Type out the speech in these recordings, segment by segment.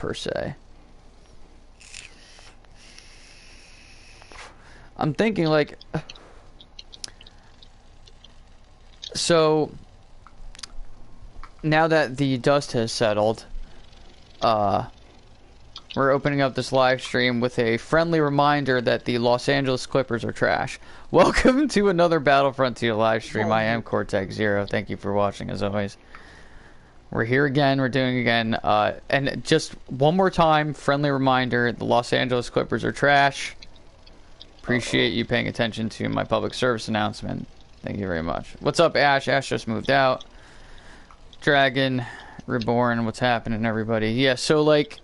per se. I'm thinking like, so now that the dust has settled, we're opening up this live stream with a friendly reminder that the Los Angeles Clippers are trash. Welcome to another Battlefront 2 live stream. I am Cortex Zero. Thank you for watching as always. We're here again. We're doing it again. And just one more time, friendly reminder, the Los Angeles Clippers are trash. Appreciate you paying attention to my public service announcement. Thank you very much. What's up, Ash? Ash just moved out. Dragon, Reborn, what's happening, everybody? Yeah, so, like,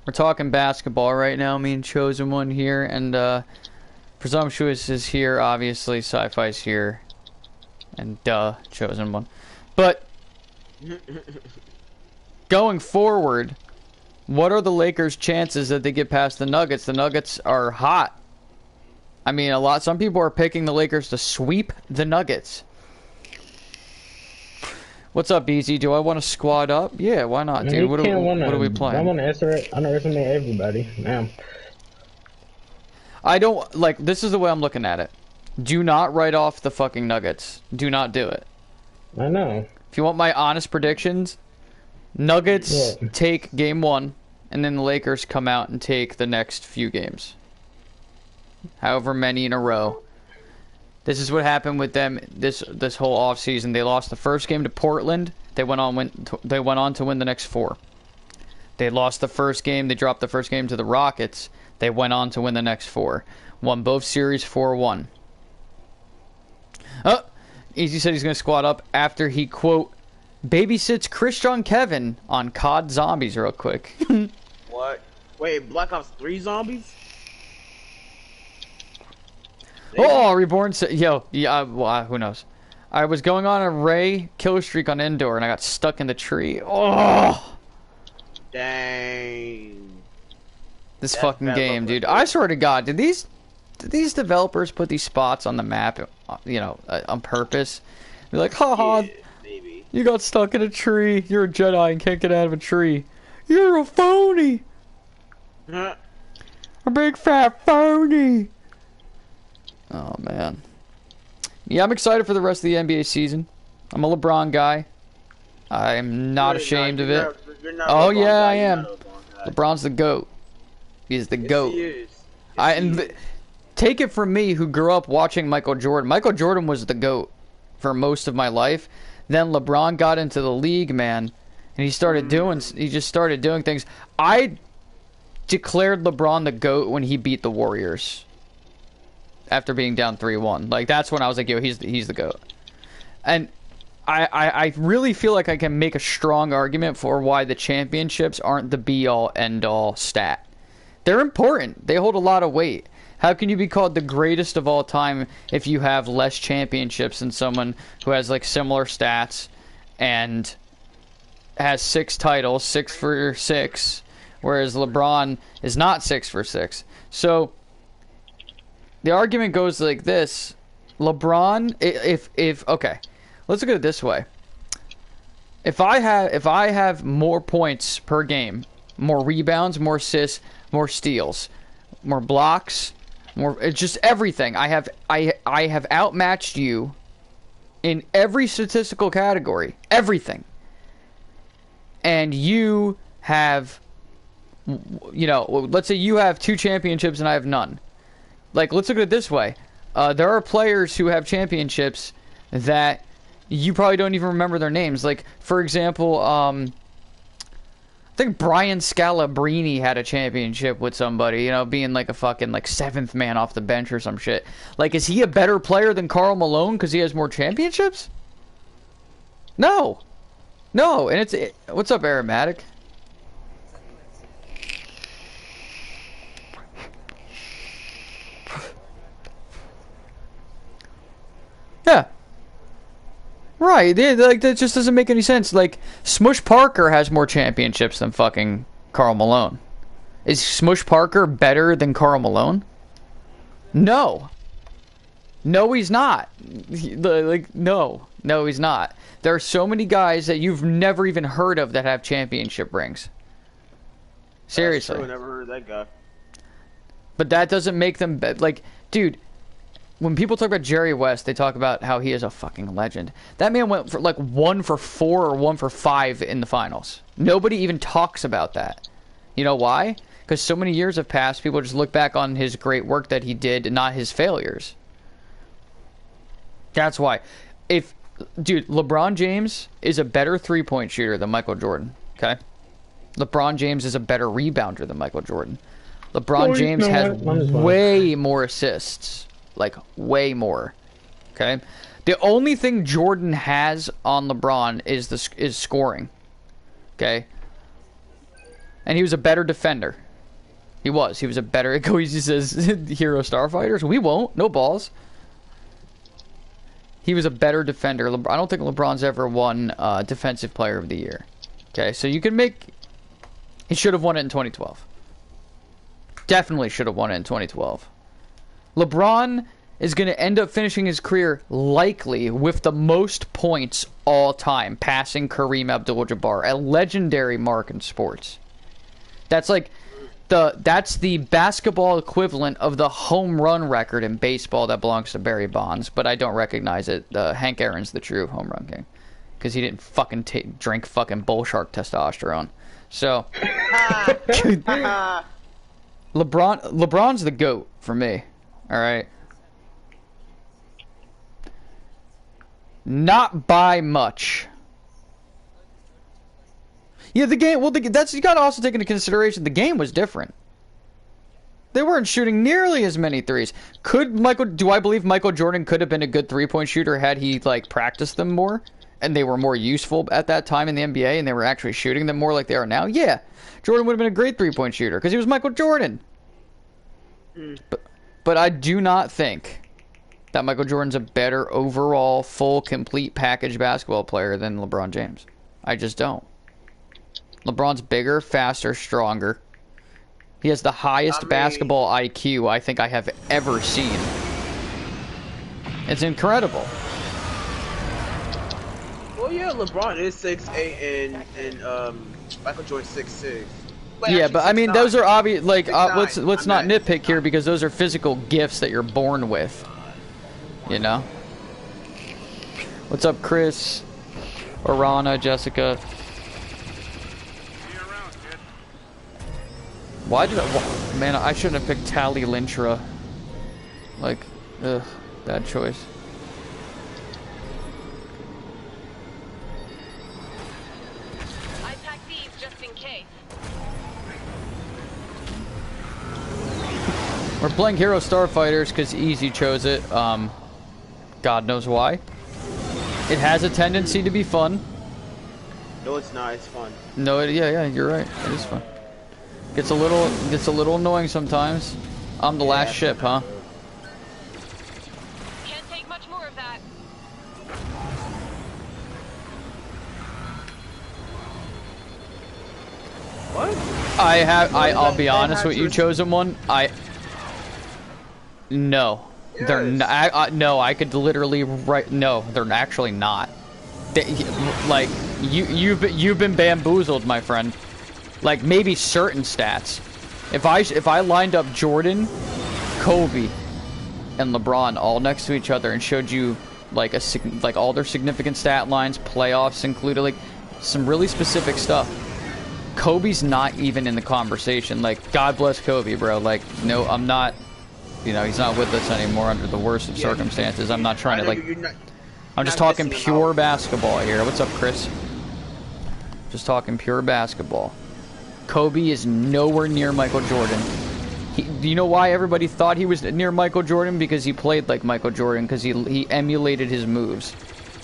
we're talking basketball right now, me and Chosen One here, and, Presumptuous is here, obviously, Sci-Fi's here, and, Chosen One. But, going forward, what are the Lakers' chances that they get past the Nuggets? The Nuggets are hot. I mean, some people are picking the Lakers to sweep the Nuggets. What's up, BZ? Do I want to squad up? Yeah, why not, dude? What are we playing? I want to underestimate everybody. Now, I don't, like, this is the way I'm looking at it. Do not write off the fucking Nuggets. Do not do it. I know. If you want my honest predictions, Nuggets take game 1, and then the Lakers come out and take the next few games. However many in a row. This is what happened with them this whole offseason. They lost the first game to Portland. They went on to win the next 4. They lost the first game. They dropped the first game to the Rockets. They went on to win the next 4. Won both series 4-1. Oh, Easy said he's going to squad up after he, quote, babysits Christian Kevin on COD Zombies real quick. What? Wait, Black Ops 3 zombies? Oh, Reborn said, yo, yeah, well, who knows? I was going on a Ray killer streak on indoor and I got stuck in the tree. Oh! Dang. This fucking game, dude. I swear to God, did these developers put these spots on the map, you know, on purpose? They're like, haha, Yeah, maybe. you got stuck in a tree. You're a Jedi and can't get out of a tree. You're a phony. Huh? A big fat phony. Oh, man. Yeah, I'm excited for the rest of the NBA season. I'm a LeBron guy. I'm not ashamed of it. Oh, yeah, I am. LeBron's the GOAT. He's the GOAT. Take it from me, who grew up watching Michael Jordan. Michael Jordan was the GOAT for most of my life. Then LeBron got into the league, man, and he just started doing things. I declared LeBron the GOAT when he beat the Warriors. After being down 3-1. Like, that's when I was like, yo, he's the GOAT. And I really feel like I can make a strong argument for why the championships aren't the be-all, end-all stat. They're important. They hold a lot of weight. How can you be called the greatest of all time if you have less championships than someone who has, like, similar stats and has 6 titles, 6 for 6, whereas LeBron is not 6 for 6. So the argument goes like this: LeBron, if okay, let's look at it this way. If I have more points per game, more rebounds, more assists, more steals, more blocks, it's just everything. I have outmatched you in every statistical category, everything. And you have, you know, let's say you have 2 championships and I have none. Like, let's look at it this way. There are players who have championships that you probably don't even remember their names. Like, for example, I think Brian Scalabrine had a championship with somebody, you know, being like a fucking, like, 7th man off the bench or some shit. Like, is he a better player than Karl Malone because he has more championships? No. No, and what's up, Aromatic? Yeah. Right, like, that just doesn't make any sense. Like, Smush Parker has more championships than fucking Karl Malone. Is Smush Parker better than Karl Malone? No. No, he's not. No, he's not. There are so many guys that you've never even heard of that have championship rings. Seriously. That's true. I never heard of that guy. But that doesn't make them like, dude. When people talk about Jerry West, they talk about how he is a fucking legend. That man went for like 1 for 4 or 1 for 5 in the finals. Nobody even talks about that. You know why? Because so many years have passed, people just look back on his great work that he did, not his failures. That's why. Dude, LeBron James is a better three-point shooter than Michael Jordan, okay? LeBron James is a better rebounder than Michael Jordan. LeBron James has way more assists. Like, way more. Okay? The only thing Jordan has on LeBron is scoring. Okay? And he was a better defender. He was a better... He says, Hero Starfighters? We won't. No balls. He was a better defender. I don't think LeBron's ever won Defensive Player of the Year. Okay? So you can make... He should have won it in 2012. Definitely should have won it in 2012. LeBron is going to end up finishing his career likely with the most points all time, passing Kareem Abdul-Jabbar, a legendary mark in sports. That's like that's the basketball equivalent of the home run record in baseball that belongs to Barry Bonds, but I don't recognize it. Hank Aaron's the true home run king because he didn't fucking drink fucking bull shark testosterone. So LeBron's the GOAT for me. All right. Not by much. Yeah, the game. Well, that's you got to also take into consideration the game was different. They weren't shooting nearly as many threes. Do I believe Michael Jordan could have been a good three-point shooter had he like practiced them more and they were more useful at that time in the NBA and they were actually shooting them more like they are now? Yeah, Jordan would have been a great three-point shooter because he was Michael Jordan. But I do not think that Michael Jordan's a better overall, full, complete package basketball player than LeBron James. I just don't. LeBron's bigger, faster, stronger. He has the highest basketball IQ I think I have ever seen. It's incredible. Well, yeah, LeBron is 6'8", and Michael Jordan 6'6". Yeah, but I mean, those are obvious. Like, let's not nitpick here because those are physical gifts that you're born with. You know. What's up, Chris? Orana, Jessica. Why did I? Man, I shouldn't have picked Tally Lintra. Like, ugh, bad choice. I packed these just in case. We're playing Hero Starfighters because Easy chose it. God knows why. It has a tendency to be fun. No, it's not. It's fun. No, yeah, you're right. It is fun. Gets a little annoying sometimes. I'm the last ship, huh? Can't take much more of that. What? I'll be honest with you, chosen one. No. Yes. They're not. No, I could literally write. No, they're actually not. Like you've been bamboozled, my friend. Like maybe certain stats. If I lined up Jordan, Kobe, and LeBron all next to each other and showed you like all their significant stat lines, playoffs included, like some really specific stuff. Kobe's not even in the conversation. Like, God bless Kobe, bro. Like, no, I'm not. You know, he's not with us anymore under the worst of circumstances. I'm not trying to, like... I'm just talking pure basketball here. What's up, Chris? Just talking pure basketball. Kobe is nowhere near Michael Jordan. Do you know why everybody thought he was near Michael Jordan? Because he played like Michael Jordan, because he emulated his moves.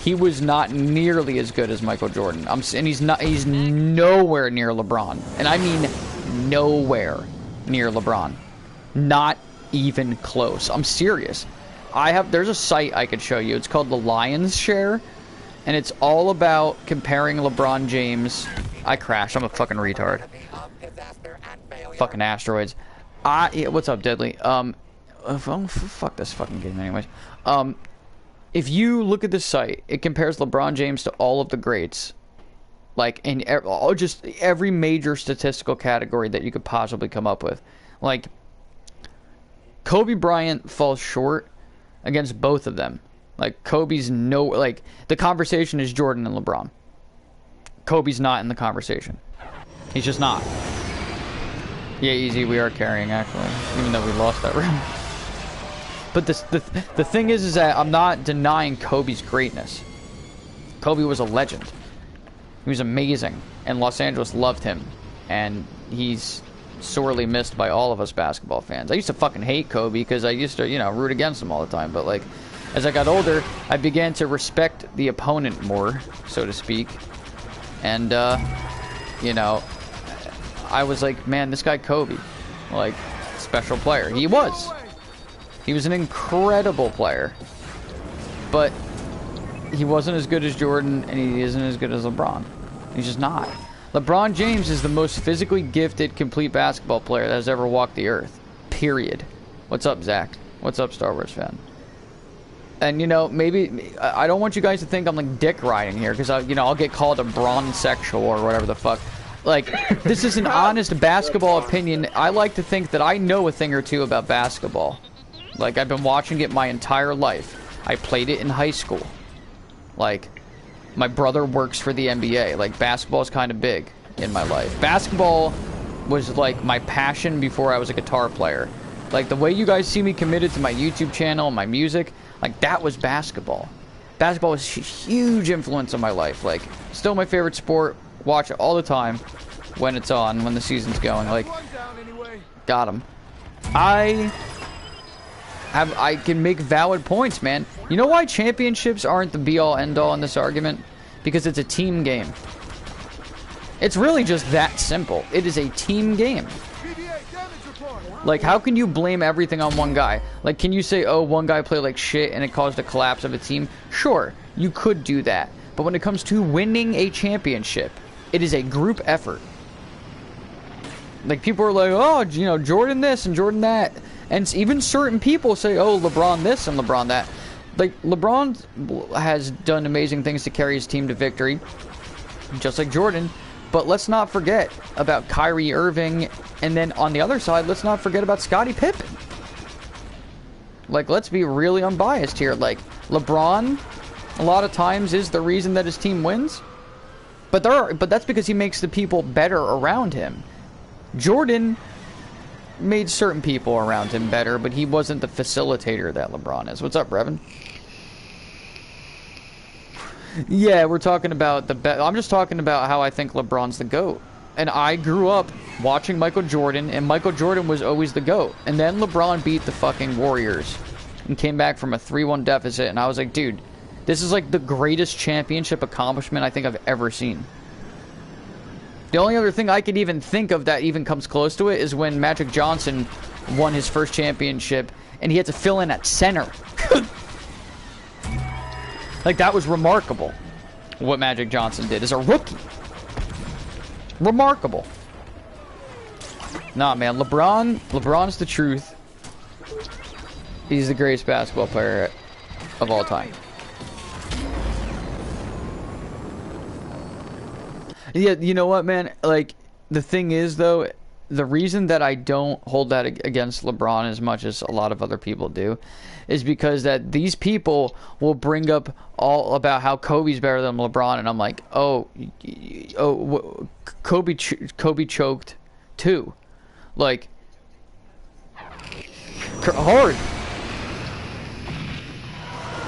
He was not nearly as good as Michael Jordan. And he's nowhere near LeBron. And I mean nowhere near LeBron. Not even close. I'm serious. There's a site I could show you. It's called the Lions Share, and it's all about comparing LeBron James. I crashed. I'm a fucking retard. Fucking asteroids. Yeah, what's up, Deadly? Fuck this fucking game anyways. If you look at this site, it compares LeBron James to all of the greats. Like, in just every major statistical category that you could possibly come up with. Like, Kobe Bryant falls short against both of them. Like, Kobe's like, the conversation is Jordan and LeBron. Kobe's not in the conversation. He's just not. Yeah, easy, we are carrying, actually, even though we lost that round. But the thing is that I'm not denying Kobe's greatness. Kobe was a legend. He was amazing, and Los Angeles loved him, and he's sorely missed by all of us basketball fans. I used to fucking hate Kobe because I used to, you know, root against him all the time, but, like, as I got older, I began to respect the opponent more, so to speak, and, you know, I was like, man, this guy Kobe, like, special player. He was an incredible player, but he wasn't as good as Jordan, and he isn't as good as LeBron. He's just not. LeBron James is the most physically gifted, complete basketball player that has ever walked the earth. Period. What's up, Zach? What's up, Star Wars fan? And, you know, maybe, I don't want you guys to think I'm, like, dick riding here, because, you know, I'll get called a bronze-sexual or whatever the fuck. Like, this is an honest basketball opinion. I like to think that I know a thing or two about basketball. Like, I've been watching it my entire life. I played it in high school. Like, my brother works for the NBA. Like, basketball is kind of big in my life. Basketball was, like, my passion before I was a guitar player. Like, the way you guys see me committed to my YouTube channel and my music, like, that was basketball. Basketball was a huge influence on my life. Like, still my favorite sport. Watch it all the time when it's on, when the season's going. Like, got him. I can make valid points, man. You know why championships aren't the be-all, end-all in this argument? Because it's a team game. It's really just that simple. It is a team game. Like, how can you blame everything on one guy? Like, can you say, oh, one guy played like shit and it caused a collapse of a team? Sure, you could do that. But when it comes to winning a championship, it is a group effort. Like, people are like, oh, you know, Jordan this and Jordan that. And even certain people say, oh, LeBron this and LeBron that. Like, LeBron has done amazing things to carry his team to victory, just like Jordan. But let's not forget about Kyrie Irving. And then on the other side, let's not forget about Scottie Pippen. Like, let's be really unbiased here. Like, LeBron, a lot of times, is the reason that his team wins. But that's because he makes the people better around him. Jordan made certain people around him better, but he wasn't the facilitator that LeBron is. What's up, Brevin? Yeah, we're talking about I'm just talking about how I think LeBron's the GOAT. And I grew up watching Michael Jordan, and Michael Jordan was always the GOAT. And then LeBron beat the fucking Warriors and came back from a 3-1 deficit, and I was like, dude, this is like the greatest championship accomplishment I think I've ever seen. The only other thing I could even think of that even comes close to it is when Magic Johnson won his first championship and he had to fill in at center. Like, that was remarkable what Magic Johnson did as a rookie. Remarkable. Nah, man, LeBron's the truth. He's the greatest basketball player of all time. Yeah, you know what, man? Like, the thing is, though, the reason that I don't hold that against LeBron as much as a lot of other people do is because that these people will bring up all about how Kobe's better than LeBron, and I'm like, Kobe choked too. Like, hard.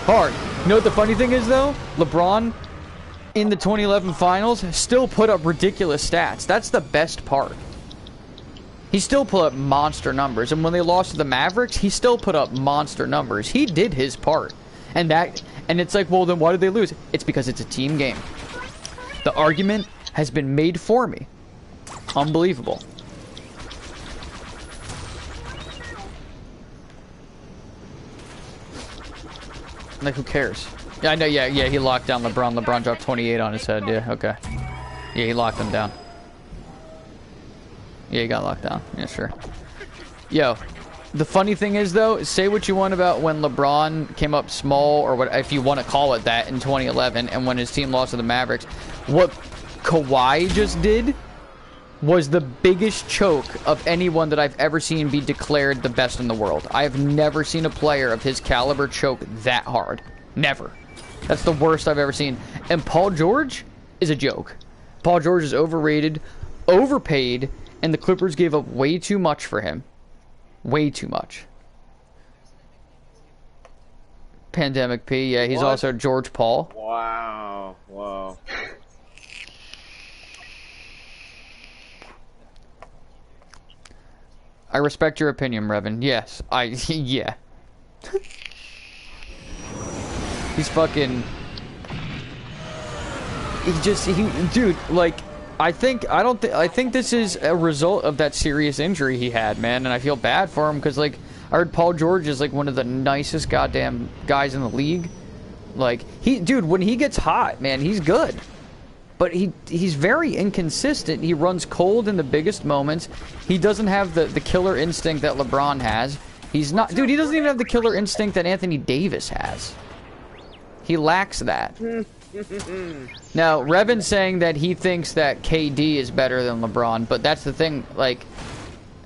You know what the funny thing is, though? LeBron, in the 2011 finals, still put up ridiculous stats. That's the best part. He still put up monster numbers. And when they lost to the Mavericks, he still put up monster numbers. He did his part. And it's like, well, then why did they lose? It's because it's a team game. The argument has been made for me. Unbelievable. Like, who cares? Yeah, I know, yeah, he locked down LeBron. LeBron dropped 28 on his head, yeah, okay. Yeah, he locked him down. Yeah, he got locked down. Yeah, sure. Yo, the funny thing is, though, say what you want about when LeBron came up small, or what, if you want to call it that, in 2011, and when his team lost to the Mavericks. What Kawhi just did was the biggest choke of anyone that I've ever seen be declared the best in the world. I have never seen a player of his caliber choke that hard. Never. That's the worst I've ever seen. And Paul George is a joke. Paul George is overrated, overpaid, and the Clippers gave up way too much for him. Way too much. Pandemic P, yeah, he's also George Paul. Wow. Wow. I respect your opinion, Revan. Yes, yeah. He's fucking... Dude, like, I think this is a result of that serious injury he had, man, and I feel bad for him, because, like, I heard Paul George is, like, one of the nicest goddamn guys in the league. Like, dude, when he gets hot, man, he's good. But he's very inconsistent. He runs cold in the biggest moments. He doesn't have the killer instinct that LeBron has. He's not... Dude, he doesn't even have the killer instinct that Anthony Davis has. He lacks that. Now, Revan's saying that he thinks that KD is better than LeBron, but that's the thing, like...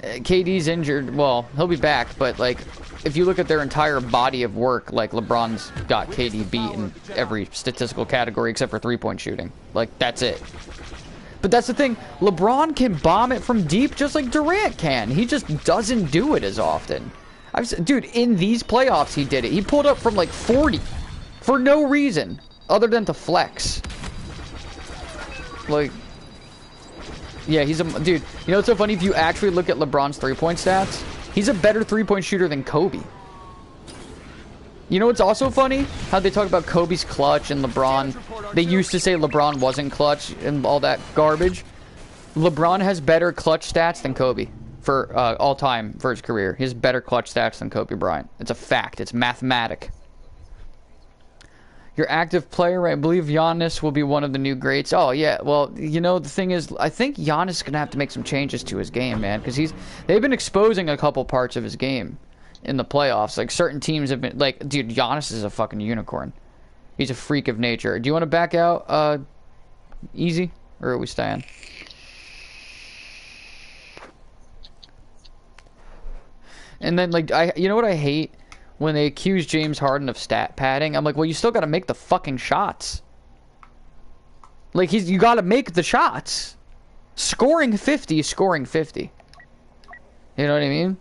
KD's injured. Well, he'll be back, but, like, if you look at their entire body of work, like, LeBron's got KD beat in every statistical category except for three-point shooting. Like, that's it. But that's the thing. LeBron can bomb it from deep just like Durant can. He just doesn't do it as often. Dude, in these playoffs, he did it. He pulled up from, like, 40 for no reason other than to flex. Like... Yeah, he's a... Dude, you know what's so funny? If you actually look at LeBron's three-point stats, he's a better three-point shooter than Kobe. You know what's also funny? How they talk about Kobe's clutch and LeBron. They used to say LeBron wasn't clutch and all that garbage. LeBron has better clutch stats than Kobe for all time for his career. He has better clutch stats than Kobe Bryant. It's a fact. It's mathematic. Your active player, I believe Giannis will be one of the new greats. Oh, yeah. Well, you know, the thing is, I think Giannis is going to have to make some changes to his game, man. Because they've been exposing a couple parts of his game in the playoffs. Like, certain teams have been... Like, dude, Giannis is a fucking unicorn. He's a freak of nature. Do you want to back out, easy? Or are we staying? And then, like, you know what I hate? When they accuse James Harden of stat padding, I'm like, well, you still got to make the fucking shots. Like, you got to make the shots. Scoring 50 is scoring 50. You know what I mean?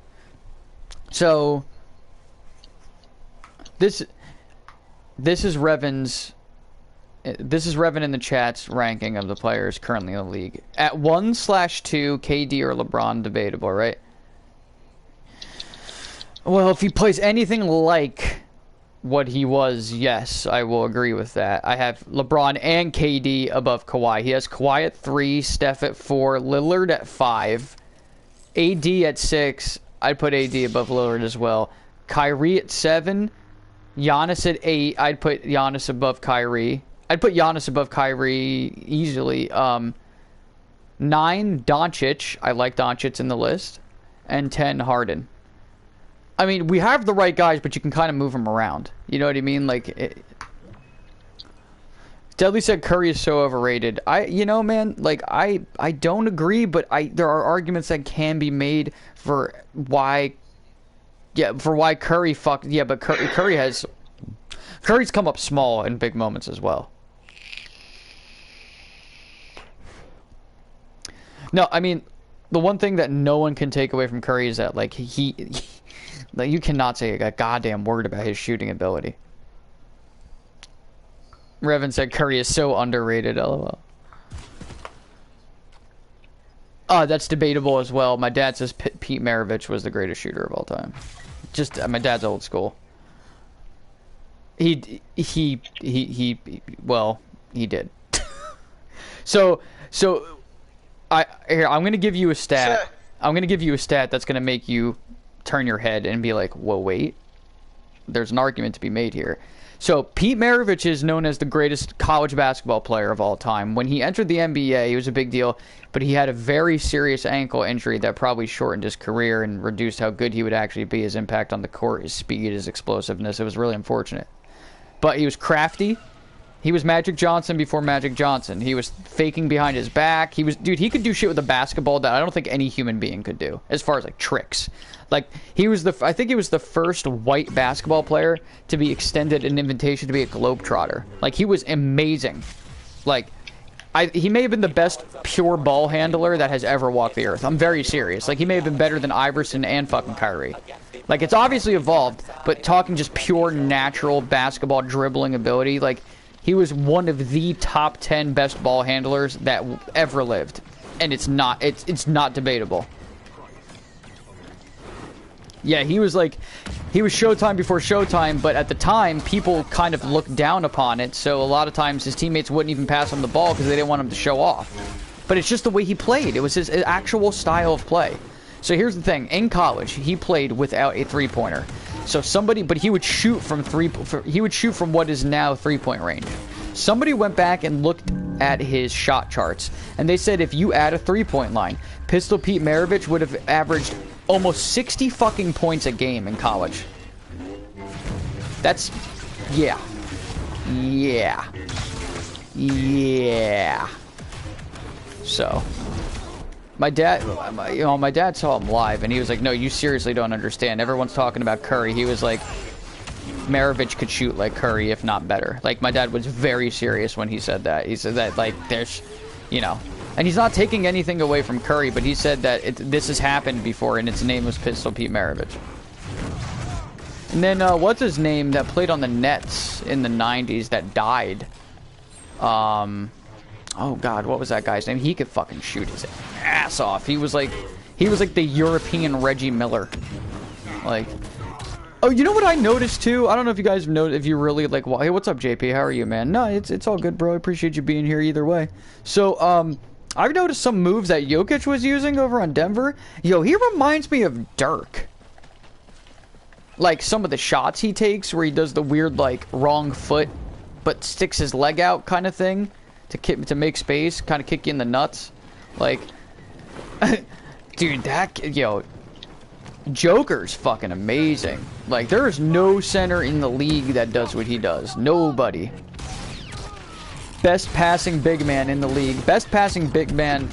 So, this is Revan's... This is Revan in the chat's ranking of the players currently in the league. At 1/2, KD or LeBron, debatable, right? Well, if he plays anything like what he was, yes, I will agree with that. I have LeBron and KD above Kawhi. He has Kawhi at 3, Steph at 4, Lillard at 5, AD at 6. I'd put AD above Lillard as well. Kyrie at 7, Giannis at 8. I'd put Giannis above Kyrie. I'd put Giannis above Kyrie easily. 9, Doncic. I like Doncic in the list. And 10, Harden. I mean, we have the right guys, but you can kind of move them around. You know what I mean? Like, Dudley said Curry is so overrated. You know, man, like, I don't agree, but there are arguments that can be made for why Curry fucked. Yeah, but Curry's come up small in big moments as well. No, I mean, the one thing that no one can take away from Curry is that, like, like, you cannot say a goddamn word about his shooting ability. Revan said Curry is so underrated, lol. That's debatable as well. My dad says Pete Maravich was the greatest shooter of all time. Just, my dad's old school. Well, he did. So, I'm going to give you a stat. I'm going to give you a stat that's going to make you turn your head and be like, whoa, wait. There's an argument to be made here. So, Pete Maravich is known as the greatest college basketball player of all time. When he entered the NBA, he was a big deal, but he had a very serious ankle injury that probably shortened his career and reduced how good he would actually be, his impact on the court, his speed, his explosiveness. It was really unfortunate. But he was crafty. He was Magic Johnson before Magic Johnson. He was faking behind his back. Dude, he could do shit with a basketball that I don't think any human being could do, as far as, like, tricks. Like, I think he was the first white basketball player to be extended an invitation to be a Globetrotter. Like, he was amazing. Like, he may have been the best pure ball handler that has ever walked the earth. I'm very serious. Like, he may have been better than Iverson and fucking Kyrie. Like, it's obviously evolved, but talking just pure natural basketball dribbling ability, like, he was one of the top 10 best ball handlers that ever lived. And it's not debatable. Yeah, he was Showtime before Showtime, but at the time, people kind of looked down upon it, so a lot of times his teammates wouldn't even pass him the ball because they didn't want him to show off. But it's just the way he played. It was his actual style of play. So here's the thing. In college, he played without a three-pointer. So but he would shoot from what is now three-point range. Somebody went back and looked at his shot charts, and they said if you add a three-point line, Pistol Pete Maravich would have averaged almost 60 fucking points a game in college. That's... yeah. Yeah. Yeah. So... My dad saw him live, and he was like, no, you seriously don't understand. Everyone's talking about Curry. He was like, Maravich could shoot like Curry, if not better. Like, my dad was very serious when he said that. He said that, like, there's, you know... And he's not taking anything away from Curry, but he said that this has happened before, and its name was Pistol Pete Maravich. And then, what's his name that played on the Nets in the 90s that died? Oh god, what was that guy's name? He could fucking shoot his ass off. He was like the European Reggie Miller. Like, oh, you know what I noticed too? I don't know if you guys know, if you really like, well, hey, what's up, JP? How are you, man? No, it's all good, bro. I appreciate you being here either way. So, I've noticed some moves that Jokic was using over on Denver. Yo, he reminds me of Dirk. Like, some of the shots he takes where he does the weird, like, wrong foot, but sticks his leg out kind of thing to make space, kind of kick you in the nuts. Like, dude, Joker's fucking amazing. Like, there is no center in the league that does what he does. Nobody. Best passing big man in the league. Best passing big man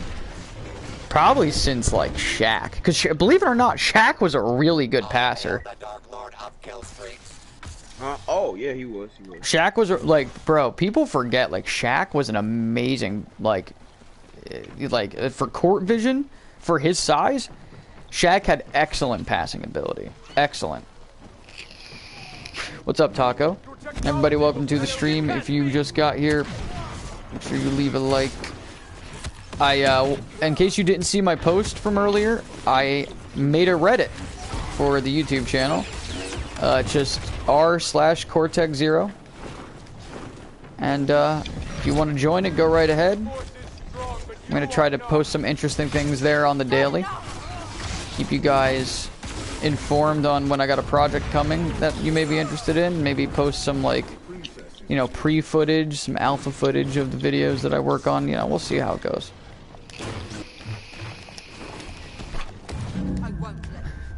probably since, like, Shaq. Because, believe it or not, Shaq was a really good passer. Oh, yeah, he was. Shaq was, like, bro, people forget, like, Shaq was an amazing, like, for court vision, for his size, Shaq had excellent passing ability. Excellent. What's up, Taco? Everybody, welcome to the stream. If you just got here, make sure you leave a like. In case you didn't see my post from earlier, I made a Reddit for the YouTube channel. Just r/Cortex0. And, if you want to join it, go right ahead. I'm going to try to post some interesting things there on the daily. Keep you guys informed on when I got a project coming that you may be interested in. Maybe post some, like, you know, pre-footage, some alpha footage of the videos that I work on. You know, we'll see how it goes.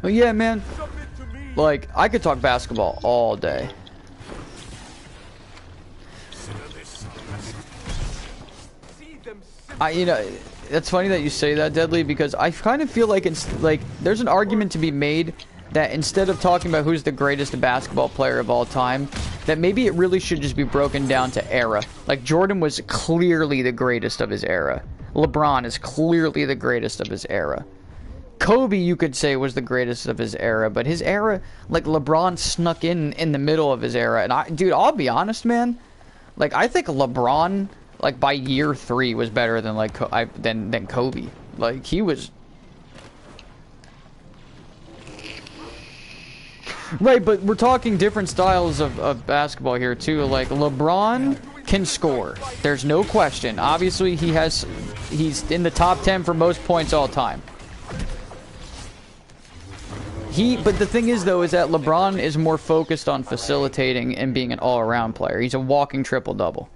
But yeah, man. Like, I could talk basketball all day. You know, it's funny that you say that, Deadly, because I kind of feel like it's like there's an argument to be made that instead of talking about who's the greatest basketball player of all time, that maybe it really should just be broken down to era. Like, Jordan was clearly the greatest of his era. LeBron is clearly the greatest of his era. Kobe, you could say, was the greatest of his era, but his era, like, LeBron snuck in the middle of his era. And dude, I'll be honest, man. Like, I think LeBron, like, by year 3 was better than, like, than Kobe. Like, he was... Right, but we're talking different styles of basketball here, too. Like, LeBron can score. There's no question. Obviously, he's in the top 10 for most points all time. But the thing is, though, is that LeBron is more focused on facilitating and being an all-around player. He's a walking triple-double.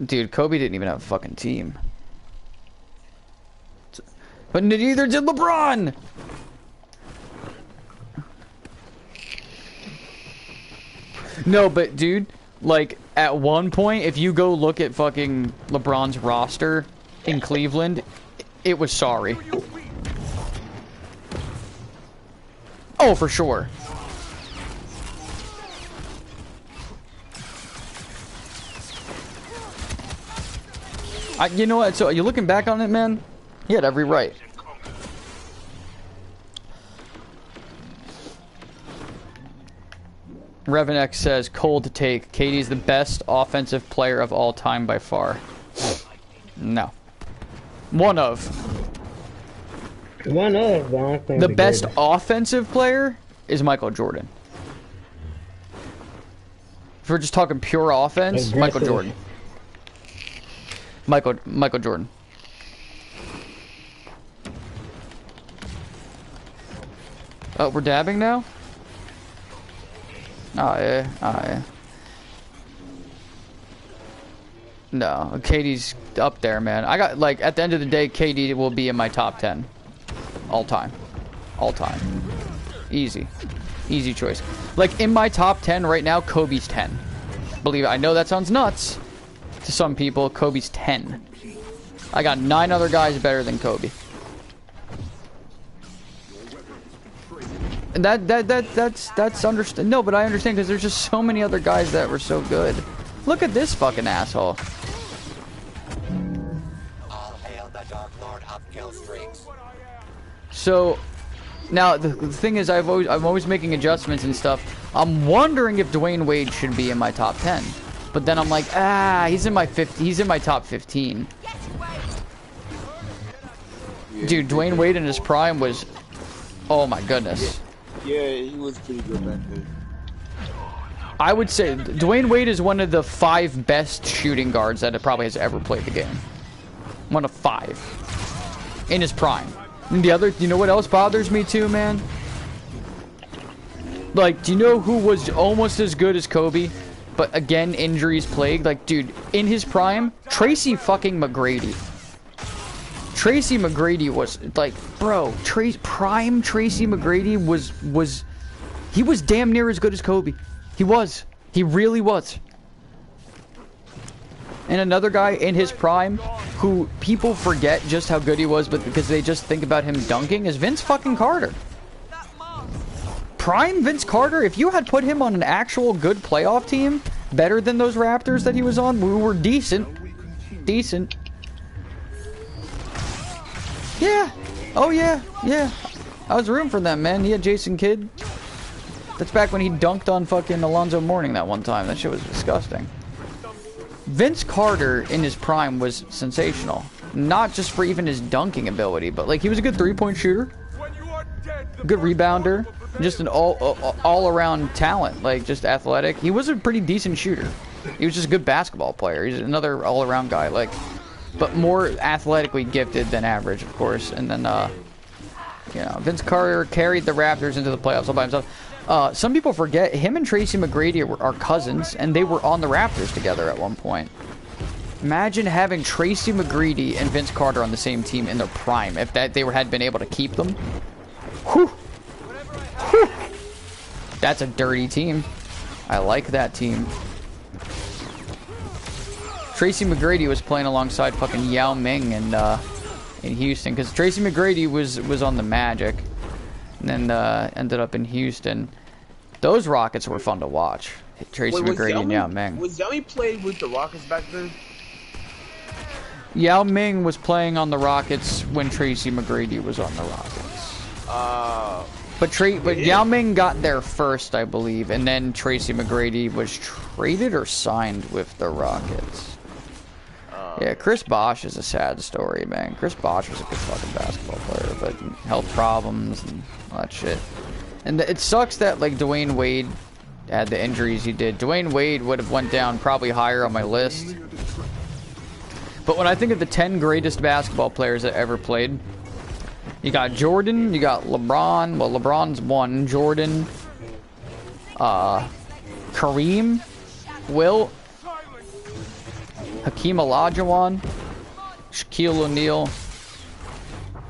Dude, Kobe didn't even have a fucking team. But neither did LeBron! No, but dude, like at one point, if you go look at fucking LeBron's roster in Cleveland, it was sorry. Oh, for sure. You know what? So you're looking back on it, man. He had every right. Revenex says, cold to take. KD's the best offensive player of all time by far. No. One of. One of, but I don't think The best good. offensive player is Michael Jordan. If we're just talking pure offense, Michael Jordan. Michael Jordan. Oh, we're dabbing now? Oh, yeah. Oh, yeah. No, KD's up there, man. I got, like, at the end of the day, KD will be in my top 10. All time. All time. Easy. Easy choice. Like, in my top 10 right now, Kobe's 10. Believe it. I know that sounds nuts to some people. Kobe's 10. I got 9 other guys better than Kobe. And that's understand. No, but I understand because there's just so many other guys that were so good. Look at this fucking asshole. All hail the Dark Lord of kill streaks. So now the thing is, I'm always making adjustments and stuff. I'm wondering if Dwayne Wade should be in my top 10, but then I'm like, he's in my top 15. Dude, Dwayne Wade in his prime was, oh my goodness. Yeah, he was pretty good back then. I would say Dwayne Wade is one of the 5 best shooting guards that probably has ever played the game. One of 5 in his prime. And the other, you know what else bothers me too, man? Like, do you know who was almost as good as Kobe, but again injuries plagued? Like, dude, in his prime, Tracy fucking McGrady. Tracy McGrady was like, bro, prime Tracy McGrady was he was damn near as good as Kobe. He was. He really was. And another guy in his prime who people forget just how good he was, but because they just think about him dunking, is Vince fucking Carter. Prime Vince Carter, if you had put him on an actual good playoff team, better than those Raptors that he was on, we were decent. Decent. Yeah. Oh, yeah. Yeah. I was rooting for them, man. He had Jason Kidd. That's back when he dunked on fucking Alonzo Mourning that one time. That shit was disgusting. Vince Carter in his prime was sensational. Not just for even his dunking ability, but like he was a good 3-point shooter. Good rebounder. Just an all-around talent. Like just athletic. He was a pretty decent shooter. He was just a good basketball player. He's another all-around guy. Like, but more athletically gifted than average, of course. And then, you know, Vince Carter carried the Raptors into the playoffs all by himself. Some people forget him and Tracy McGrady are cousins, and they were on the Raptors together at one point. Imagine having Tracy McGrady and Vince Carter on the same team in their prime. If that they had been able to keep them. Whew. Whew. That's a dirty team. I like that team. Tracy McGrady was playing alongside fucking Yao Ming in Houston, because Tracy McGrady was on the Magic, and then ended up in Houston. Those Rockets were fun to watch. Tracy McGrady and Yao Ming. Was Yao Ming played with the Rockets back then? Yao Ming was playing on the Rockets when Tracy McGrady was on the Rockets. But Yao Ming got there first, I believe, and then Tracy McGrady was traded or signed with the Rockets. Yeah, Chris Bosh is a sad story, man. Chris Bosh was a good fucking basketball player, but health problems and all that shit. And it sucks that, like, Dwayne Wade had the injuries he did. Dwayne Wade would have went down probably higher on my list. But when I think of the 10 greatest basketball players that ever played, you got Jordan, you got LeBron. Well, LeBron's one. Jordan, Kareem, Wilt, Hakeem Olajuwon, Shaquille O'Neal.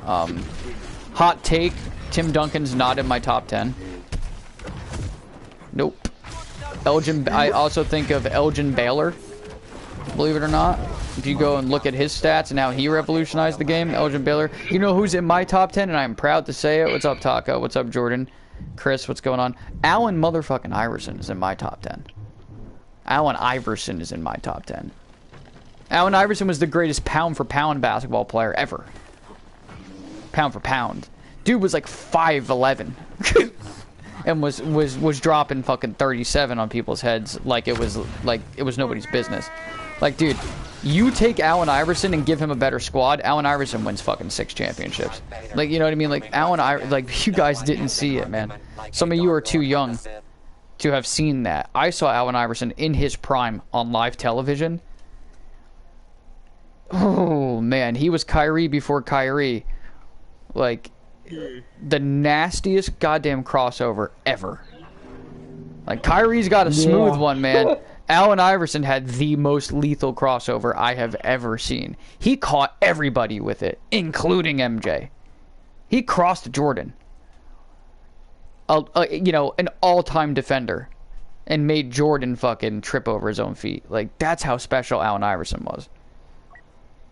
Hot take, Tim Duncan's not in my top 10. Nope. I also think of Elgin Baylor. Believe it or not, if you go and look at his stats and how he revolutionized the game, Elgin Baylor. You know who's in my top 10, and I'm proud to say it. What's up, Taco? What's up, Jordan? Chris, what's going on? Allen motherfucking Iverson is in my top 10. Allen Iverson is in my top 10. Allen Iverson was the greatest pound-for-pound basketball player ever. Pound for pound. Dude was like 5'11". And was dropping fucking 37 on people's heads like it was nobody's business. Like, dude, you take Allen Iverson and give him a better squad, Allen Iverson wins fucking 6 championships. Like, you know what I mean? Like, like, you guys didn't see it, man. Some of you are too young to have seen that. I saw Allen Iverson in his prime on live television. Oh, man. He was Kyrie before Kyrie. Like, the nastiest goddamn crossover ever. Like, Kyrie's got a smooth one, man. Allen Iverson had the most lethal crossover I have ever seen. He caught everybody with it, including MJ. He crossed Jordan. You know, an all-time defender. And made Jordan fucking trip over his own feet. Like, that's how special Allen Iverson was.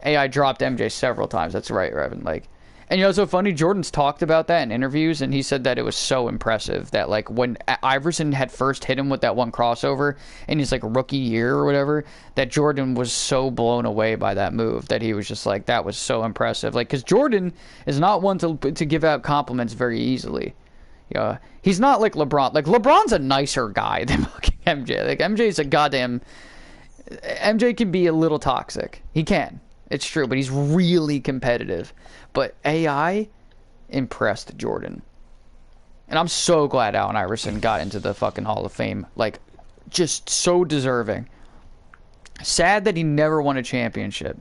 AI dropped MJ several times. That's right, Revan. Like, and you know, it's so funny, Jordan's talked about that in interviews, and he said that it was so impressive that, like, when Iverson had first hit him with that one crossover in his, like, rookie year or whatever, that Jordan was so blown away by that move that he was just like, that was so impressive. Like, because Jordan is not one to give out compliments very easily. Yeah, he's not like LeBron. Like, LeBron's a nicer guy than fucking MJ. Like, MJ's a goddamn... MJ can be a little toxic. He can. It's true, but he's really competitive. But AI impressed Jordan. And I'm so glad Allen Iverson got into the fucking Hall of Fame. Like, just so deserving. Sad that he never won a championship.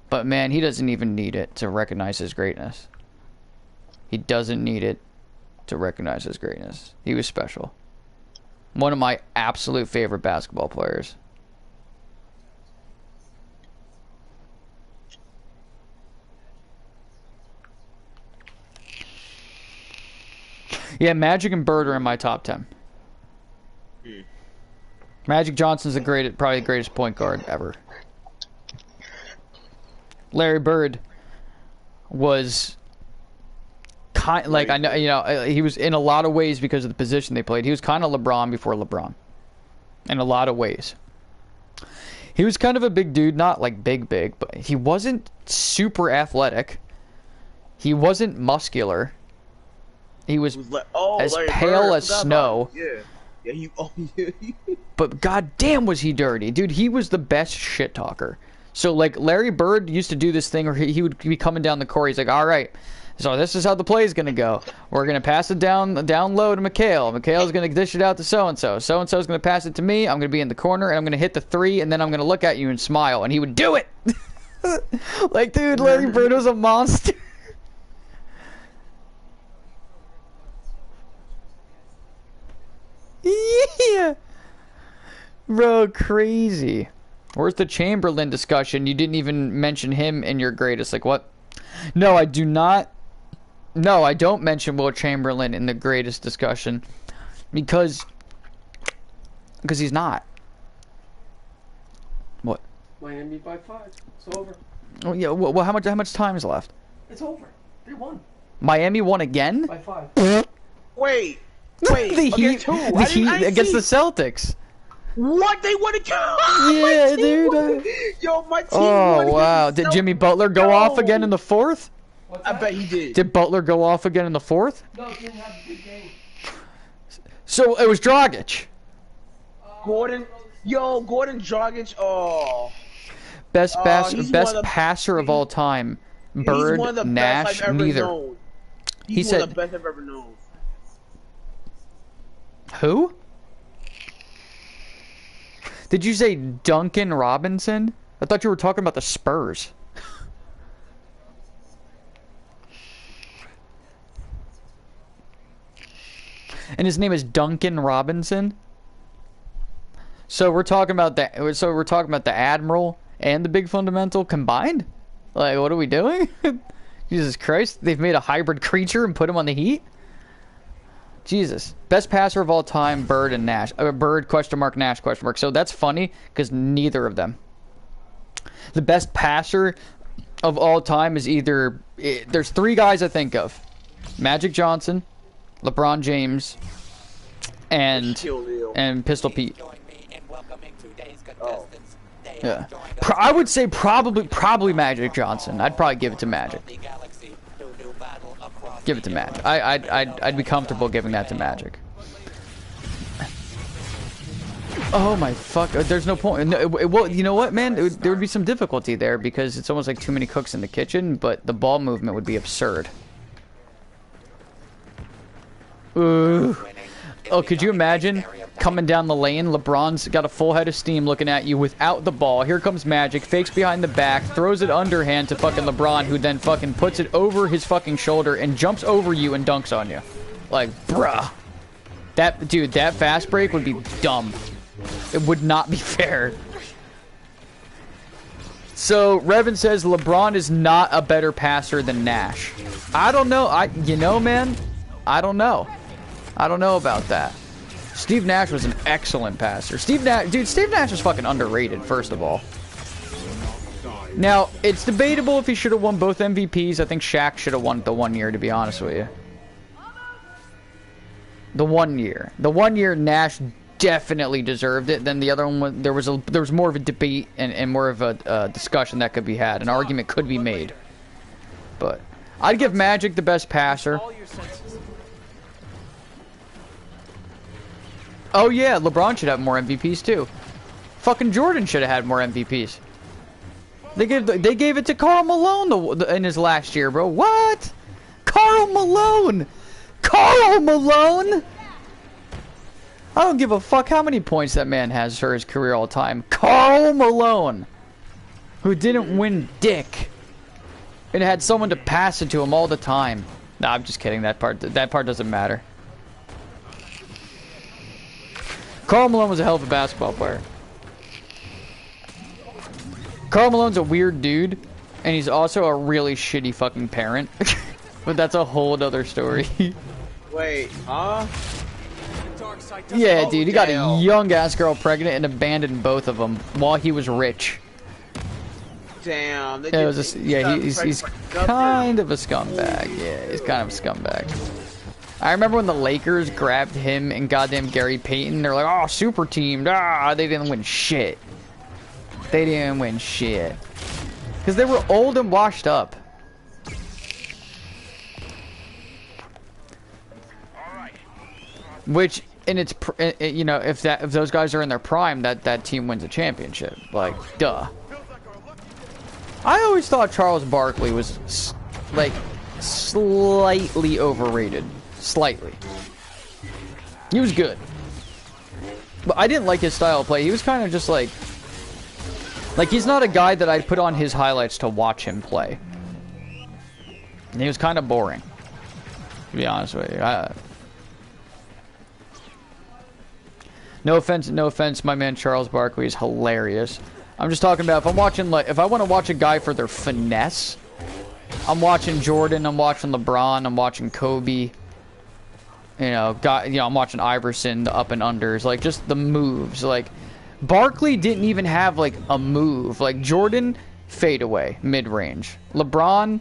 But, man, he doesn't even need it to recognize his greatness. He doesn't need it to recognize his greatness. He was special. One of my absolute favorite basketball players. Yeah, Magic and Bird are in my top 10. Magic Johnson's probably the greatest point guard ever. Larry Bird was like, I know, you know, he was in a lot of ways because of the position they played. He was kind of LeBron before LeBron, in a lot of ways. He was kind of a big dude, not like big, but he wasn't super athletic. He wasn't muscular. He was as pale as snow. Yeah. But goddamn was he dirty. Dude, he was the best shit talker. So, like, Larry Bird used to do this thing where he would be coming down the court. He's like, all right, so this is how the play is going to go. We're going to pass it down low to Mikhail. Mikhail's going to dish it out to so-and-so. So-and-so's going to pass it to me. I'm going to be in the corner, and I'm going to hit the 3, and then I'm going to look at you and smile. And he would do it. Like, dude, Larry Bird was a monster. Yeah. Bro, crazy. Where's the Chamberlain discussion? You didn't even mention him in your greatest. Like, what? No, I do not. No, I don't mention Will Chamberlain in the greatest discussion. Because he's not. What? Miami by 5. It's over. Oh, yeah. Well, how much time is left? It's over. They won. Miami won again? By 5. Wait. The Heat against the Celtics. What? They won again? Yeah, dude. Yo, my team won. Oh, wow. Did Celtics. Jimmy Butler go off again in the 4th? I bet he did. Did Butler go off again in the 4th? No, he didn't have a big game. So it was Dragic. Gordon Dragic. Oh. Best passer of all time. Bird, He's one of the Nash, best I've ever neither. Known. He He's said, one of the best I've ever known. Who? Did you say Duncan Robinson? I thought you were talking about the Spurs. And his name is Duncan Robinson. So we're talking about the Admiral and the Big Fundamental combined? Like, what are we doing? Jesus Christ, they've made a hybrid creature and put him on the Heat? Jesus. Best passer of all time, Bird and Nash. Bird, question mark, Nash, question mark. So that's funny, because neither of them. The best passer of all time is either... There's three guys I think of. Magic Johnson, LeBron James, and Pistol Pete. Oh. Yeah. I would say probably Magic Johnson. I'd probably give it to Magic. Give it to Magic. I'd be comfortable giving that to Magic. Oh my fuck! There's no point. No, well, you know what, man? There would be some difficulty there because it's almost like too many cooks in the kitchen. But the ball movement would be absurd. Ooh. Oh, could you imagine coming down the lane? LeBron's got a full head of steam looking at you without the ball. Here comes Magic, fakes behind the back, throws it underhand to fucking LeBron, who then fucking puts it over his fucking shoulder and jumps over you and dunks on you. Like, bruh. That fast break would be dumb. It would not be fair. So, Revan says LeBron is not a better passer than Nash. I don't know. Man, I don't know. I don't know about that. Steve Nash was an excellent passer. Steve Nash is fucking underrated, first of all. Now, it's debatable if he should have won both MVPs. I think Shaq should have won it the 1 year, to be honest with you. The 1 year. The 1 year, Nash definitely deserved it. Then the other one, there was more of a debate and more of a discussion that could be had. An argument could be made. But I'd give Magic the best passer. Oh yeah, LeBron should have more MVPs too. Fucking Jordan should have had more MVPs. They gave it to Karl Malone in his last year, bro. What? Karl Malone! Karl Malone! I don't give a fuck how many points that man has for his career all time. Karl Malone, who didn't win dick and had someone to pass it to him all the time. Nah, I'm just kidding. That part doesn't matter. Karl Malone was a hell of a basketball player. Karl Malone's a weird dude, and he's also a really shitty fucking parent. But that's a whole other story. Wait, huh? Yeah, dude, he got a young-ass girl pregnant and abandoned both of them while he was rich. Damn. He's kind of a scumbag. Yeah, he's kind of a scumbag. I remember when the Lakers grabbed him and goddamn Gary Payton. They're like, oh, super team. Ah, they didn't win shit. They didn't win shit. Because they were old and washed up. Which, in its, you know, if those guys are in their prime, that team wins a championship. Like, duh. I always thought Charles Barkley was, like, slightly overrated. Slightly. He was good. But I didn't like his style of play. He was kind of just like he's not a guy that I'd put on his highlights to watch him play. And he was kind of boring, to be honest with you. No offense, my man Charles Barkley is hilarious. I'm just talking about if I want to watch a guy for their finesse, I'm watching Jordan, I'm watching LeBron, I'm watching Kobe. I'm watching Iverson, the up and unders, like just the moves. Like Barkley didn't even have like a move. Like Jordan, fade away, mid range. LeBron,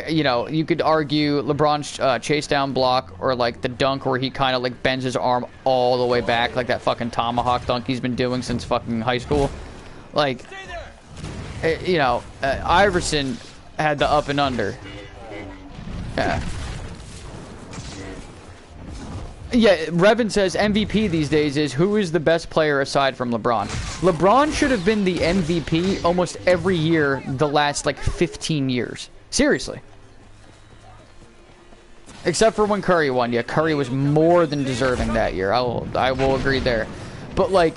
you could argue LeBron's chase down block or like the dunk where he kind of like bends his arm all the way back, like that fucking tomahawk dunk he's been doing since fucking high school. Like, Iverson had the up and under. Yeah. Yeah, Revan says MVP these days is who is the best player aside from LeBron. LeBron should have been the MVP almost every year the last, like, 15 years. Seriously. Except for when Curry won. Yeah, Curry was more than deserving that year. I will agree there. But, like...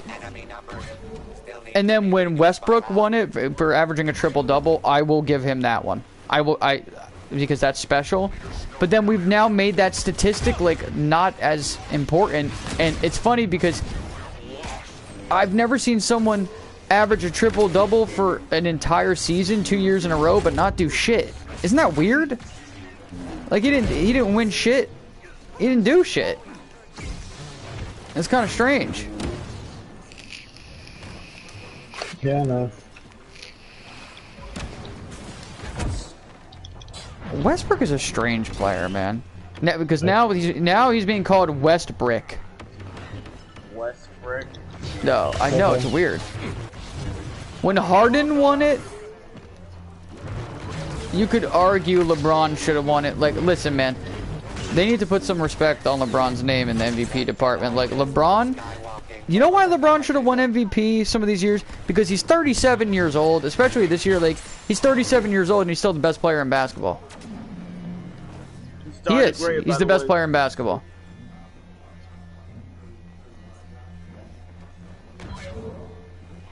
And then when Westbrook won it for averaging a triple-double, I will give him that one. Because that's special. But then we've now made that statistic like not as important, and it's funny because I've never seen someone average a triple-double for an entire season 2 years in a row but not do shit. Isn't that weird? Like he didn't win shit. He didn't do shit. It's kind of strange. Yeah, I know. Westbrook is a strange player, man. Because now he's being called Westbrick. Westbrook. No, I know it's weird. When Harden won it, you could argue LeBron should have won it. Like, listen, man, they need to put some respect on LeBron's name in the MVP department. Like, LeBron, you know why LeBron should have won MVP some of these years? Because he's 37 years old, especially this year. Like, he's 37 years old and he's still the best player in basketball. He is. He's the best player in basketball.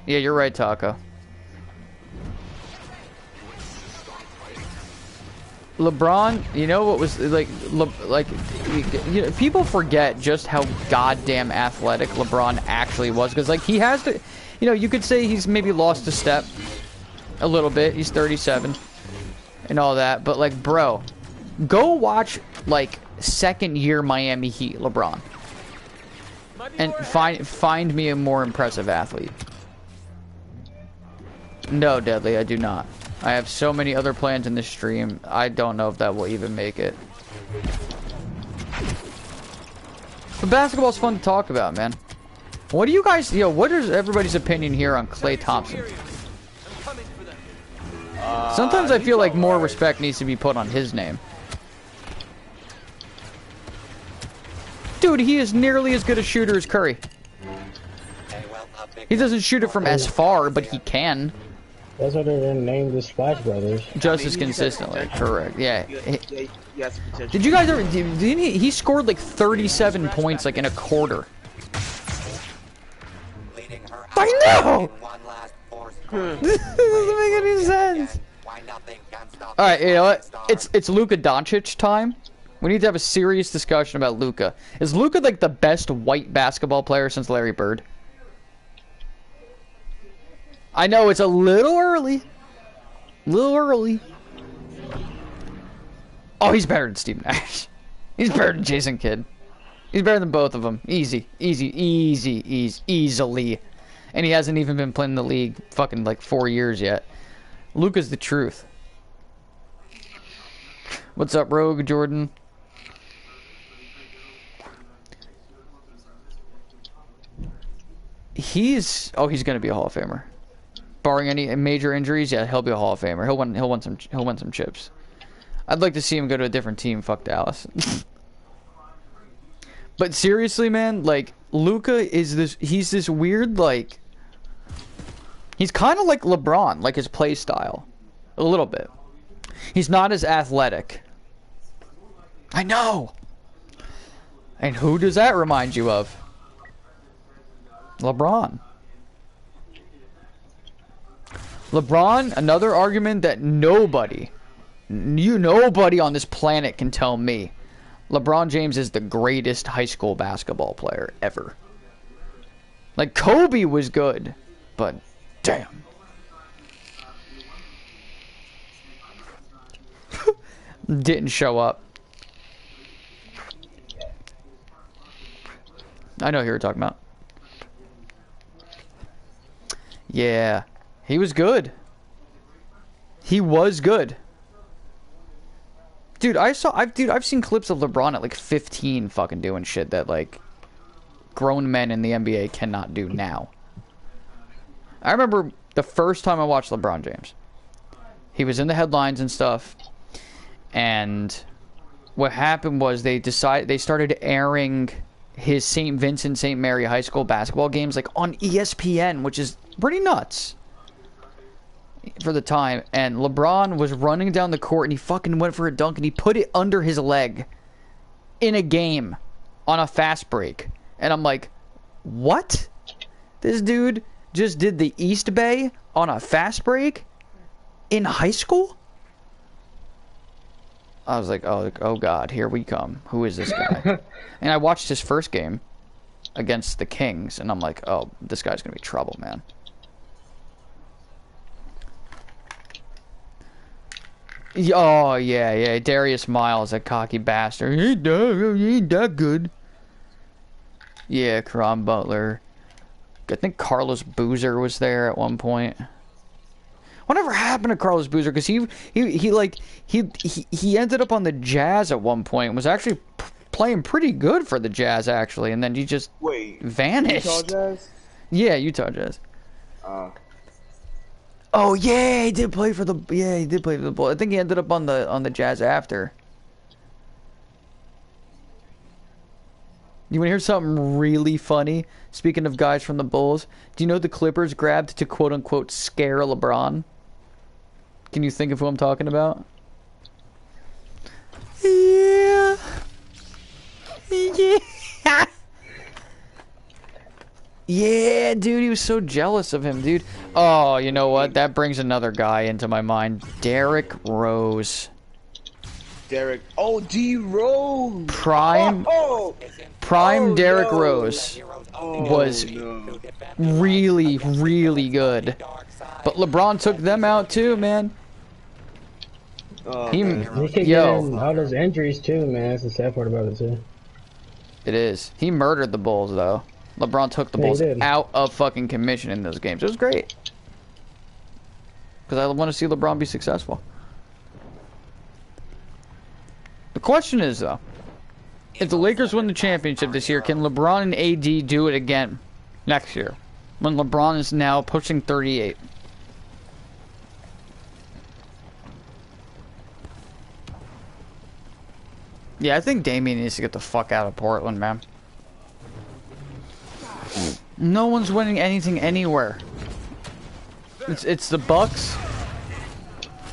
Yeah, you're right, Taco. LeBron, you know what was like, you know, people forget just how goddamn athletic LeBron actually was, because like he has to, you know, you could say he's maybe lost a step a little bit. He's 37 and all that, but like, bro, go watch like second year Miami Heat LeBron and find me a more impressive athlete. No, Deadly, I do not. I have so many other plans in this stream, I don't know if that will even make it. But basketball's fun to talk about, man. What do you guys, what is everybody's opinion here on Klay Thompson? Sometimes I feel like more respect needs to be put on his name. Dude, he is nearly as good a shooter as Curry. He doesn't shoot it from as far, but he can. That's why they're named the Splash Brothers. Just as consistently, correct. Yeah. He has the potential. Did you guys ever? Didn't he scored like 37 points like in a quarter? I know. This doesn't make any sense. All right, you know what? It's Luka Doncic time. We need to have a serious discussion about Luka. Is Luka like the best white basketball player since Larry Bird? I know it's a little early. Oh, he's better than Steve Nash. He's better than Jason Kidd. He's better than both of them. Easily. And he hasn't even been playing in the league fucking like 4 years yet. Luka's the truth. What's up, Rogue Jordan? He's gonna be a Hall of Famer. Barring any major injuries, yeah, he'll be a Hall of Famer. He'll win some chips. I'd like to see him go to a different team. Fuck Dallas. But seriously, man, like Luka is this. He's this weird, like. He's kind of like LeBron, like his play style, a little bit. He's not as athletic. I know. And who does that remind you of? LeBron. LeBron, another argument that nobody on this planet can tell me. LeBron James is the greatest high school basketball player ever. Like, Kobe was good, but damn. Didn't show up. I know who you're talking about. Yeah. He was good. He was good. Dude, I've seen clips of LeBron at like 15 fucking doing shit that like grown men in the NBA cannot do now. I remember the first time I watched LeBron James. He was in the headlines and stuff. And what happened was they started airing his St. Vincent St. Mary High School basketball games like on ESPN, which is pretty nuts for the time. And LeBron was running down the court and he fucking went for a dunk and he put it under his leg in a game on a fast break. And I'm like, what? This dude just did the East Bay on a fast break in high school? I was like, oh God, here we come. Who is this guy? And I watched his first game against the Kings, and I'm like, oh, this guy's gonna be trouble, man. Oh, yeah. Darius Miles, that cocky bastard. He ain't that good. Yeah, Karan Butler. I think Carlos Boozer was there at one point. Whatever happened to Carlos Boozer? Because he ended up on the Jazz at one point and was actually playing pretty good for the Jazz, actually. And then he just vanished. Utah Jazz? Yeah, Utah Jazz. Oh yeah, he did play for the Bulls. I think he ended up on the Jazz after. You want to hear something really funny? Speaking of guys from the Bulls, do you know the Clippers grabbed to quote unquote scare LeBron? Can you think of who I'm talking about? Yeah. Yeah, dude, he was so jealous of him, dude. Oh, you know what? That brings another guy into my mind. Derrick Rose. D Rose. Prime Derrick Rose was really, really good. But LeBron took them out too, man. He kept getting all those injuries too, man. That's the sad part about it too. It is. He murdered the Bulls though. LeBron took the Bulls out of fucking commission in those games. It was great. Because I want to see LeBron be successful. The question is, though, if the Lakers win the championship this year, can LeBron and AD do it again next year? When LeBron is now pushing 38. Yeah, I think Damian needs to get the fuck out of Portland, man. No one's winning anything anywhere. It's the Bucks.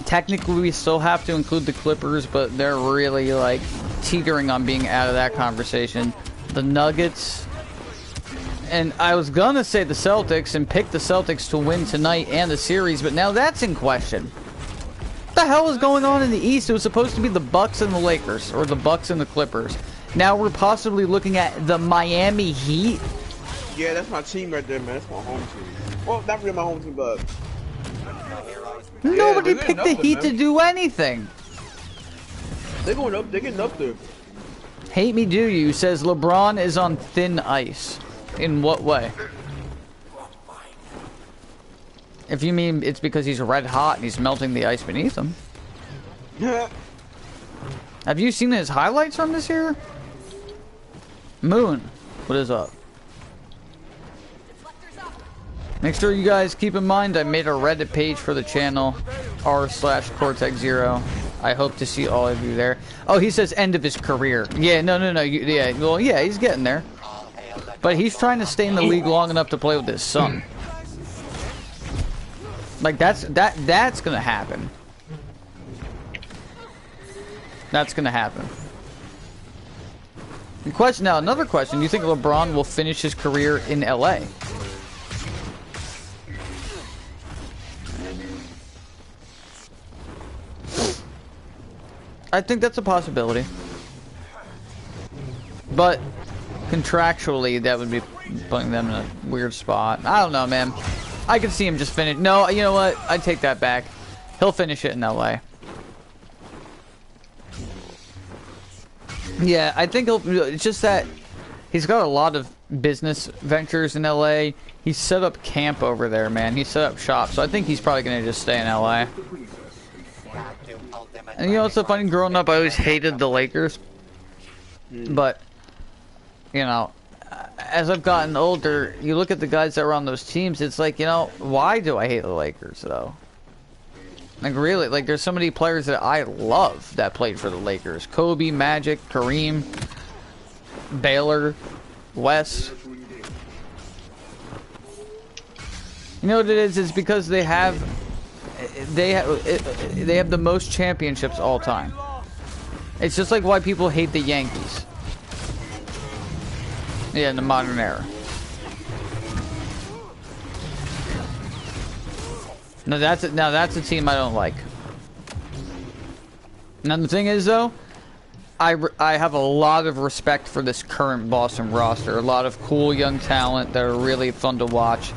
Technically, we still have to include the Clippers, but they're really like teetering on being out of that conversation. The Nuggets, and I was gonna say the Celtics and pick the Celtics to win tonight and the series, but now that's in question. What the hell is going on in the East? It was supposed to be the Bucks and the Lakers, or the Bucks and the Clippers. Now we're possibly looking at the Miami Heat. Yeah, that's my team right there, man. That's my home team. Well, not really my home team, but nobody picked the Heat to do anything. They're going up. They're getting up there. Hate me do you says LeBron is on thin ice. In what way? If you mean it's because he's red hot and he's melting the ice beneath him. Have you seen his highlights from this year? Moon, what is up? Make sure you guys keep in mind I made a Reddit page for the channel, r/Cortex0. I hope to see all of you there. Oh, he says end of his career. Yeah, no. Yeah, well, yeah, he's getting there. But he's trying to stay in the league long enough to play with his son. Like that's gonna happen. That's gonna happen. The question now, another question: do you think LeBron will finish his career in LA? I think that's a possibility. But contractually, that would be putting them in a weird spot. I don't know, man. I could see him just finish. No, you know what? I take that back. He'll finish it in LA. Yeah, I think he'll. It's just that he's got a lot of business ventures in LA. He's set up camp over there, man. He set up shop. So I think he's probably going to just stay in LA. And you know what's so funny? Growing up, I always hated the Lakers. But, you know, as I've gotten older, you look at the guys that were on those teams, it's like, you know, why do I hate the Lakers, though? Like, really, like, there's so many players that I love that played for the Lakers. Kobe, Magic, Kareem, Baylor, West. You know what it is? It's because they have the most championships all time. It's just like why people hate the Yankees. Yeah, in the modern era. Now that's a team I don't like. Now the thing is though, I have a lot of respect for this current Boston roster. A lot of cool young talent that are really fun to watch.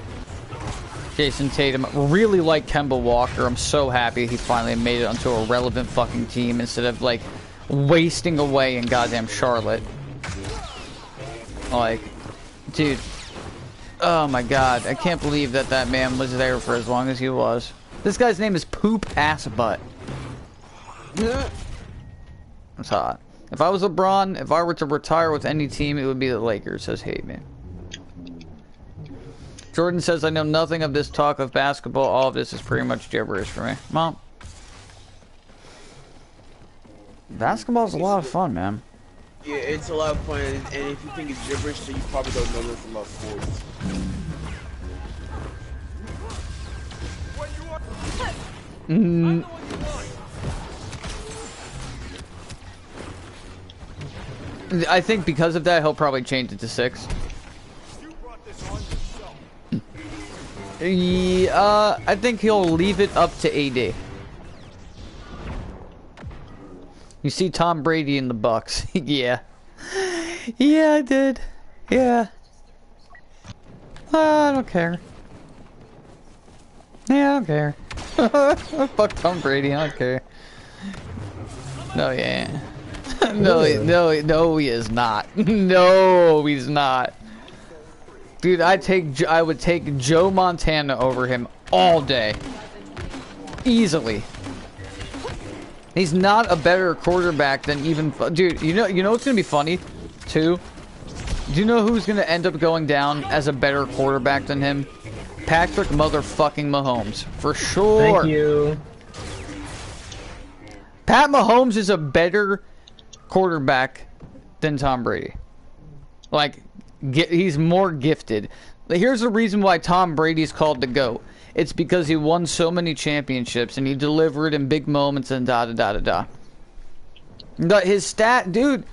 Jason Tatum. Really like Kemba Walker. I'm so happy he finally made it onto a relevant fucking team instead of like wasting away in goddamn Charlotte. Like, dude. Oh my god. I can't believe that that man was there for as long as he was. This guy's name is Poop Ass Butt. That's hot. If I was LeBron, if I were to retire with any team, it would be the Lakers, says Hate Man. Jordan says, I know nothing of this talk of basketball. All of this is pretty much gibberish for me. Mom. Basketball's a lot of fun, man. Yeah, it's a lot of fun, and if you think it's gibberish, then you probably don't know this about sports. I think because of that, he'll probably change it to 6. Yeah, I think he'll leave it up to AD. You see Tom Brady in the Bucks. Yeah. Yeah, I did. Yeah. I don't care. Yeah, I don't care. Fuck Tom Brady, I don't care. No, yeah. No, he is not. No, he's not. Dude, I would take Joe Montana over him all day. Easily. He's not a better quarterback than even... Dude, you know what's gonna be funny, too? Do you know who's gonna end up going down as a better quarterback than him? Patrick motherfucking Mahomes. For sure. Thank you. Pat Mahomes is a better quarterback than Tom Brady. Like, he's more gifted. Here's the reason why Tom Brady's called the GOAT. It's because he won so many championships and he delivered in big moments and da-da-da-da-da. But his stat... Dude...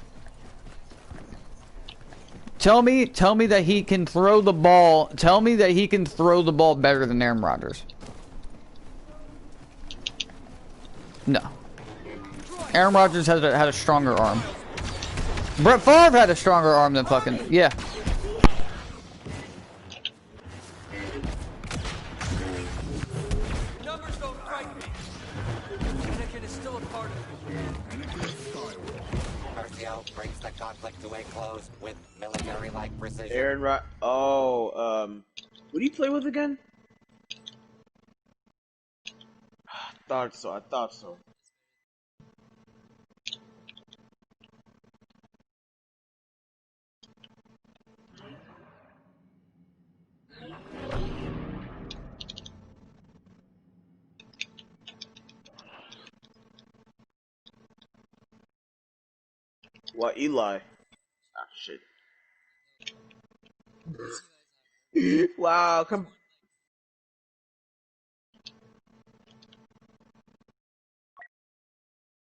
Tell me that he can throw the ball... Tell me that he can throw the ball better than Aaron Rodgers. No. Aaron Rodgers had a stronger arm. Brett Favre had a stronger arm than fucking... Yeah. Numbers don't frighten me. Anakin is still a part of it. Martial brings the conflict to a close with military-like precision. Aaron Rod. Oh, what do you play with again? I thought so. What, Eli? Ah, shit. Wow, come.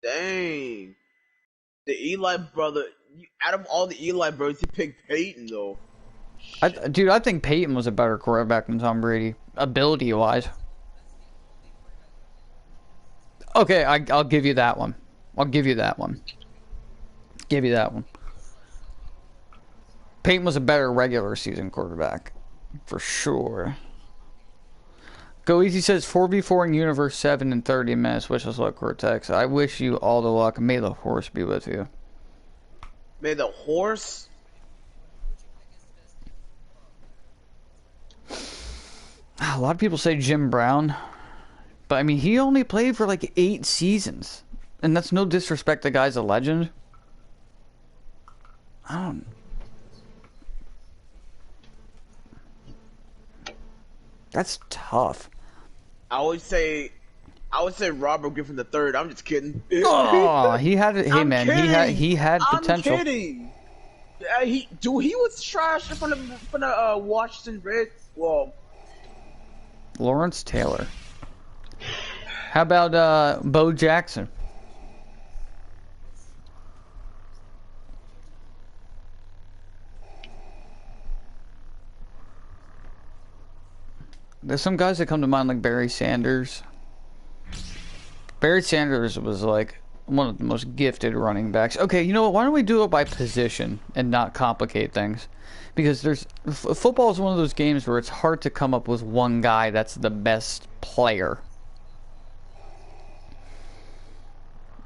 Dang. The Eli brother, out of all the Eli brothers, you picked Peyton, though. Dude, I think Peyton was a better quarterback than Tom Brady. Ability-wise. Okay, I'll give you that one. Give you that one. Peyton was a better regular season quarterback. For sure. Go Easy says 4v4 in Universe 7 in 30 minutes. Wish us luck, Cortex. I wish you all the luck. May the horse be with you. May the horse? A lot of people say Jim Brown. But I mean, he only played for like 8 seasons. And that's no disrespect, the guy's a legend. I don't... That's tough. I would say Robert Griffin III. I'm just kidding. Oh, he had it. Hey man, he had potential. I'm kidding. He was trash from the Washington Reds. Well, Lawrence Taylor. How about Bo Jackson? There's some guys that come to mind like Barry Sanders. Barry Sanders was like one of the most gifted running backs. Okay, you know what? Why don't we do it by position and not complicate things? Because football is one of those games where it's hard to come up with one guy that's the best player.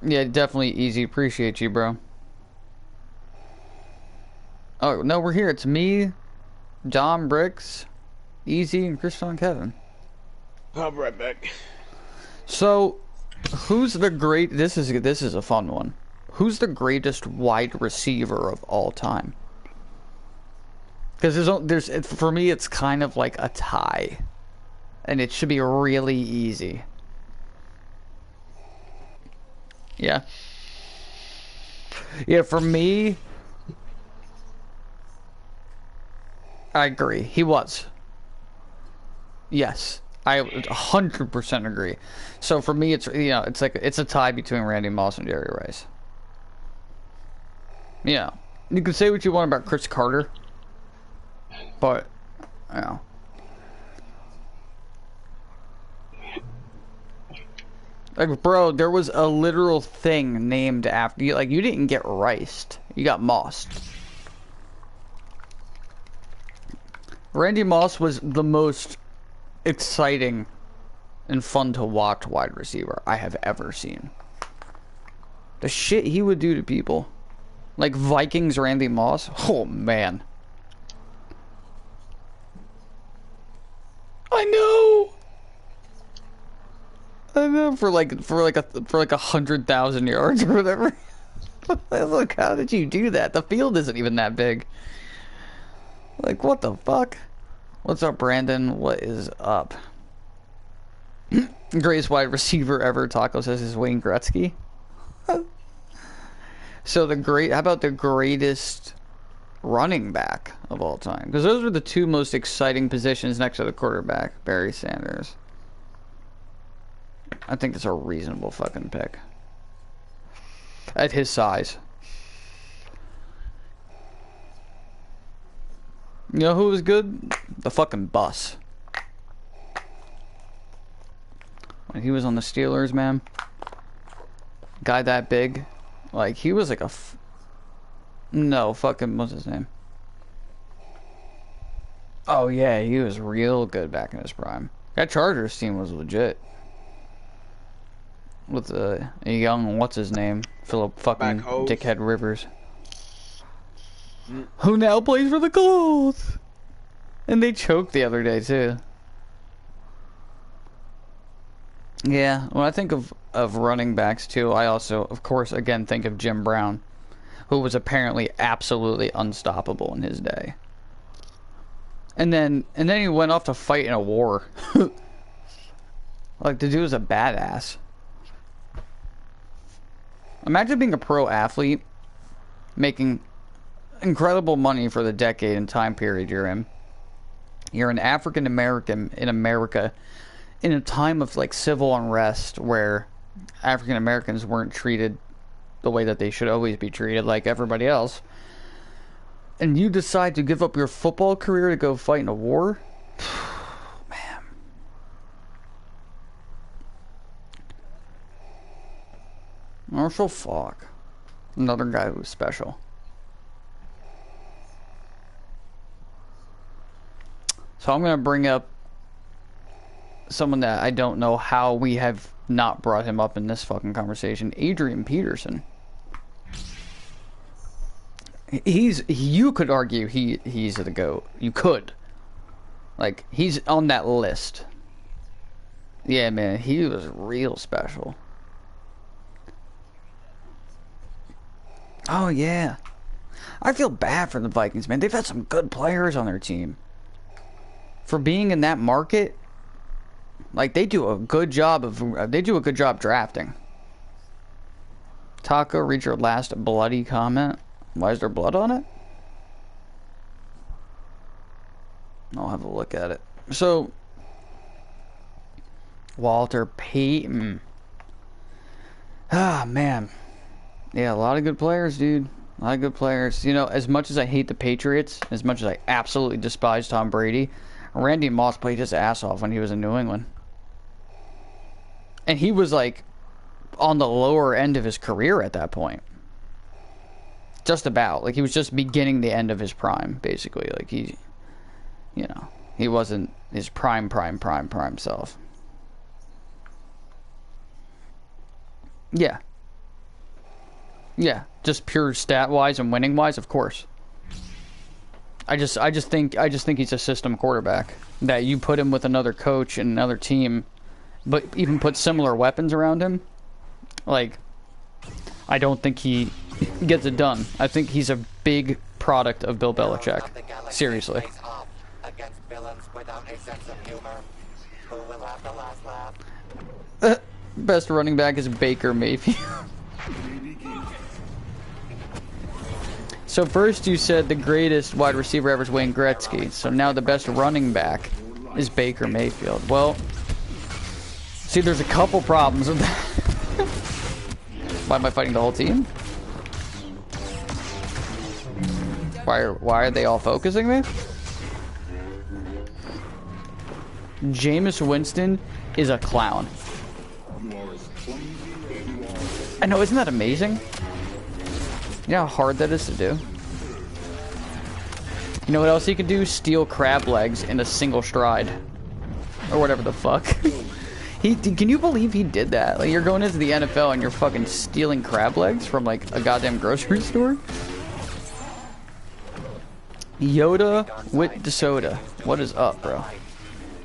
Yeah, definitely easy. Appreciate you, bro. Oh, no, we're here. It's me, John Bricks, Easy, and Christian Kevin. I'll be right back. So, who's the great... This is a fun one. Who's the greatest wide receiver of all time? Because for me, it's kind of like a tie. And it should be really easy. Yeah. Yeah, for me... I agree. He was. Yes. I 100% agree. So for me, it's it's a tie between Randy Moss and Jerry Rice. Yeah, you can say what you want about Chris Carter, but like, bro, there was a literal thing named after you. Like, you didn't get riced, you got mossed. Randy Moss was the most exciting and fun to watch wide receiver I have ever seen. The shit he would do to people. Like Vikings Randy Moss. Oh man. I know for like 100,000 yards or whatever. Look, how did you do that? The field isn't even that big. Like, what the fuck? What's up, Brandon? What is up? Greatest wide receiver ever, Taco says, is Wayne Gretzky. So how about the greatest running back of all time? Because those were the two most exciting positions next to the quarterback, Barry Sanders. I think it's a reasonable fucking pick. At his size. You know who was good? The fucking Bus. When he was on the Steelers, man. Guy that big. Like, he was like no, fucking, what's his name? Oh, yeah, he was real good back in his prime. That Chargers team was legit. With a young, what's his name? Philip fucking Dickhead Rivers. Who now plays for the Colts. And they choked the other day, too. Yeah, when I think of running backs, too, I also, of course, again, think of Jim Brown, who was apparently absolutely unstoppable in his day. And then he went off to fight in a war. Like, the dude was a badass. Imagine being a pro athlete, making incredible money for the decade and time period you're in. You're an African American in America in a time of like civil unrest where African Americans weren't treated the way that they should always be treated, like everybody else. And you decide to give up your football career to go fight in a war? Man. Marshall Faulk. Another guy who was special. So I'm going to bring up someone that I don't know how we have not brought him up in this fucking conversation. Adrian Peterson. You could argue he's the GOAT. You could. Like, he's on that list. Yeah, man, he was real special. Oh, yeah. I feel bad for the Vikings, man. They've had some good players on their team. For being in that market, like, they do a good job drafting. Taco, read your last bloody comment. Why is there blood on it? I'll have a look at it. So, Walter Payton. Ah, man. Yeah, a lot of good players, dude. A lot of good players. You know, as much as I hate the Patriots, as much as I absolutely despise Tom Brady, Randy Moss played his ass off when he was in New England. And he was like on the lower end of his career at that point. Just about. Like, he was just beginning the end of his prime, basically. Like, he, you know, he wasn't his prime self. Yeah. Yeah, just pure stat-wise and winning-wise, of course. I just think he's a system quarterback. That you put him with another coach and another team, but even put similar weapons around him, like, I don't think he gets it done. I think he's a big product of Bill Belichick. Seriously. Against villains without a sense of humor. Who will have the last laugh? Best running back is Baker Mayfield. So first you said the greatest wide receiver ever is Wayne Gretzky. So now the best running back is Baker Mayfield. Well, see, there's a couple problems with that. Why am I fighting the whole team? Why are they all focusing me? Jameis Winston is a clown. I know, isn't that amazing? You know how hard that is to do? You know what else he could do? Steal crab legs in a single stride. Or whatever the fuck. Can you believe he did that? Like, you're going into the NFL and you're fucking stealing crab legs from, like, a goddamn grocery store? Yoda with DeSoda. What is up, bro?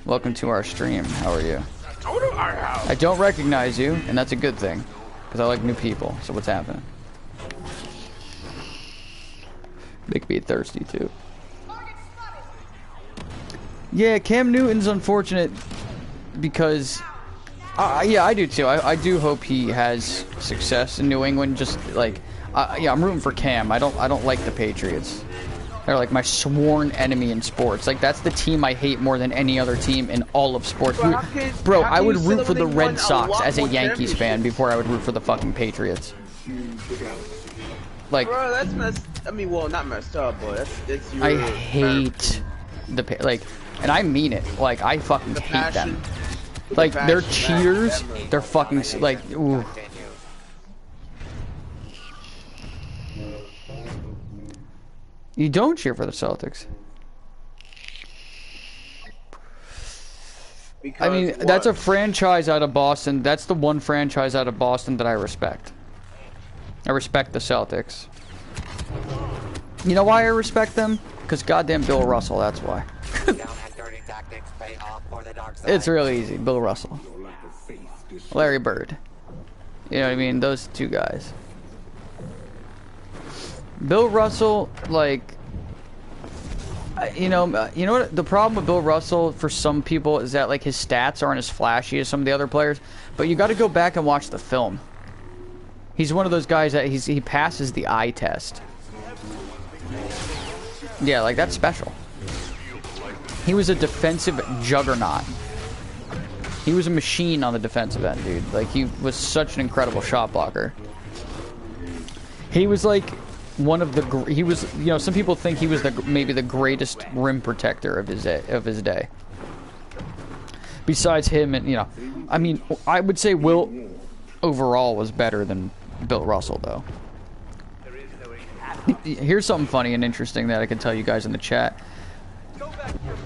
Welcome to our stream. How are you? I don't recognize you, and that's a good thing. Because I like new people. So what's happening? Make me thirsty, too. Yeah, Cam Newton's unfortunate because... yeah, I do, too. I do hope he has success in New England. Just, like... yeah, I'm rooting for Cam. I don't like the Patriots. They're like my sworn enemy in sports. Like, that's the team I hate more than any other team in all of sports. Bro, I would root for the Red Sox as a Yankees fan before I would root for the fucking Patriots. Like, bro, that's messed. I mean, well, not messed up, but that's your. I hate the like, and I mean it. Like, I fucking hate them. Like, their cheers, they're fucking like, ooh. You don't cheer for the Celtics. Because I mean, what? that's a franchise out of Boston. That's the one franchise out of Boston that I respect. I respect the Celtics. You know why I respect them? Because goddamn Bill Russell, that's why. It's really easy. Bill Russell. Larry Bird. You know what I mean? Those two guys. Bill Russell, like, you know what the problem with Bill Russell for some people is that, like, his stats aren't as flashy as some of the other players, but you got to go back and watch the film. He's one of those guys that he passes the eye test. Yeah, like, that's special. He was a defensive juggernaut. He was a machine on the defensive end, dude. Like, he was such an incredible shot blocker. He was like one of the he was, you know, some people think he was maybe the greatest rim protector of his day. Besides him, and, you know, I mean, I would say Will overall was better than Bill Russell, though. Here's something funny and interesting that I can tell you guys in the chat.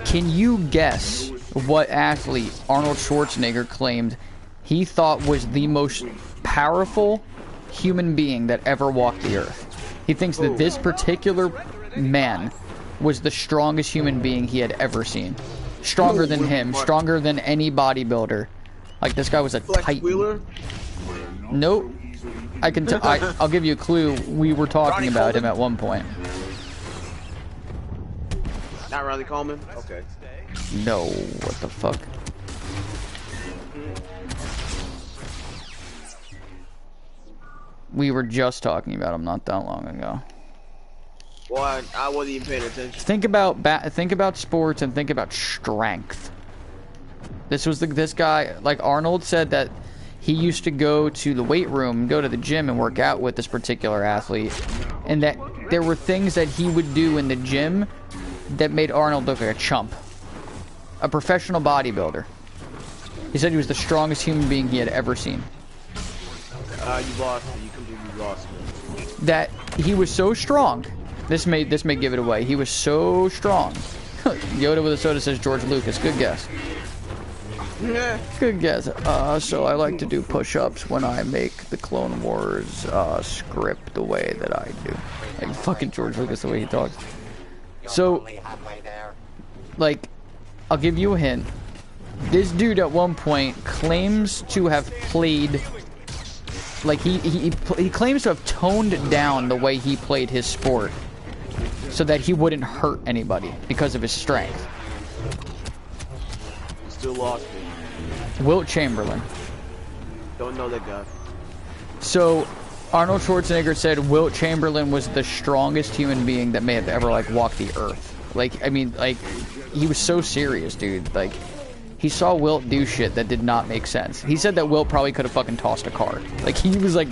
Can you guess what athlete Arnold Schwarzenegger claimed he thought was the most powerful human being that ever walked the earth? He thinks that this particular man was the strongest human being he had ever seen. Stronger than him, stronger than any bodybuilder. Like, this guy was a titan. Nope. I'll give you a clue. We were talking about him at one point. Not Ronnie Coleman? Okay. No, what the fuck? We were just talking about him not that long ago. Well, I wasn't even paying attention. Think about sports and think about strength. This guy, like, Arnold said that he used to go to the weight room, go to the gym and work out with this particular athlete, and that there were things that he would do in the gym that made Arnold look like a chump. A professional bodybuilder. He said he was the strongest human being he had ever seen. You lost me. You completely lost me. That he was so strong. This may give it away. He was so strong. Yoda with a soda says George Lucas. Good guess. Yeah. Good guess. So I like to do push-ups when I make the Clone Wars script the way that I do. Like fucking George Lucas, the way he talks. So, like, I'll give you a hint. This dude at one point claims to have played, like he claims to have toned down the way he played his sport so that he wouldn't hurt anybody because of his strength. You still lost me. Wilt Chamberlain. Don't know that guy. So, Arnold Schwarzenegger said Wilt Chamberlain was the strongest human being that may have ever, like, walked the earth. Like, I mean, like, he was so serious, dude. Like, he saw Wilt do shit that did not make sense. He said that Wilt probably could have fucking tossed a car. Like, he was, like,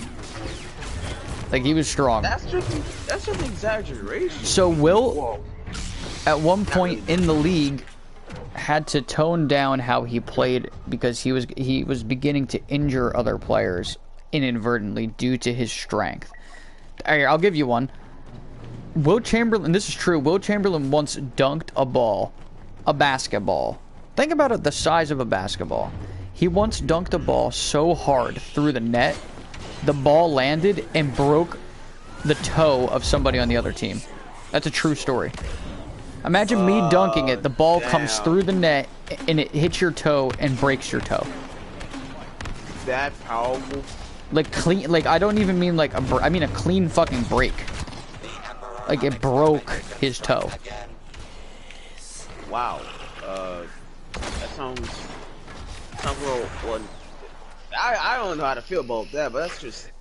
he was strong. That's just an exaggeration. So, Wilt, at one point in the league, had to tone down how he played because he was beginning to injure other players inadvertently due to his strength. Alright, I'll give you one. Wilt Chamberlain, this is true, Wilt Chamberlain once dunked a basketball. Think about it, the size of a basketball. He once dunked a ball so hard through the net, the ball landed and broke the toe of somebody on the other team. That's a true story. Imagine me dunking it, the ball comes through the net, and it hits your toe and breaks your toe. That powerful? Like clean, like I don't even mean like I mean a clean fucking break. Like it broke his toe. Wow. That sounds real. Well, I don't know how to feel about that, but that's just.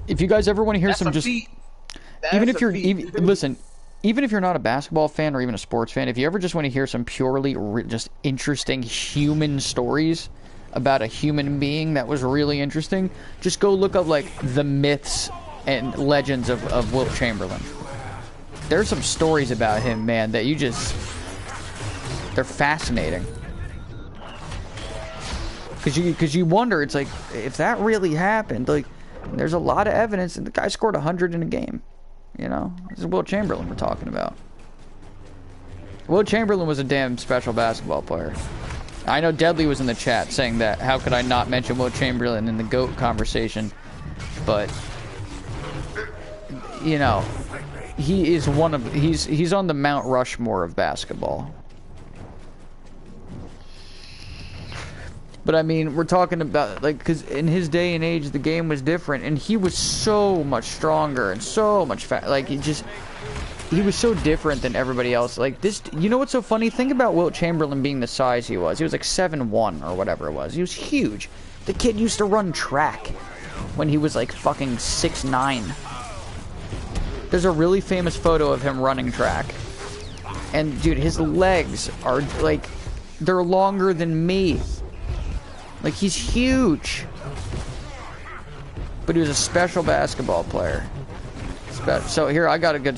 If you guys ever want to hear some just, even if you're listen. Even if you're not a basketball fan or even a sports fan, if you ever just want to hear some purely just interesting human stories about a human being that was really interesting, just go look up, like, the myths and legends of Wilt Chamberlain. There's some stories about him, man, that you just... they're fascinating. Because you wonder, it's like, if that really happened, like, there's a lot of evidence that the guy scored 100 in a game. You know, this is Wilt Chamberlain we're talking about. Wilt Chamberlain was a damn special basketball player. I know Deadly was in the chat saying that, how could I not mention Wilt Chamberlain in the GOAT conversation? But, you know, he is one of, he's on the Mount Rushmore of basketball. But I mean, we're talking about, like, because in his day and age, the game was different, and he was so much stronger and so much like, he was so different than everybody else. Like, this, you know what's so funny? Think about Wilt Chamberlain being the size he was. He was like 7'1" or whatever it was. He was huge. The kid used to run track when he was like fucking 6'9". There's a really famous photo of him running track. And, dude, his legs are, like, they're longer than me. Like, he's huge. But he was a special basketball player. So here, I got a good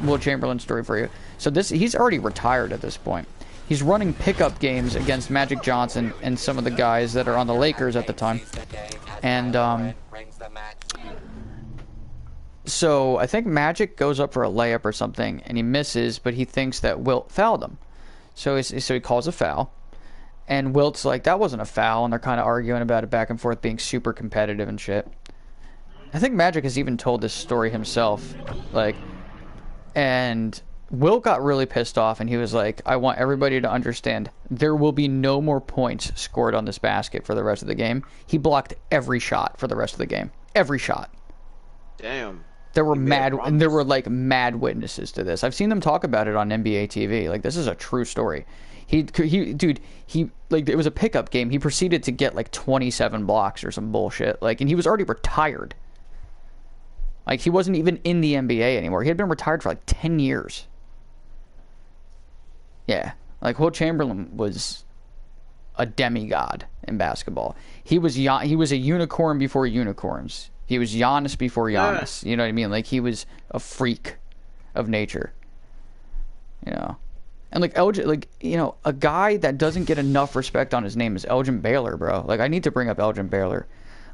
Wilt Chamberlain story for you. So he's already retired at this point. He's running pickup games against Magic Johnson and some of the guys that are on the Lakers at the time. And so I think Magic goes up for a layup or something, and he misses, but he thinks that Wilt fouled him. So he calls a foul. And Wilt's like, that wasn't a foul, and they're kind of arguing about it back and forth, being super competitive and shit. I think Magic has even told this story himself, like, and Wilt got really pissed off, and he was like, I want everybody to understand, there will be no more points scored on this basket for the rest of the game. He blocked every shot for the rest of the game. Every shot. Damn. There were like mad witnesses to this. I've seen them talk about it on NBA TV. Like, this is a true story. Dude, like, it was a pickup game. He proceeded to get like 27 blocks or some bullshit. Like, and he was already retired. Like, he wasn't even in the NBA anymore. He had been retired for like 10 years. Yeah. Like, Wilt Chamberlain was a demigod in basketball. He was a unicorn before unicorns. He was Giannis before Giannis. You know what I mean? Like, he was a freak of nature. You know? And, like, Elgin, like, you know, a guy that doesn't get enough respect on his name is Elgin Baylor, bro. Like, I need to bring up Elgin Baylor.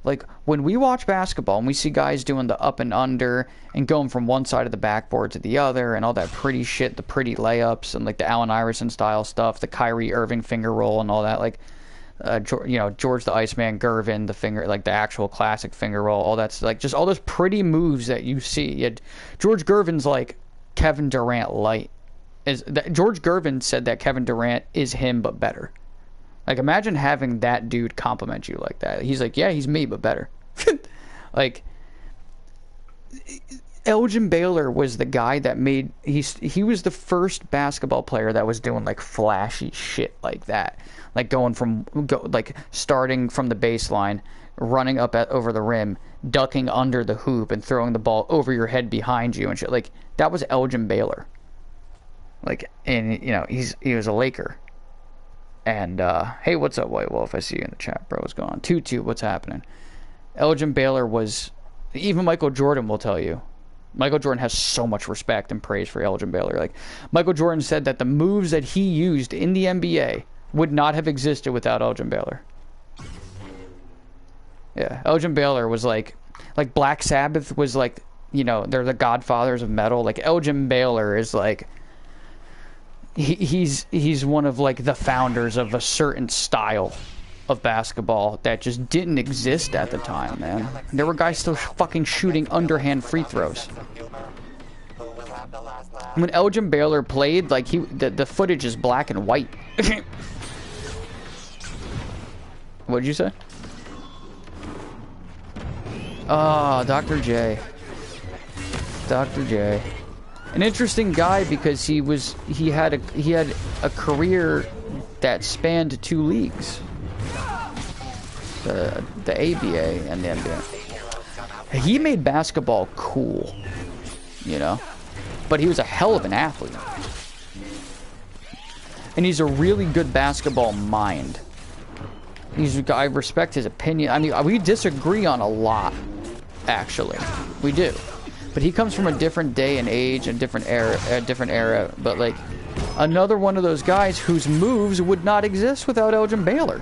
Like, when we watch basketball and we see guys doing the up and under and going from one side of the backboard to the other and all that pretty shit, the pretty layups and, like, the Allen Iverson style stuff, the Kyrie Irving finger roll and all that, like, you know, George the Iceman Gervin, the finger, like, the actual classic finger roll, all that's, like, just all those pretty moves that you see. George Gervin's, like, Kevin Durant light. George Gervin said that Kevin Durant is him, but better. Like, imagine having that dude compliment you like that. He's like, yeah, he's me, but better. Like, Elgin Baylor was the guy that made... He was the first basketball player that was doing, like, flashy shit like that. Like, starting from the baseline, running up over the rim, ducking under the hoop, and throwing the ball over your head behind you and shit. Like, that was Elgin Baylor. Like, and, you know, he was a Laker. And, hey, what's up, White Wolf? I see you in the chat, bro. What's going on? Tutu, what's happening? Elgin Baylor was... Even Michael Jordan will tell you. Michael Jordan has so much respect and praise for Elgin Baylor. Like, Michael Jordan said that the moves that he used in the NBA would not have existed without Elgin Baylor. Yeah, Elgin Baylor was like Black Sabbath was like, you know, they're the godfathers of metal. Like, Elgin Baylor is like... He's one of, like, the founders of a certain style of basketball that just didn't exist at the time, man. There were guys still fucking shooting underhand free throws. When Elgin Baylor played, like, the footage is black and white. What'd you say? Oh, Dr. J. Dr. J. An interesting guy because he had a career that spanned 2 leagues, the ABA and the NBA. He made basketball cool, you know, but he was a hell of an athlete, and he's a really good basketball mind. I respect his opinion. I mean, we disagree on a lot, actually, we do. But he comes from a different day and age and different era. But, like, another one of those guys whose moves would not exist without Elgin Baylor.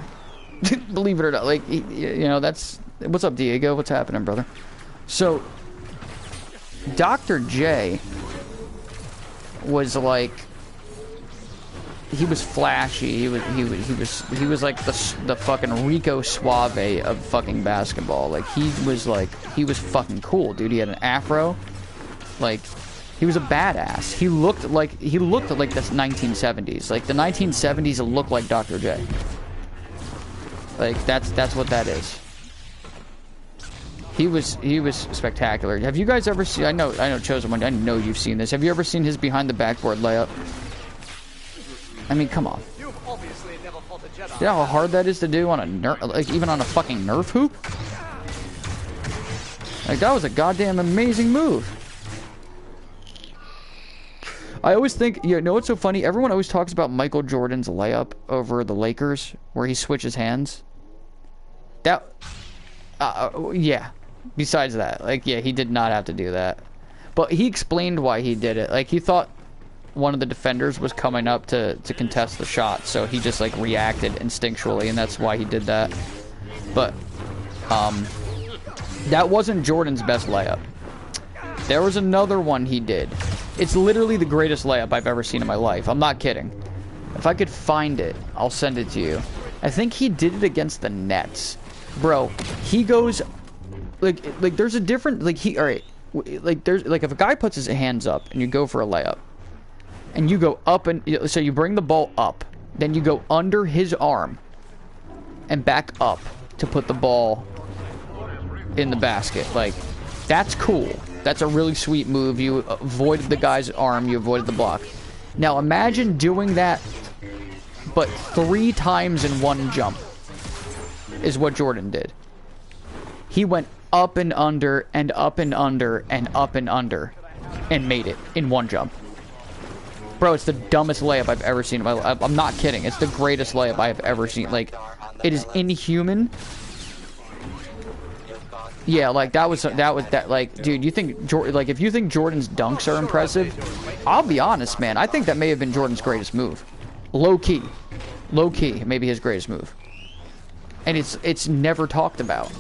Believe it or not. Like, you know, that's... What's up, Diego? What's happening, brother? So, Dr. J was, like... He was flashy. He was like the fucking Rico Suave of fucking basketball. Like, he was fucking cool, dude. He had an afro. Like, he was a badass. He looked like the 1970s. Like, the 1970s looked like Dr. J. Like, that's what that is. He was spectacular. Have you guys ever seen? I know Chosen One. I know you've seen this. Have you ever seen his behind the backboard layup? I mean, come on. You know how hard that is to do on a like, even on a fucking Nerf hoop? Like, that was a goddamn amazing move. I always think, you know what's so funny? Everyone always talks about Michael Jordan's layup over the Lakers, where he switches hands. That, yeah. Besides that, like, yeah, he did not have to do that. But he explained why he did it. Like, he thought one of the defenders was coming up to contest the shot, so he just, like, reacted instinctually, and that's why he did that. But that wasn't Jordan's best layup. There was another one he did. It's literally the greatest layup I've ever seen in my life. I'm not kidding. If I could find it, I'll send it to you. I think he did it against the Nets. Bro, he goes like there's a different, like, all right, like, there's, like, if a guy puts his hands up and you go for a layup, and you go up, and so you bring the ball up, then you go under his arm and back up to put the ball in the basket. Like, that's cool. That's a really sweet move. You avoided the guy's arm, you avoided the block. Now imagine doing that, but 3 times in one jump is what Jordan did. He went up and under and up and under and up and under and made it in one jump. Bro, it's the dumbest layup I've ever seen in my life. I'm not kidding. It's the greatest layup I have ever seen. Like, it is inhuman. Yeah, like, that was like, dude, you think like, if you think Jordan's dunks are impressive, I'll be honest, man. I think that may have been Jordan's greatest move. Low key, maybe his greatest move. And it's never talked about.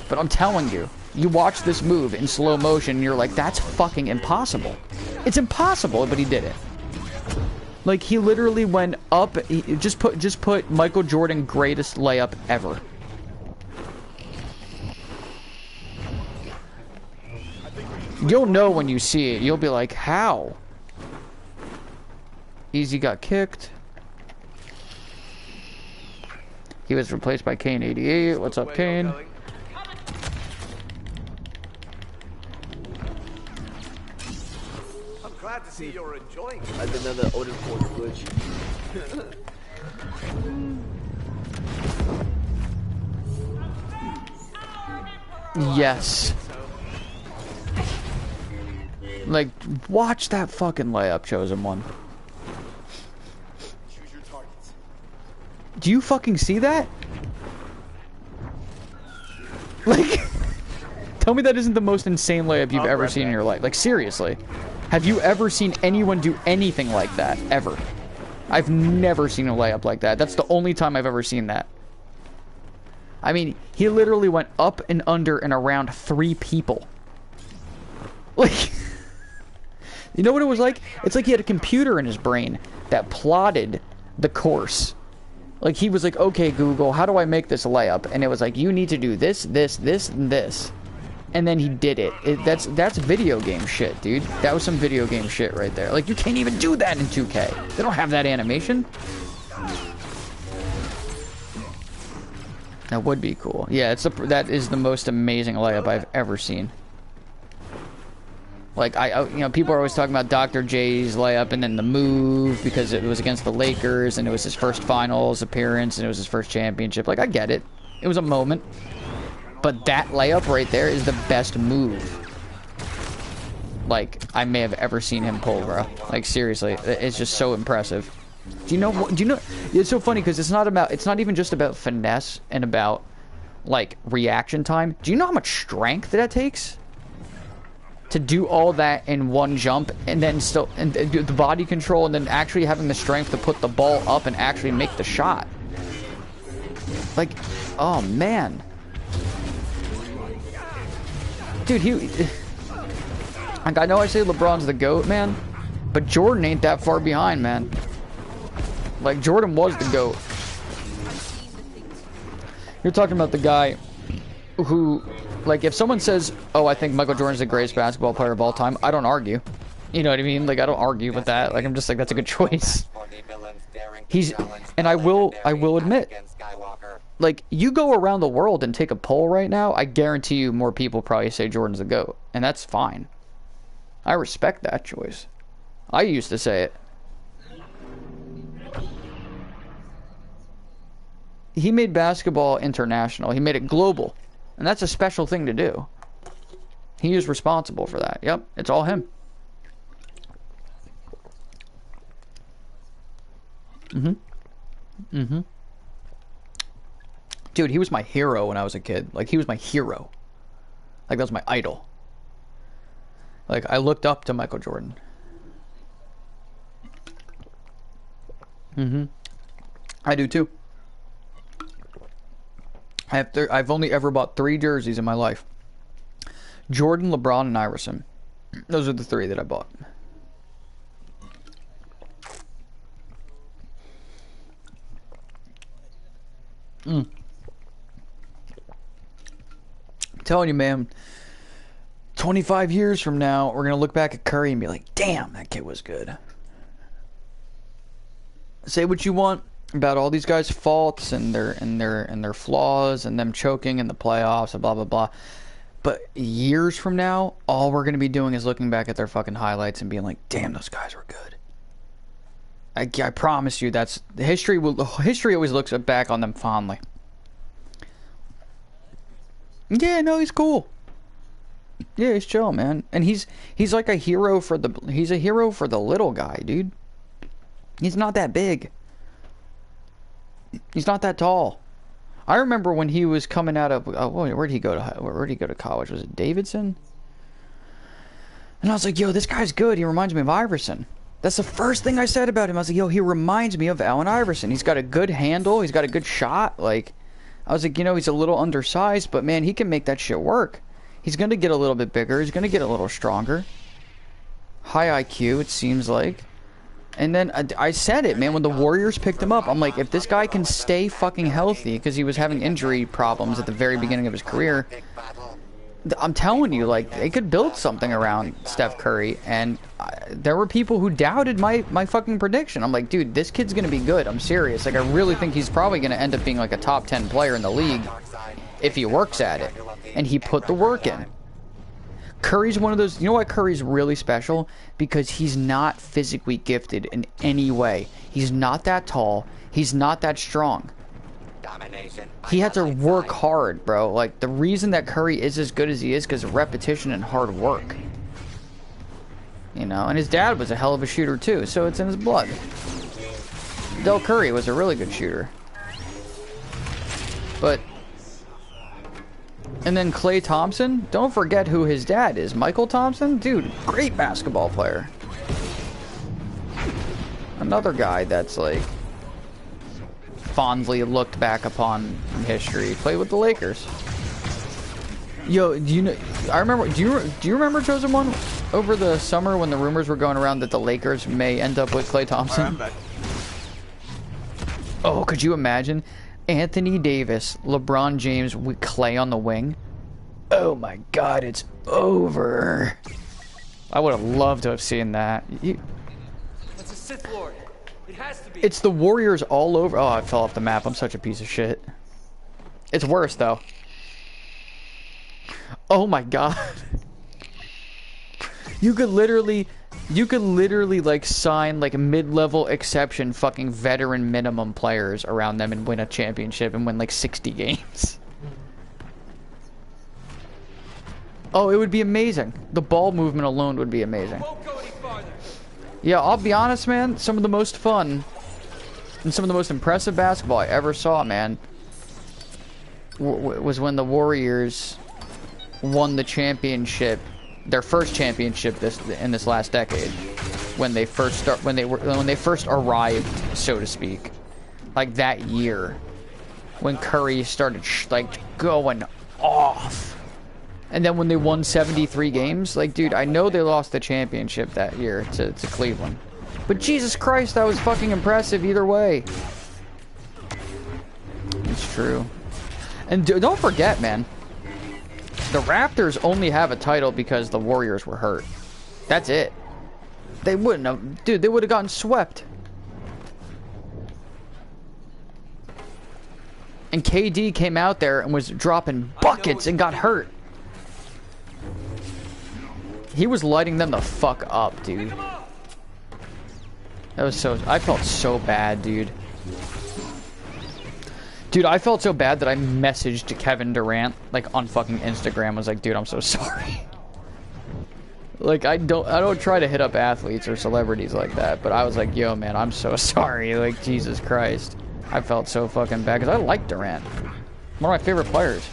But I'm telling you, you watch this move in slow motion, and you're like, that's fucking impossible. It's impossible, but he did it. Like, he literally went up, just put Michael Jordan greatest layup ever. You'll know when you see it. You'll be like, how? Easy got kicked. He was replaced by Kane 88. What's up, Kane? I'm glad to see you're enjoying it. I did another Odin Porter glitch. Yes. Like, watch that fucking layup, Chosen One. Choose your targets. Do you fucking see that? Like, tell me that isn't the most insane layup you've ever seen in your life. Like, seriously. Have you ever seen anyone do anything like that? Ever? I've never seen a layup like that. That's the only time I've ever seen that. I mean, he literally went up and under and around 3 people. Like, you know what it was like? It's like he had a computer in his brain that plotted the course. Like, he was like, okay, Google, how do I make this layup? And it was like, you need to do this, this, this, and this. And then he did it. That's video game shit, dude. That was some video game shit right there. Like, you can't even do that in 2K. They don't have that animation. That would be cool. Yeah, that is the most amazing layup I've ever seen. Like, you know, people are always talking about Dr. J's layup and then the move because it was against the Lakers and it was his first finals appearance and it was his first championship. Like, I get it. It was a moment. But that layup right there is the best move, like, I may have ever seen him pull, bro. Like, seriously, it's just so impressive. Do you know? It's so funny because it's not even just about finesse and about, like, reaction time. Do you know how much strength that takes to do all that in one jump and then still do the body control and then actually having the strength to put the ball up and actually make the shot? Like, oh man. Dude, like, I know I say LeBron's the GOAT, man, but Jordan ain't that far behind, man. Like, Jordan was the GOAT. You're talking about the guy who, like, if someone says, oh, I think Michael Jordan's the greatest basketball player of all time, I don't argue. You know what I mean? Like, I don't argue with that. Like, I'm just like, that's a good choice. And I will admit, like, you go around the world and take a poll right now, I guarantee you more people probably say Jordan's the GOAT. And that's fine. I respect that choice. I used to say it. He made basketball international. He made it global. And that's a special thing to do. He is responsible for that. Yep, it's all him. Dude, he was my hero when I was a kid. Like, he was my hero. Like, that was my idol. Like, I looked up to Michael Jordan. I do too. I've only ever bought 3 jerseys in my life. Jordan, LeBron, and Iverson. Those are the 3 that I bought. I'm telling you, man, 25 years from now, we're going to look back at Curry and be like, damn, that kid was good. Say what you want about all these guys' faults and their flaws and them choking in the playoffs and blah, blah, blah. But years from now, all we're going to be doing is looking back at their fucking highlights and being like, damn, those guys were good. I promise you, that's history. History always looks back on them fondly. Yeah, no, he's cool. Yeah, he's chill, man. And he's like a hero for the little guy, dude. He's not that big. He's not that tall. I remember when he was coming out of where'd he go to college? Was it Davidson? And I was like, yo, this guy's good. He reminds me of Iverson. That's the first thing I said about him. I was like, yo, he reminds me of Allen Iverson. He's got a good handle. He's got a good shot. Like, I was like, you know, he's a little undersized, but man, he can make that shit work. He's going to get a little bit bigger. He's going to get a little stronger. High IQ, it seems like. And then I said it, man, when the Warriors picked him up, I'm like, if this guy can stay fucking healthy, because he was having injury problems at the very beginning of his career, I'm telling you, like, they could build something around Steph Curry. And there were people who doubted my fucking prediction. I'm like, dude, this kid's going to be good. I'm serious. Like, I really think he's probably going to end up being like a top 10 player in the league if he works at it. And he put the work in. Curry's one of those, you know why Curry's really special? Because he's not physically gifted in any way. He's not that tall. He's not that strong. He had to work hard, bro. Like, the reason that Curry is as good as he is because of repetition and hard work. You know, and his dad was a hell of a shooter too, so it's in his blood. Del Curry was a really good shooter. But... And then Klay Thompson, don't forget who his dad is. Michael Thompson? Dude, great basketball player. Another guy that's like fondly looked back upon in history. Played with the Lakers. Yo, do you know, I remember, do you remember, Chosen One, over the summer when the rumors were going around that the Lakers may end up with Klay Thompson? Oh, could you imagine? Anthony Davis, LeBron James with Klay on the wing. Oh my god, it's over. I would have loved to have seen that. It's a Sith Lord. It has to be. It's the Warriors all over. Oh, I fell off the map. I'm such a piece of shit. It's worse though. Oh my god. You could literally like sign like mid-level exception fucking veteran minimum players around them and win a championship and win like 60 games. Oh, it would be amazing. The ball movement alone would be amazing. Yeah, I'll be honest, man. Some of the most fun and some of the most impressive basketball I ever saw, man, was when the Warriors won the championship. Their first championship in this last decade, when they first arrived, so to speak, like that year, when Curry started like going off, and then when they won 73 games, like, dude, I know they lost the championship that year to Cleveland, but Jesus Christ, that was fucking impressive either way. It's true, and don't forget, man. The Raptors only have a title because the Warriors were hurt. That's it. They wouldn't have... Dude, they would have gotten swept. And KD came out there and was dropping buckets and got hurt. He was lighting them the fuck up, dude. That was so... I felt so bad, dude. Dude, I felt so bad that I messaged Kevin Durant, like, on fucking Instagram. Was like, dude, I'm so sorry. Like, I don't try to hit up athletes or celebrities like that, but I was like, yo, man, I'm so sorry. Like, Jesus Christ. I felt so fucking bad, because I like Durant. One of my favorite players.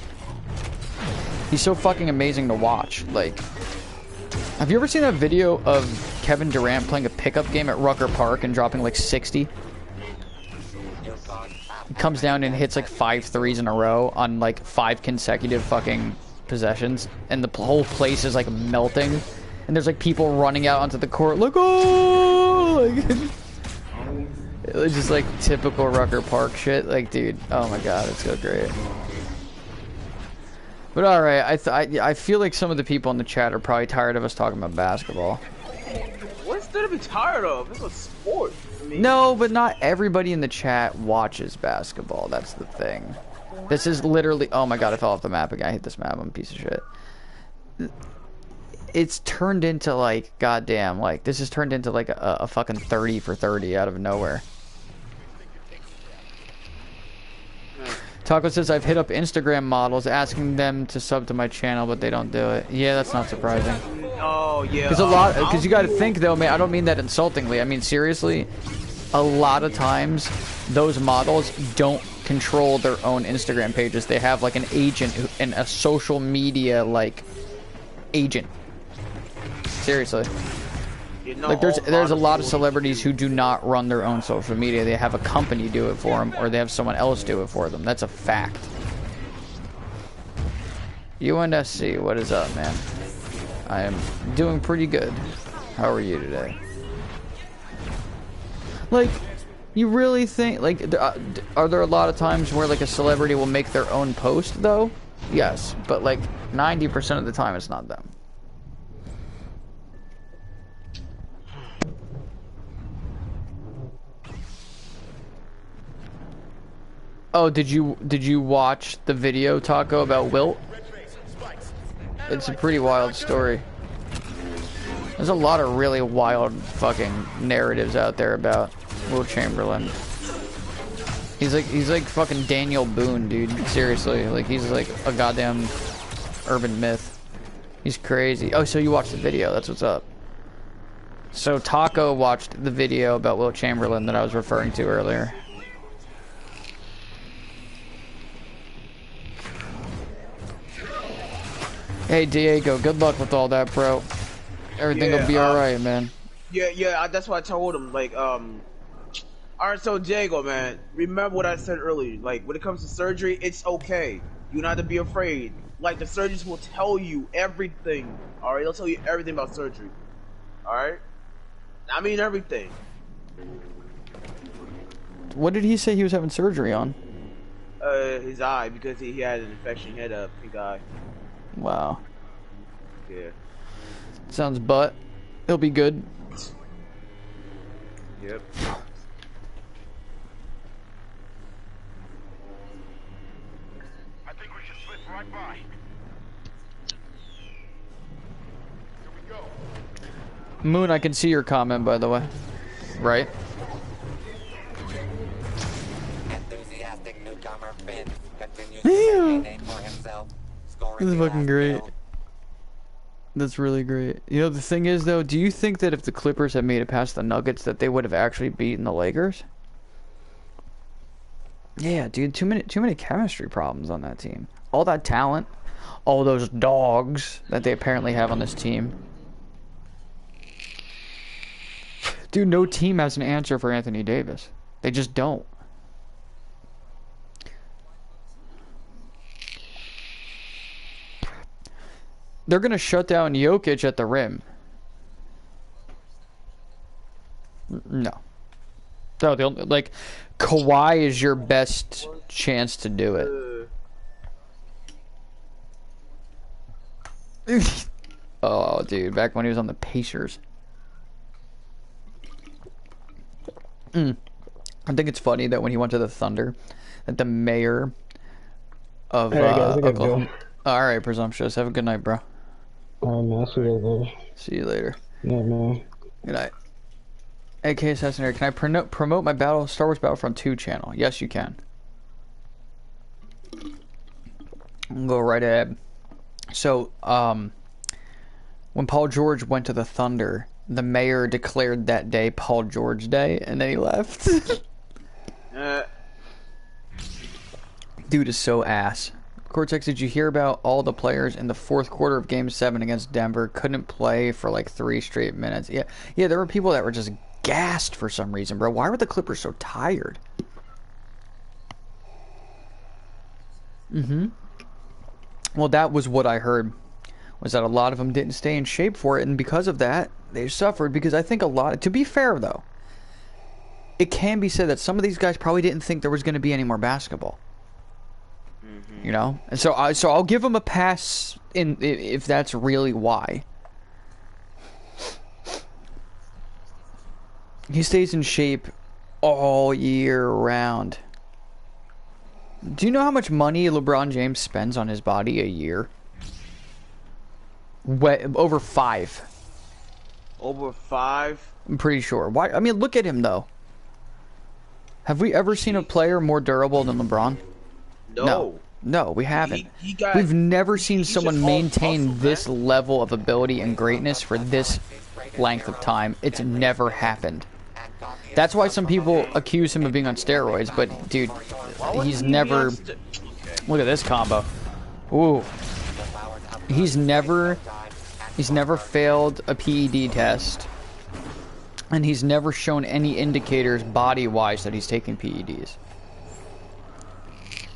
He's so fucking amazing to watch. Like, have you ever seen that video of Kevin Durant playing a pickup game at Rucker Park and dropping, like, 60? He comes down and hits like 5 threes in a row on like 5 consecutive fucking possessions, and the whole place is like melting, and there's like people running out onto the court like, oh, like, it was just like typical Rucker Park shit. Like, dude, oh my god, it's so great. But all right, I feel like some of the people in the chat are probably tired of us talking about basketball. What's there to be tired of? It's a sport. No, but not everybody in the chat watches basketball. That's the thing. This is literally... Oh my god, I fell off the map again. I hate this map. I'm a piece of shit. It's turned into like... Goddamn. Like, this has turned into like a fucking 30 for 30 out of nowhere. Taco says, I've hit up Instagram models asking them to sub to my channel, but they don't do it. Yeah, that's not surprising. Oh, yeah. Because you gotta think, though, man, I don't mean that insultingly. I mean, seriously, a lot of times, those models don't control their own Instagram pages. They have, like, an agent and a social media, like, agent. Seriously. Like, there's a lot of celebrities who do not run their own social media. They have a company do it for them, or they have someone else do it for them. That's a fact. UNSC, what is up, man? I am doing pretty good. How are you today? Like, you really think, like, are there a lot of times where, like, a celebrity will make their own post, though? Yes, but, like, 90% of the time it's not them. Oh, did you watch the video, Taco, about Wilt? It's a pretty wild story. There's a lot of really wild fucking narratives out there about Wilt Chamberlain. He's like fucking Daniel Boone, dude. Seriously, like he's like a goddamn urban myth. He's crazy. Oh, so you watched the video? That's what's up. So Taco watched the video about Wilt Chamberlain that I was referring to earlier. Hey Diego, good luck with all that, bro. Everything will be alright, man. Yeah, that's what I told him. Like, alright, so Diego, man, remember what I said earlier. Like, when it comes to surgery, it's okay. You don't have to be afraid. Like, the surgeons will tell you everything. Alright, they'll tell you everything about surgery. Alright? I mean everything. What did he say he was having surgery on? His eye, because he had an infection. He had a pink eye. Wow. Yeah. Sounds butt. He'll be good. Yep. I think we should slip right by. Here we go. Moon, I can see your comment, by the way. Right? Enthusiastic newcomer Finn continues to make a name for himself. This is fucking great. That's really great. You know, the thing is, though, do you think that if the Clippers had made it past the Nuggets, that they would have actually beaten the Lakers? Yeah, dude, too many chemistry problems on that team. All that talent, all those dogs that they apparently have on this team. Dude, no team has an answer for Anthony Davis. They just don't. They're gonna shut down Jokic at the rim. No. No, the only, like, Kawhi is your best chance to do it. Oh, dude, back when he was on the Pacers. I think it's funny that when he went to the Thunder, that the mayor of Oklahoma. All right, presumptuous. Have a good night, bro. Man, I'll see you later. See you later. Yeah, man. Good night. AK Assassinator, can I promote my Star Wars Battlefront 2 channel? Yes, you can. Go right ahead. So, when Paul George went to the Thunder, the mayor declared that day Paul George Day, and then he left. Dude is so ass. Cortex, did you hear about all the players in the fourth quarter of Game 7 against Denver couldn't play for like 3 straight minutes? Yeah, there were people that were just gassed for some reason, bro. Why were the Clippers so tired? Well, that was what I heard, was that a lot of them didn't stay in shape for it, and because of that, they suffered. Because I think a lot, to be fair though, it can be said that some of these guys probably didn't think there was going to be any more basketball. You know, and so I'll give him a pass if that's really why. He stays in shape all year round. Do you know how much money LeBron James spends on his body a year? Over 5. Over 5? I'm pretty sure. Why? I mean, look at him though. Have we ever seen a player more durable than LeBron? No, we haven't. We've never seen someone maintain this level of ability and greatness for this length of time. It's never happened. That's why some people accuse him of being on steroids, but dude, he's never... Look at this combo. Ooh. He's never failed a PED test. And he's never shown any indicators body-wise that he's taking PEDs.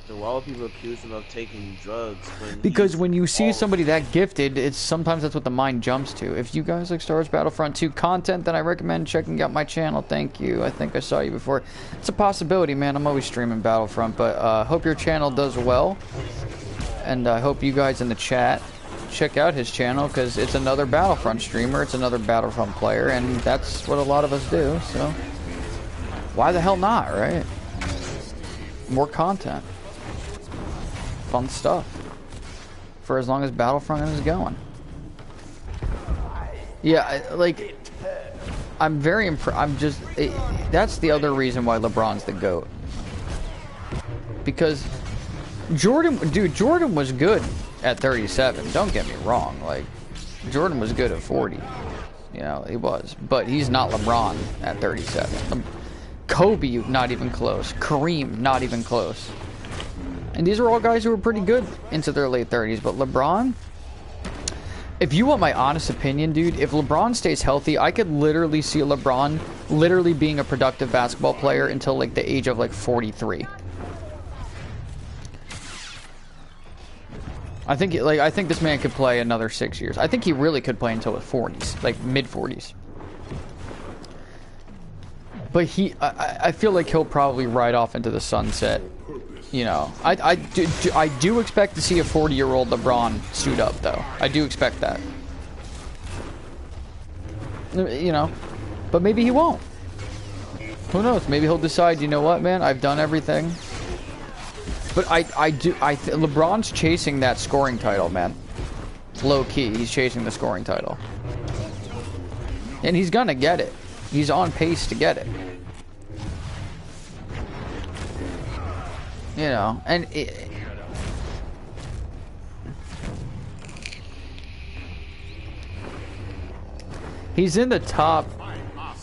So why would people accuse him of taking drugs when Because when you see somebody that gifted, it's sometimes that's what the mind jumps to. If you guys like Star Wars Battlefront 2 content, then I recommend checking out my channel. Thank you. I think I saw you before. It's a possibility, man. I'm always streaming Battlefront, but hope your channel does well. And I hope you guys in the chat check out his channel, because it's another Battlefront streamer. It's another Battlefront player, and that's what a lot of us do. So why the hell not, right? More content. Fun stuff for as long as Battlefront is going. Yeah, like I'm very impressed. I'm just that's the other reason why LeBron's the GOAT, because Jordan was good at 37. Don't get me wrong, like Jordan was good at 40. You know, he was, but he's not LeBron at 37. Kobe, not even close. Kareem, not even close. And these are all guys who were pretty good into their late 30s. But LeBron, if you want my honest opinion, dude, if LeBron stays healthy, I could literally see LeBron literally being a productive basketball player until like the age of like 43. I think this man could play another 6 years. I think he really could play until his 40s, like mid 40s. But I feel like he'll probably ride off into the sunset. You know, I do expect to see a 40-year-old LeBron suit up, though. I do expect that. You know, but maybe he won't. Who knows? Maybe he'll decide, you know what, man, I've done everything. But LeBron's chasing that scoring title, man. Low key, he's chasing the scoring title, and he's gonna get it. He's on pace to get it. You know, and he's in the top, I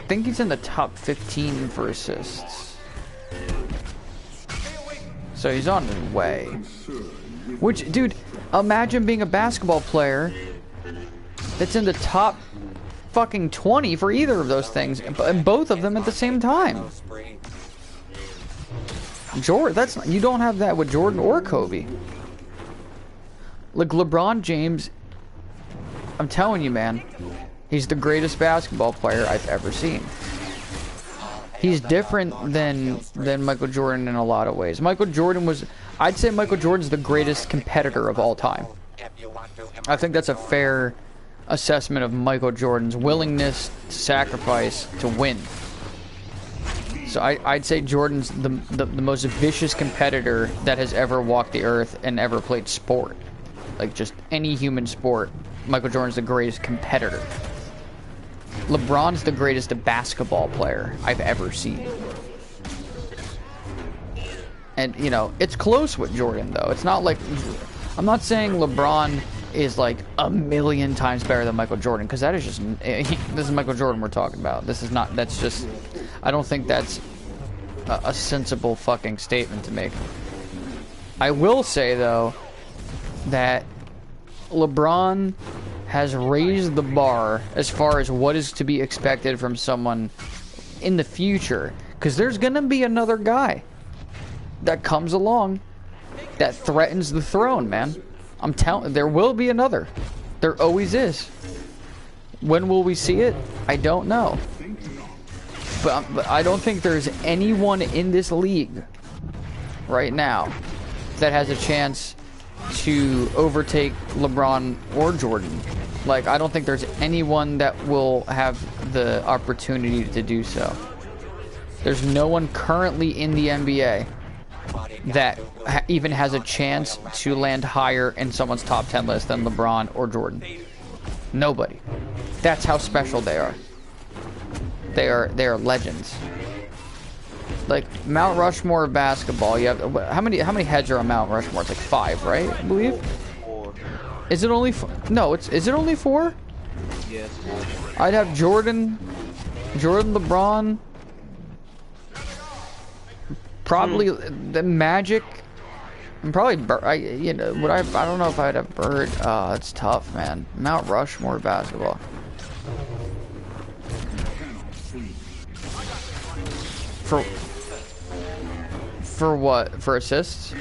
think he's in the top 15 for assists. So he's on his way. Which, dude, imagine being a basketball player that's in the top fucking 20 for either of those things, and both of them at the same time. Jordan, you don't have that with Jordan or Kobe. Like LeBron James, I'm telling you, man, he's the greatest basketball player I've ever seen. He's different than Michael Jordan in a lot of ways. I'd say Michael Jordan's the greatest competitor of all time. I think that's a fair assessment of Michael Jordan's willingness to sacrifice to win. So I'd say Jordan's the most vicious competitor that has ever walked the earth and ever played sport. Like just any human sport, Michael Jordan's the greatest competitor. LeBron's the greatest basketball player I've ever seen. And, you know, it's close with Jordan, though. It's not like... I'm not saying LeBron is, like, a million times better than Michael Jordan, because that is just... this is Michael Jordan we're talking about. This is not... That's just... I don't think that's a sensible fucking statement to make. I will say, though, that LeBron has raised the bar as far as what is to be expected from someone in the future. Because there's going to be another guy that comes along that threatens the throne, man. I'm telling, there will be another. There always is. When will we see it? I don't know. But I don't think there's anyone in this league right now that has a chance to overtake LeBron or Jordan. Like, I don't think there's anyone that will have the opportunity to do so. There's no one currently in the NBA that even has a chance to land higher in someone's top 10 list than LeBron or Jordan. Nobody. That's how special they are. They are legends. Like Mount Rushmore of basketball, you have how many heads are on Mount Rushmore? It's like 5, right? I believe. 4. Is it only no? Is it only 4? Yes. I'd have Jordan, LeBron, probably the Magic, and probably I don't know if I'd have Bird. It's tough, man. Mount Rushmore basketball. For what? For assists?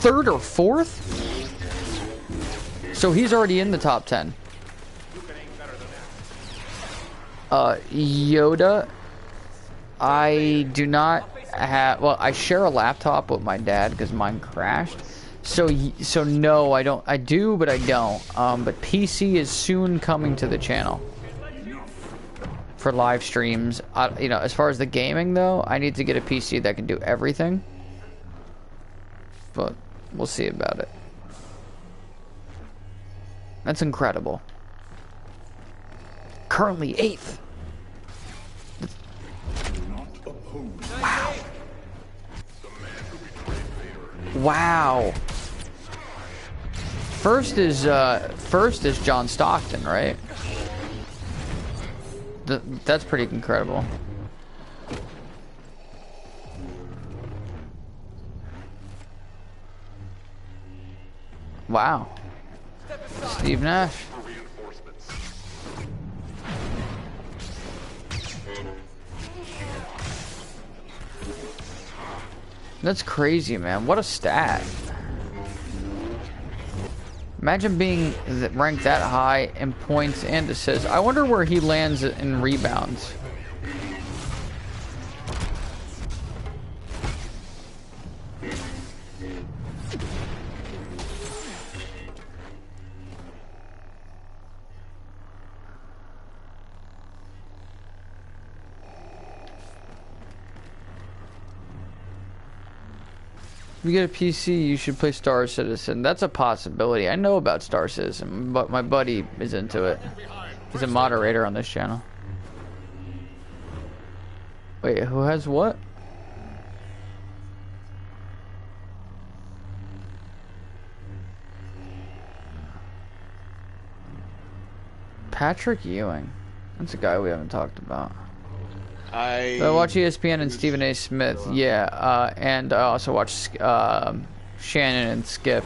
Third or fourth? So he's already in the top 10. Yoda, I do not have, well, I share a laptop with my dad because mine crashed. So no, I don't. I do, but I don't. But PC is soon coming to the channel for live streams. You know, as far as the gaming though, I need to get a PC that can do everything. But we'll see about it. That's incredible. Currently 8th. Wow. Wow. First is John Stockton, right? That's pretty incredible. Wow. Steve Nash. That's crazy, man. What a stat. Imagine being ranked that high in points and assists. I wonder where he lands in rebounds. If you get a PC, you should play Star Citizen. That's a possibility. I know about Star Citizen, but my buddy is into it. He's a moderator on this channel. Wait, who has what? Patrick Ewing. That's a guy we haven't talked about. I watch ESPN and Stephen A. Smith, yeah, and I also watch Shannon and Skip.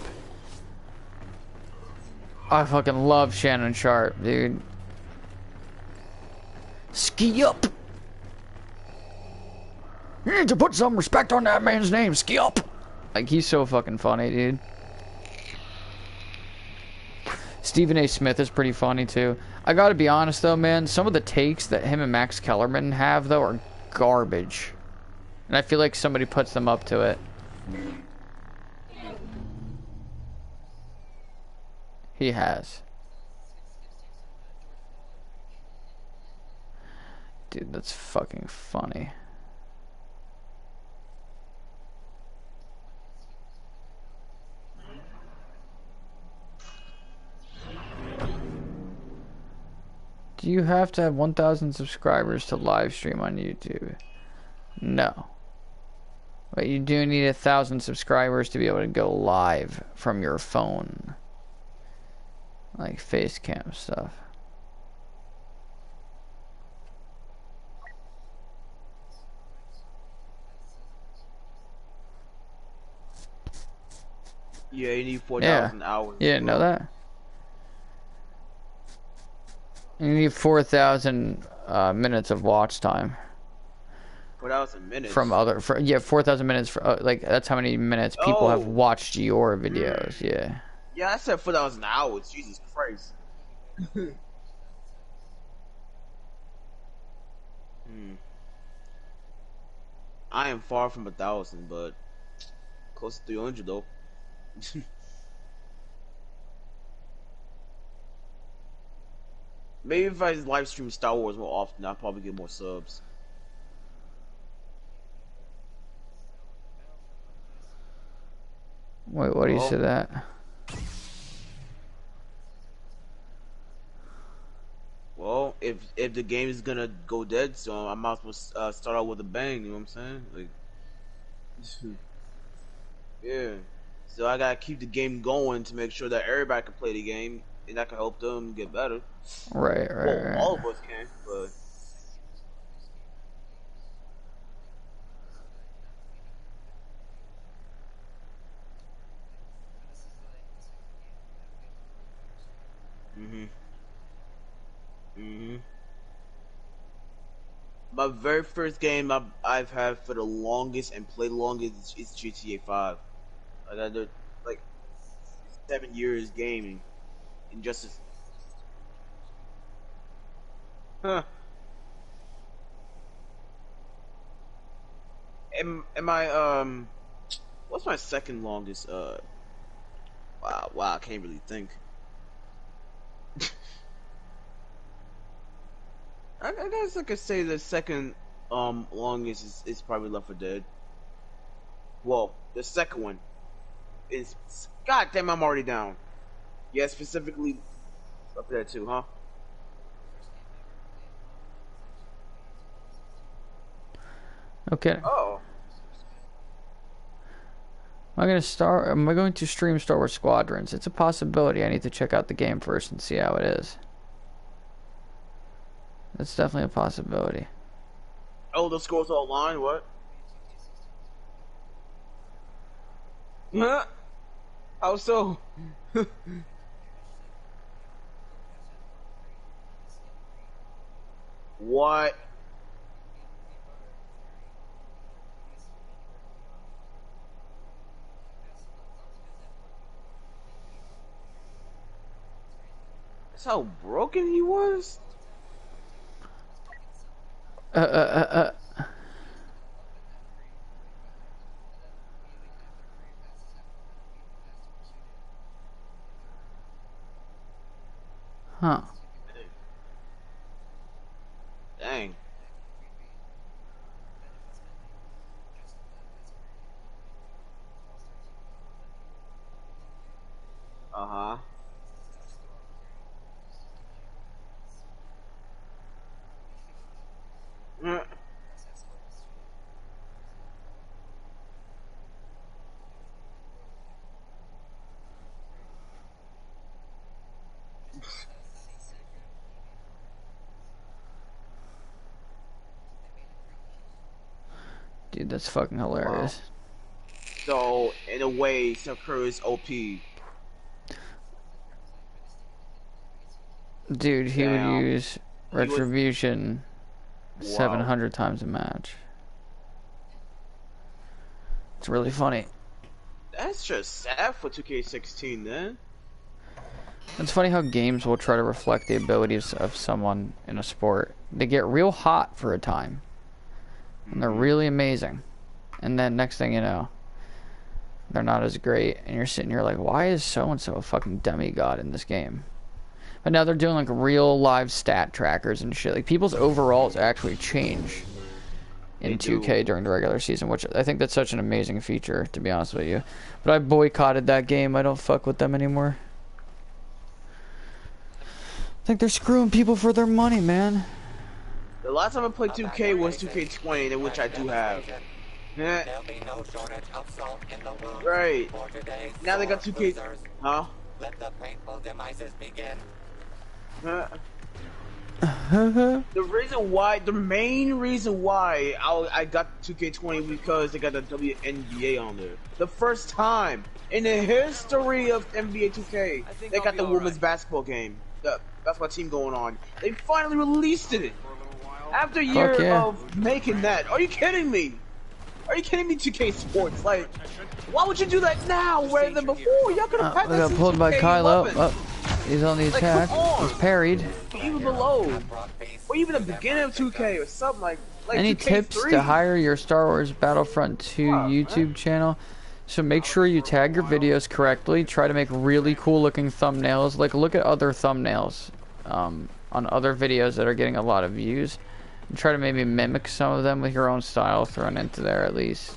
I fucking love Shannon Sharp, dude. Ski up! You need to put some respect on that man's name, Ski up! Like, he's so fucking funny, dude. Stephen A. Smith is pretty funny too. I gotta be honest though, man, some of the takes that him and Max Kellerman have though are garbage. And I feel like somebody puts them up to it. He has. Dude, that's fucking funny. Do you have to have 1,000 subscribers to live stream on YouTube? No. But you do need 1,000 subscribers to be able to go live from your phone. Like face cam stuff. Yeah, you need 4,000 hours. You didn't know that? You need 4,000 minutes of watch time. 4,000 minutes? From other... yeah, 4,000 minutes. For, like, that's how many minutes people have watched your videos, yeah. Yeah, I said 4,000 hours. Jesus Christ. I am far from 1,000, but close to 300 though. Maybe if I live stream Star Wars more often, I'll probably get more subs. Wait, what do you say that? Well, if the game is gonna go dead, so I might as well start out with a bang. You know what I'm saying? Like, yeah. So I gotta keep the game going to make sure that everybody can play the game, and that can help them get better. Right. Well, all of us can, but. My very first game I've had for the longest and played longest is GTA 5. Like I did like 7 years gaming in just huh. Am I what's my second longest wow I can't really think. I guess I could say the second longest is probably Left 4 Dead. Well, the second one is god damn I'm already down. Yeah, specifically Left 4 Dead 2, huh? Okay. Oh. Am I going to stream Star Wars Squadrons? It's a possibility. I need to check out the game first and see how it is. That's definitely a possibility. Elder Scrolls Online, what? Huh? How so? What? That's how broken he was? Huh. Dang. Uh-huh. Dude, that's fucking hilarious. So, in a way, Sakura is OP. Dude, he Damn. would use Retribution 700 times a match. It's really funny. That's just sad for 2K16 then. It's funny how games will try to reflect the abilities of someone in a sport. They get real hot for a time. And they're really amazing. And then next thing you know, they're not as great. And you're sitting here like, why is so-and-so a fucking demigod in this game? But now they're doing like real live stat trackers and shit. Like people's overalls actually change in 2K during the regular season, which I think that's such an amazing feature, to be honest with you. But I boycotted that game. I don't fuck with them anymore. I think they're screwing people for their money, man. The last time I played 2K was 2K20, in which I do have. Yeah. Right. Now they got 2K. Huh? Let the painful demises begin. The main reason why I got 2K20 because they got the WNBA on there. The first time in the history of NBA 2K, they got the women's basketball game. That's my team going on. They finally released it after a year of making that. Are you kidding me? Are you kidding me, 2K Sports? Like, why would you do that now rather than before? Y'all could have had We that got pulled by Kylo. Oh, he's on the attack. He's parried. Even below, or even the beginning of 2K or something like Any 2K3. tips to hire your Star Wars Battlefront 2 YouTube channel? So make sure you tag your videos correctly. Try to make really cool looking thumbnails. Like look at other thumbnails on other videos that are getting a lot of views. And try to maybe mimic some of them with your own style thrown into there at least.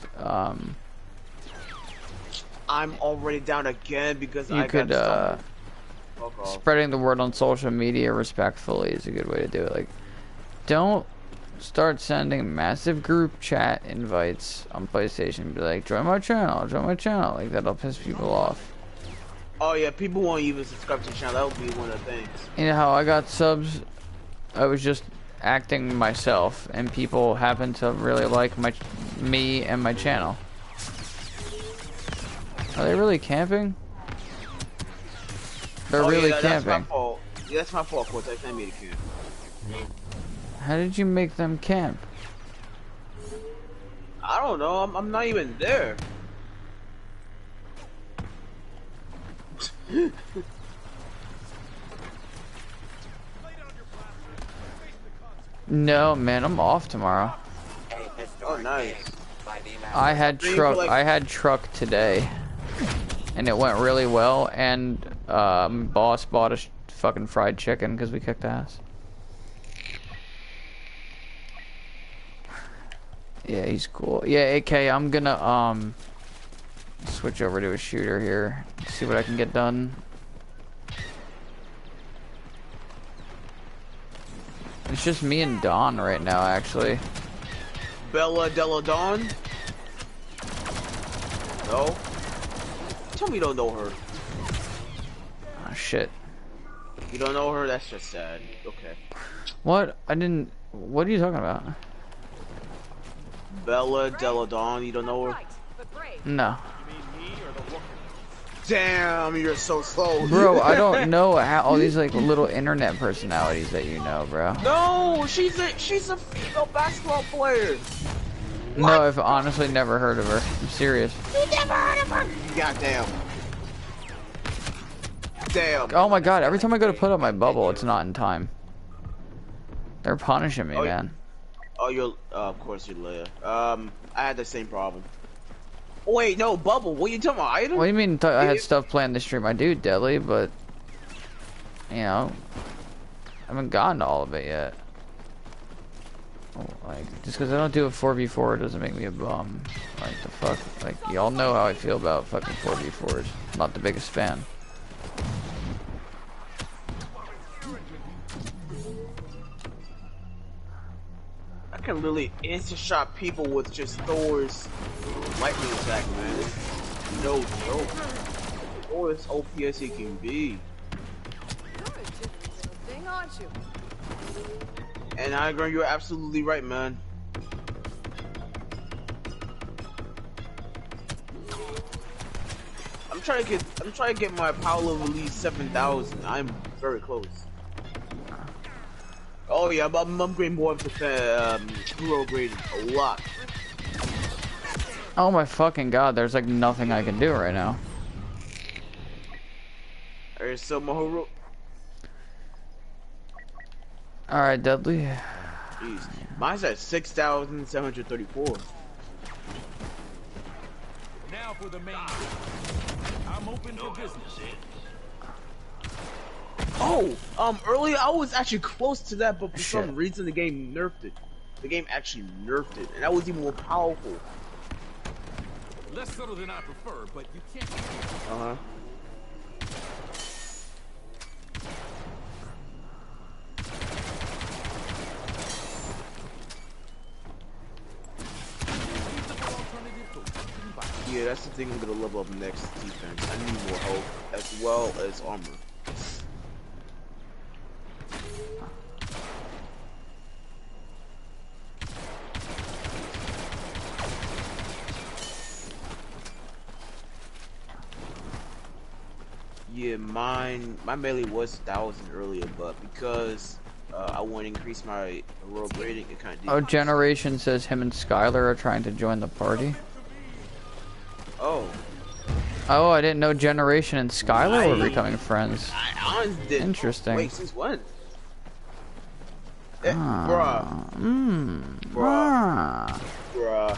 I'm already down again because you could spreading the word on social media respectfully is a good way to do it. Like don't start sending massive group chat invites on PlayStation. Be like, join my channel, join my channel. Like that'll piss people off. Oh yeah, people won't even subscribe to the channel. That would be one of the things. You know how I got subs? I was just acting myself, and people happen to really like me and my channel. Are they really camping? They're really camping. That's my fault. Yeah, that's my fault, Cortex. I made it camp. How did you make them camp? I don't know. I'm not even there. No, man, I'm off tomorrow. Oh, nice. I had truck today, and it went really well. And boss bought us fucking fried chicken because we kicked ass. Yeah, he's cool. Yeah, AK, I'm gonna switch over to a shooter here. See what I can get done. It's just me and Don right now, actually. Bella Della Dawn? No? Tell me you don't know her. Oh, shit. You don't know her? That's just sad. Okay. What? I didn't... What are you talking about? Bella Della Dawn, you don't know her? No. Damn, you're so slow. Bro, I don't know how all these like little internet personalities that you know, bro. No, she's a female basketball player. No, I've honestly never heard of her. I'm serious. You never heard of her? Goddamn. Damn. Oh my god, every time I go to put up my bubble, it's not in time. They're punishing me, man. Oh, you're, of course you're Leia. I had the same problem. Oh, wait, no, Bubble, what are you talking about? Item? What do you mean I had stuff planned to stream? I do, Deadly, but, you know, I haven't gotten to all of it yet. Oh, like, just because I don't do a 4v4 doesn't make me a bum. Like, the fuck? Like, y'all know how I feel about fucking 4v4s. Not the biggest fan. I can literally instant-shot people with just Thor's lightning attack, man. It's no joke. Or as OP as he can be. Thing, aren't you? And I agree, you're absolutely right, man. I'm trying to get my power level at least 7,000. I'm very close. Oh yeah, I'm upgrading more to hero grading a lot. Oh my fucking god, there's like nothing I can do right now. There's some hero. Alright, Deadly. Jeez. Mine's at 6,734. Now for the main. I'm open for business. Oh, earlier I was actually close to that, but for Shit. some reason the game nerfed it. The game actually nerfed it, and that was even more powerful. Less subtle than I prefer, but you can't. Uh-huh. Yeah, that's the thing I'm gonna level up next, defense. I need more health as well as armor. Yeah, my melee was 1,000 earlier, but because I want to increase my hero rating, it kind of. Oh, Generation says him and Skylar are trying to join the party. Oh. Oh, I didn't know Generation and Skylar were becoming friends. I didn't. Interesting. Wait, since when? Ah, Bruh.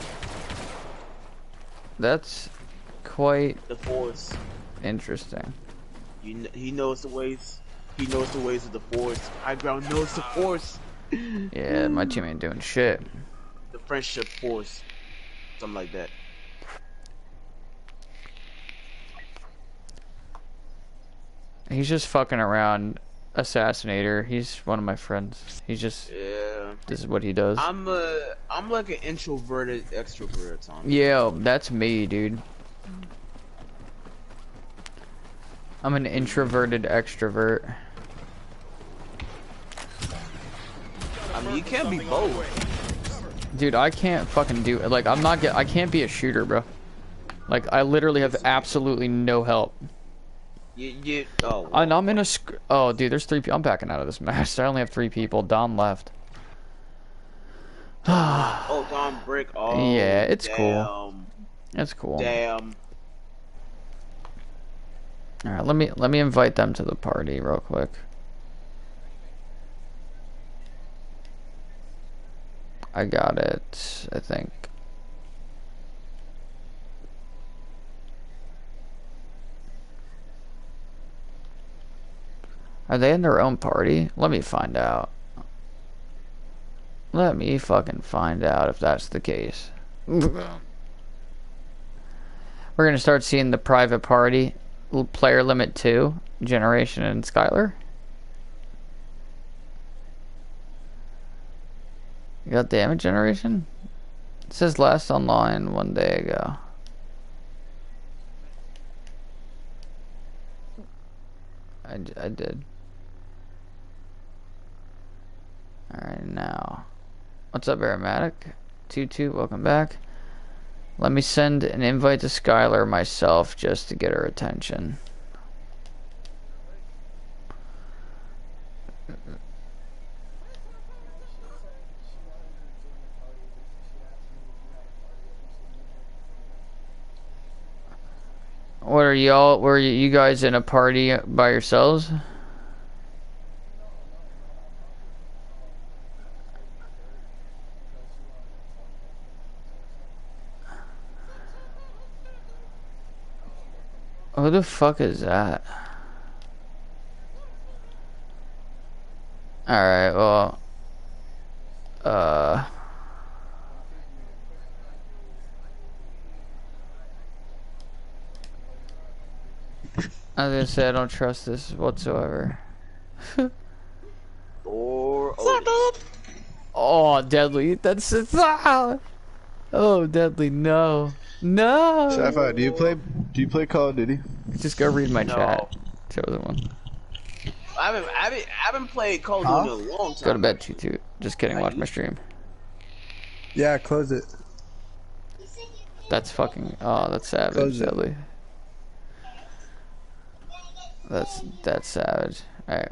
That's quite The Force. interesting. He knows the ways. He knows the ways of the Force. High Ground knows the Force. Yeah, my team ain't doing shit. The Friendship Force. Something like that. He's just fucking around. Assassinator. He's one of my friends. He's just. Yeah. This is what he does. I'm like an introverted extrovert, Tom. Yeah, that's me, dude. I'm an introverted extrovert. I mean, you can't be both. Dude, I can't fucking do it. Like, I can't be a shooter, bro. Like, I literally have absolutely no help. Oh. And I'm in a oh, dude, there's 3 people. I'm backing out of this match. I only have 3 people. Dom left. Oh, Don Brick. Oh, Yeah, it's damn. cool. It's cool. Damn. All right, let me invite them to the party real quick. I got it, I think. Are they in their own party? Let me find out. Let me fucking find out if that's the case. We're gonna start seeing the private party, player limit 2, Generation and Skylar. You got damage generation? It says last online 1 day ago. I did. Alright, now. What's up, Aromatic? 22, welcome back. Let me send an invite to Skylar myself just to get her attention. What are y'all? Were you guys in a party by yourselves? Who the fuck is that? Alright, well... I was gonna say, I don't trust this whatsoever. Oh, Deadly, that's it. Oh, Deadly, no. No! Sapphire, do you play Call of Duty? Just go read my chat. Chosen one. I haven't played Call of Duty in a long time. Go to bed, Tutu. Just kidding, watch my stream. Yeah, close it. That's fucking... Oh, that's savage, Deadly. That's savage. Alright,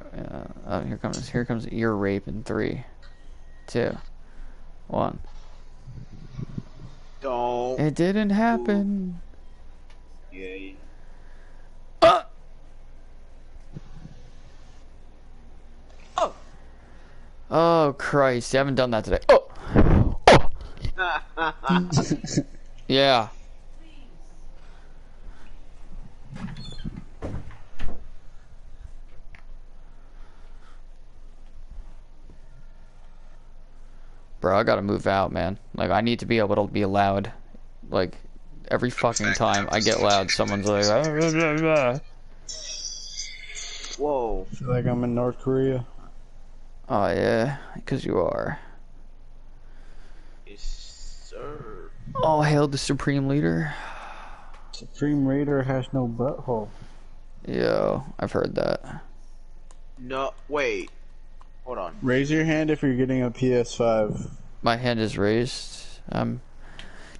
oh, here comes ear rape in 3, 2, 1. Don't. It didn't happen. Yeah. Oh. Oh Christ! You haven't done that today. Oh. Yeah. Bro, I gotta move out, man. Like, I need to be able to be loud. Like, every fucking time I get loud, someone's like, whoa. I feel like I'm in North Korea. Oh, yeah, because you are. Yes, sir. Oh, hail the Supreme Leader. Supreme Raider has no butthole. Yo, I've heard that. No, wait. Hold on. Raise your hand if you're getting a PS5. My hand is raised.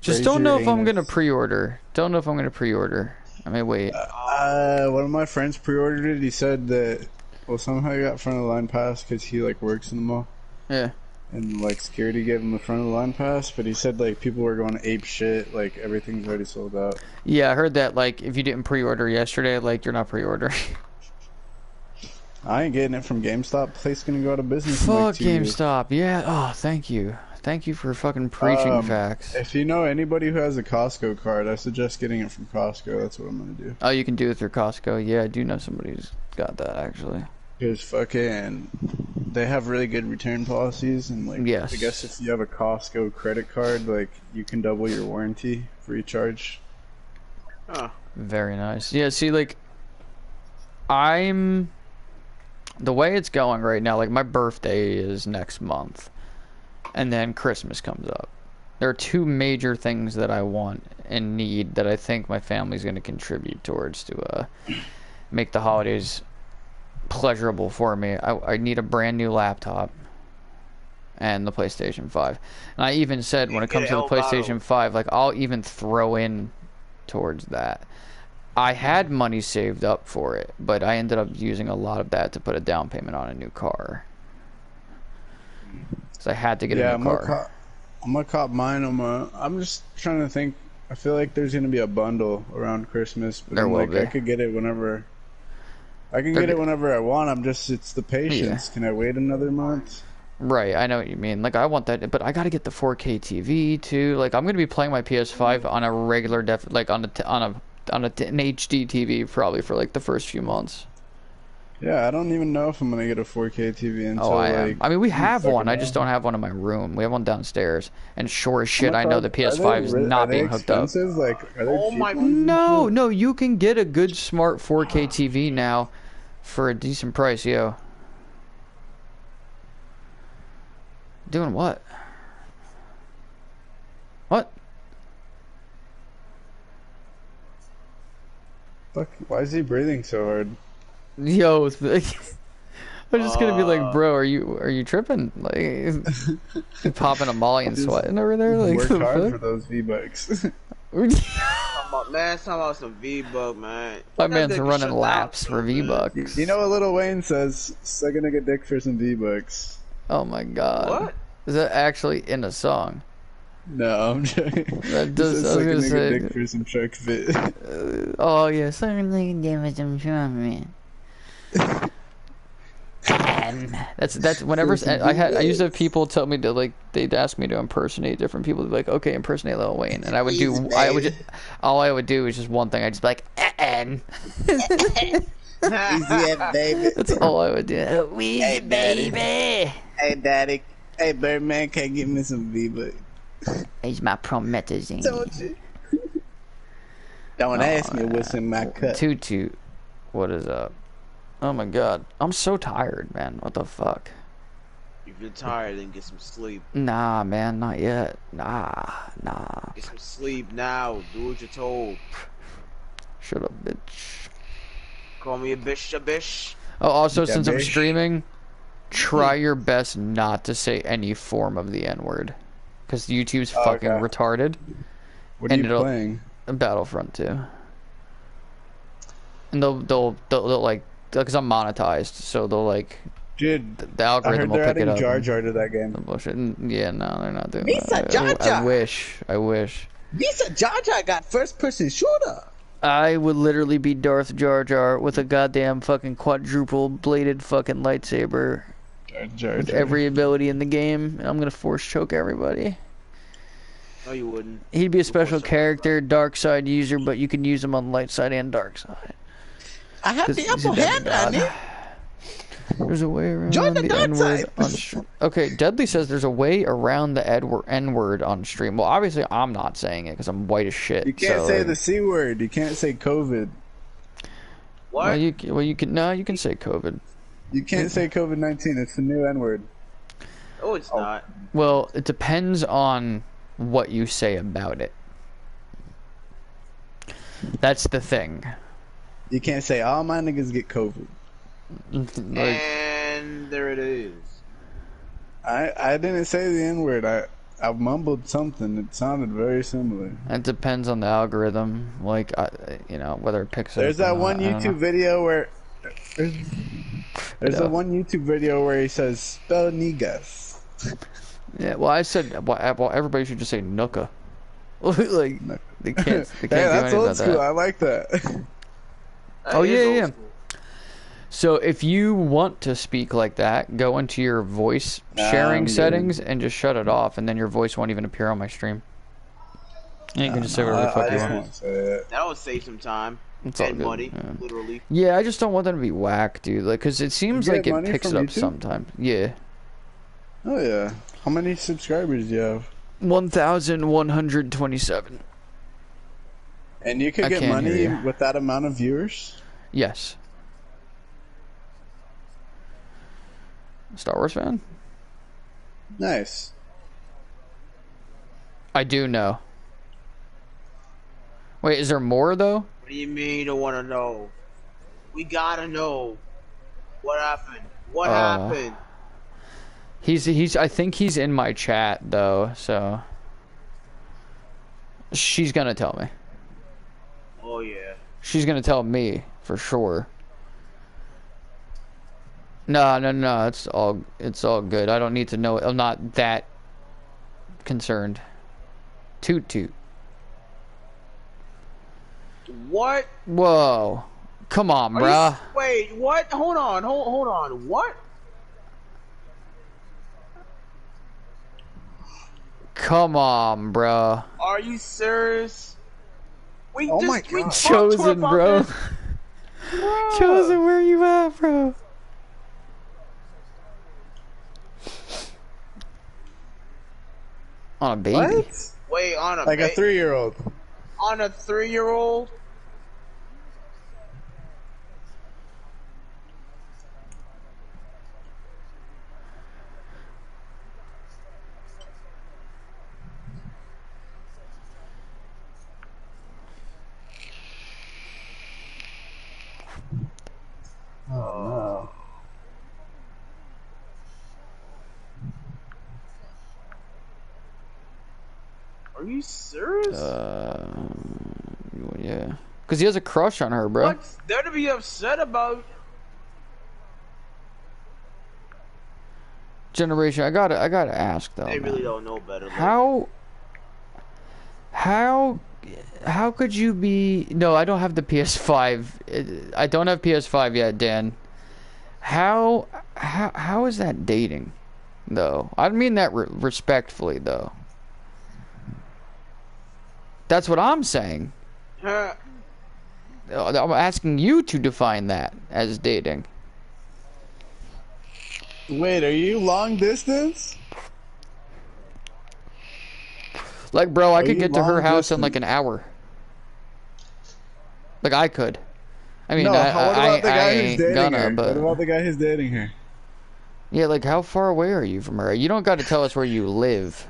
Just don't know if I'm gonna pre-order. Don't know if I'm gonna pre-order. I may wait. One of my friends pre-ordered it. He said that, well, somehow he got front of the line pass because he like works in the mall. Yeah. And like security gave him the front of the line pass, but he said like people were going ape shit. Like everything's already sold out. Yeah, I heard that. Like, if you didn't pre-order yesterday, like you're not pre-ordering. I ain't getting it from GameStop. Place gonna go out of business. Fuck in like 2 years. GameStop. Yeah. Oh, thank you. Thank you for fucking preaching facts. If you know anybody who has a Costco card, I suggest getting it from Costco. That's what I'm gonna do. Oh, you can do it through Costco. Yeah, I do know somebody who's got that actually. Because fucking, they have really good return policies, and like, yes. I guess if you have a Costco credit card, like you can double your warranty free charge. Huh. Very nice. Yeah. See, like, the way it's going right now, like my birthday is next month, and then Christmas comes up. There are 2 major things that I want and need that I think my family's going to contribute towards to make the holidays pleasurable for me. I need a brand new laptop and the PlayStation 5. And I even said when it comes to the PlayStation 5, like I'll even throw in towards that. I had money saved up for it, but I ended up using a lot of that to put a down payment on a new car. So I had to get a new car. I'm gonna cop mine. I'm just trying to think. I feel like there's gonna be a bundle around Christmas, but There I'm will like, be. I could get it whenever. I can get it whenever I want. It's the patience. Yeah. Can I wait another month? Right, I know what you mean. Like, I want that, but I gotta get the 4K TV too. Like, I'm gonna be playing my PS5 on a regular like on an HD TV probably for like the first few months. Yeah, I don't even know if I'm gonna get a 4K TV until Oh, I am. like. I mean, we have one. I just don't have one in my room. We have one downstairs. And sure as shit, How I much know are- the PS5 is are not they being hooked up. expensive? Like, are they Oh cheap my- ones? No, you can get a good smart 4K TV now for a decent price, yo. Doing what? What? Fuck, why is he breathing so hard? Yo, I'm just gonna be like, bro, are you tripping? Like, you popping a molly and sweating over there? Like, Work the hard fuck? for those V-Bucks. Man, it's talking about some V-Buck, man. My That man's nigga running shut laps down. for V-Bucks. You know what Lil Wayne says? Sucking a good dick for some V-Bucks. Oh my god. What? Is that actually in a song? No, I'm joking. That does. He says I was sucking gonna a say. good dick for some shark fit. Oh yeah, something like that some charm, man. That's whenever I used to have people tell me to like they'd ask me to impersonate different people. They'd be like, okay, impersonate Lil Wayne, and I would do. All I would do is just one thing. I'd just be like, Yeah, baby. That's all I would do. Hey, baby. Hey, daddy. Hey, Birdman, can you give me some V-Bucks? He's my promethazine. Don't you? Don't ask me what's in my cup. Toot. What is up? Oh my god, I'm so tired, man. What the fuck? If you're tired, then get some sleep. Nah, man, not yet. Nah. Get some sleep now. Do what you're told. Shut up, bitch. Call me a bitch. Oh, also, Yeah, since I'm bitch. streaming, try your best not to say any form of the N-word. Because YouTube's fucking okay. retarded. What are And you it'll- playing? Battlefront 2. And they'll like, because I'm monetized, so they'll like, Dude, the I algorithm heard will they're pick it adding up. Jar Jar to that game. Bullshit. Yeah, no, they're not doing Misa that. Jar Jar. I wish. Visa Jar Jar got first-person shooter. I would literally be Darth Jar Jar with a goddamn fucking quadruple bladed fucking lightsaber Jar with Jar. every ability in the game, and I'm gonna force choke everybody. No, you wouldn't. He'd be a special character, dark side user, but you can use him on light side and dark side. I have 'Cause the he's a upper hand, demigod. Danny. There's a way around Join the the dark N-word side. on stream. Okay, Deadly says there's a way around the N-word on stream. Well, obviously I'm not saying it because I'm white as shit. You can't so, say like, the C word. You can't say COVID. What? Well, you can say COVID. You can't say COVID-19. It's the new N word. Oh, it's not. Well, it depends on what you say about it. That's the thing. You can't say all my niggas get COVID. Like, And there it is. I didn't say the N word. I mumbled something. It sounded very similar. it depends on the algorithm. Like, whether it picks it There's up or that one not, I don't YouTube know. video where there's know. that one YouTube video where he says spell niggas. Yeah, well, I said, well, everybody should just say Nuka. Like, they can't Hey, do that's anything old about school. that. I like that. Oh, That is yeah, old yeah. school. So if you want to speak like that, go into your voice Nah, sharing I'm good. settings and just shut it off, and then your voice won't even appear on my stream. And you can just say whatever the fuck I you just want. won't say that. That would save some time. It's all And good. money, Yeah. literally. Yeah, I just don't want them to be whack, dude. Like, cause it seems You like get it money picks it from up YouTube? sometimes. Yeah, Oh yeah. How many subscribers do you have? 1,127. And you could I get can't money hear you. with that amount of viewers? Yes. Star Wars fan? Nice. I do know. Wait, is there more though? What do you mean you don't want to know? We gotta know. What happened? What happened? He's I think he's in my chat though, so she's gonna tell me. Oh, yeah. She's gonna tell me for sure. No, it's all good. I don't need to know. I'm not that concerned. Toot toot. What? Whoa. Come on, bruh. Wait, what? Hold on, hold on. What? Come on, bruh. Are you serious? We Oh just, my we God. talked to her Chosen, about bro. this. Bruh. Chosen, where you at, bro? On a baby. What? Wait, on a Like a 3-year-old. on a 3-year-old? Oh no. Are you serious? Yeah. Because he has a crush on her, bro. What's there to be upset about? Generation, I gotta ask though. They man. really don't know better. Like, How could you be? No, I don't have the PS5. I don't have PS5 yet, Dan. How is that dating, though? I mean that respectfully, though. That's what I'm saying. huh? I'm asking you to define that as dating. Wait, are you long distance? Like, bro, I Are could you get to her long house in distance? like an hour. Like, I could. I mean, No, what about the I guy who's ain't dating gonna, her? but What about the guy who's dating her? yeah, like, how far away are you from her? You don't got to tell us where you live.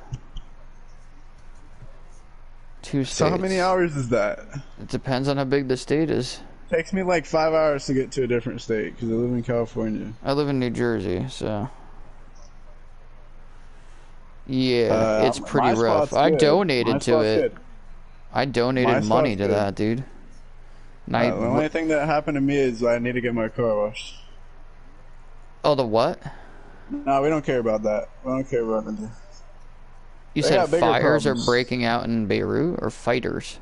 2 states. So how many hours is that? It depends on how big the state is. Takes me like 5 hours to get to a different state because I live in California. I live in New Jersey, so yeah, it's pretty my rough. spot's I good. donated My to spot's it. good. I My donated money spot's to good. that, dude. And I- The only thing that happened to me is I need to get my car washed. oh, the what? No, we don't care about that. We don't care about anything. You They said got bigger fires problems. are breaking out in Beirut, or fighters?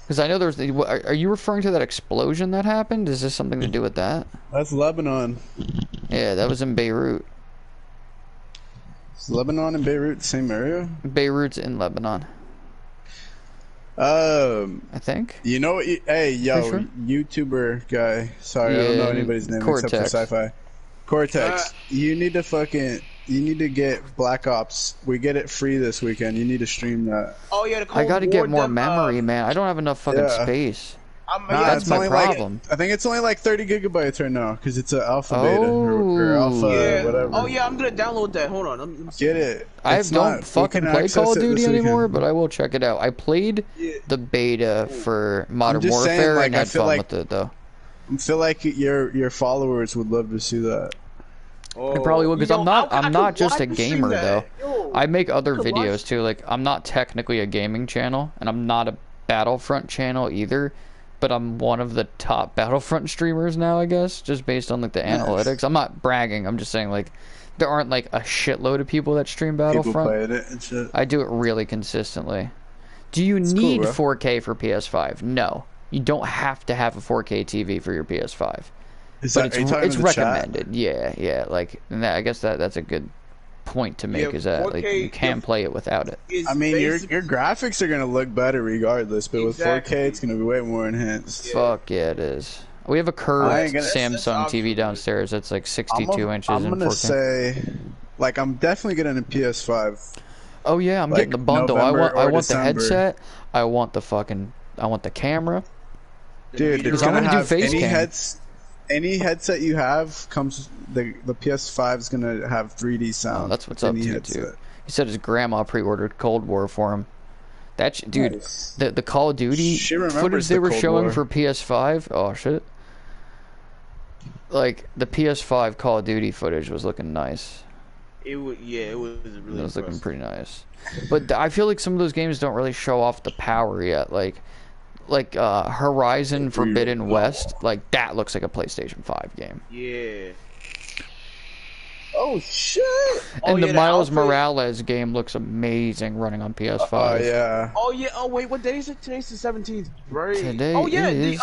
Because I know there's. Are you referring to that explosion that happened? Is this something to do with that? That's Lebanon. Yeah, that was in Beirut. Is Lebanon and Beirut the same area? Beirut's in Lebanon, I think. You know what? Hey, yo, Pretty YouTuber guy. Sorry, I don't know Yeah, anybody's name Cortex. except for sci-fi. Cortex, you need to get Black Ops. We get it free this weekend. You need to stream that. Oh yeah, the I Cold gotta War, get more them, memory, man. I don't have enough fucking yeah. space. Nah, That's it's my only problem. I think it's only like 30 gigabytes right now because it's an alpha beta or alpha Yeah. whatever. Oh yeah, I'm gonna download that. Hold on. Let me see. Get it. I It's don't we fucking can play access Call of it Duty this anymore, weekend. but I will check it out. I played the beta for Modern just saying, Warfare like, and I had feel fun like- with it, though. I feel like your followers would love to see that. I probably will, because Yo, I'm I not could just a watch stream gamer, that. though. Yo, I make other could videos, watch- too. Like, I'm not technically a gaming channel, and I'm not a Battlefront channel either, but I'm one of the top Battlefront streamers now, I guess, just based on, like, the analytics. I'm not bragging. I'm just saying, like, there aren't, like, a shitload of people that stream People Battlefront. playing it and shit. I do it really consistently. Do you cool, need bro. 4K for PS5? No. You don't have to have a 4K TV for your PS5. But Are you talking it's to the chat? recommended. Yeah. Like, and I guess that's a good point to make, Yeah, is that like 4K you can play it without it. It's I mean, your basic- graphics are gonna look better regardless, but with Exactly. 4K, it's gonna be way more enhanced. Fuck yeah, it is. We have a I curved ain't gonna- Samsung TV optional. downstairs that's like 62 inches I'm in gonna 4K. say, like, I'm definitely getting a PS5. Oh yeah, I'm like, getting the bundle. November I or want the December. headset. I want the camera. Dude, Because it's I'm gonna gonna do have face any cam. any headset you have comes the PS5 is gonna have 3D sound. Oh, that's what's up Any to headset. too. He said his grandma pre-ordered Cold War for him. That dude, Nice. the Call of Duty She remembers footage they the were Cold showing War. for PS5. Oh shit! Like the PS5 Call of Duty footage was looking nice. It was really. It was looking impressive. pretty nice. But I feel like some of those games don't really show off the power yet. Like Horizon Forbidden West, like that looks like a PlayStation 5 game. Yeah. Oh shit! And yeah, the the Miles outfit. Morales game looks amazing running on PS5. Oh yeah. Oh yeah. Oh wait, what day is it? Today's the 17th, right? Today oh yeah, is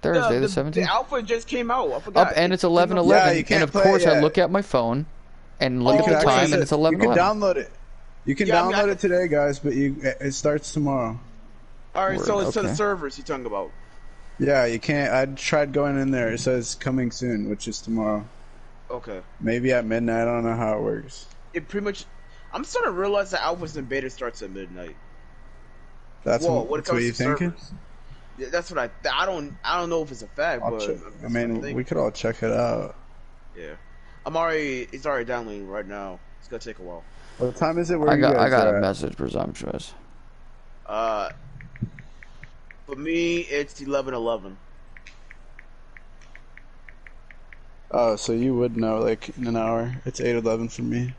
Thursday the 17th. The outfit just came out. I forgot. Up, and it's Yeah, 11:11. you can't And of play it course, I yet. look at my phone and look You at can the access time, and it's You 11:11. can download it. You can Yeah, I mean, download it today, guys, but it starts tomorrow. All right, so Word, it's to the okay. servers you're talking about. Yeah, you can't. I tried going in there. It says coming soon, which is tomorrow. Okay. Maybe at midnight. I don't know how it works. It pretty much. I'm starting to realize that Alphas and Beta starts at midnight. That's Whoa, what, when it that's what comes you to thinking? servers. Yeah, that's what I don't know if it's a fact, I'll but check. that's I what mean, think. we could all check it out. Yeah. It's already downloading right now. It's gonna take a while. What time is it? Where I you got guys a are at? message, presumptuous. For me, it's 11:11. Oh, so you would know, like, in an hour. It's 8:11 for me.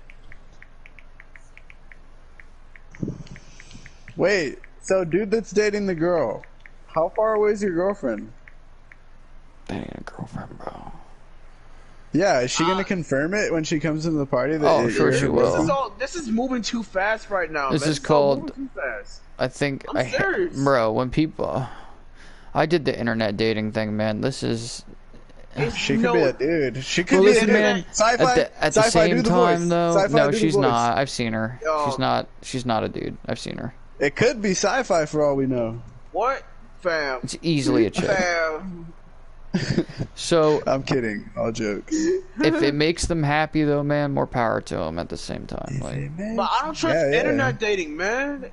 Wait, so dude that's dating the girl, how far away is your girlfriend? That ain't a girlfriend, bro. Yeah, is she gonna confirm it when she comes into the party? That Oh, sure she will. This is moving too fast right now. This man. is It's all called- moving too fast. I think I'm serious. bro, when people, I did the internet dating thing, man. This is. She could be a dude. She could Well, be listen, a dude. man. Sci-fi, At the sci-fi, same do the time, voice. though, Sci-fi, no, do the she's voice. not. I've seen her. Yo. She's not a dude. I've seen her. It could be sci-fi for all we know. What, fam? It's easily a chick. Fam. So I'm kidding. All jokes. if it makes them happy, though, man, more power to them. At the same time, like But I don't trust Yeah. internet dating, man.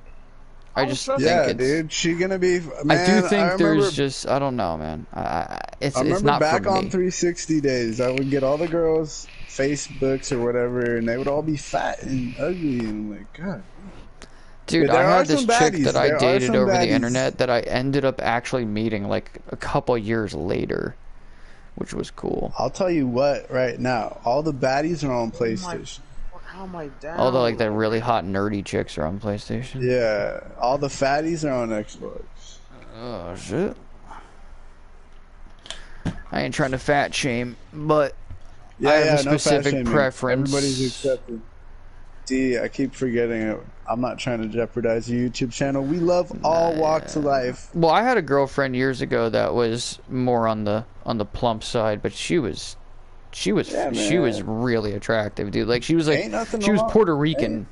I just trust think Yeah, it's. dude. She gonna be. Man, I do think remember, there's just I don't know, man. It's I remember not back for on me. 360 days, I would get all the girls' Facebooks or whatever, and they would all be fat and ugly, and I'm like, God. Dude, But there I are had this some chick baddies. that I There are dated some over the baddies. internet that I ended up actually meeting like a couple years later, which was cool. I'll tell you what, right now, all the baddies are on Oh PlayStation. How am I down? Although like the really hot nerdy chicks are on PlayStation. Yeah, all the fatties are on Xbox. Oh shit. I ain't trying to fat shame, but Yeah, I have yeah, a no fat specific shaming. preference. Everybody's accepted. D, I keep forgetting it. I'm not trying to jeopardize your YouTube channel. We love all walks of life. Well, I had a girlfriend years ago that was more on the plump side, but she was really attractive, dude. Like she was like Ain't nothing she was wrong. Puerto Rican,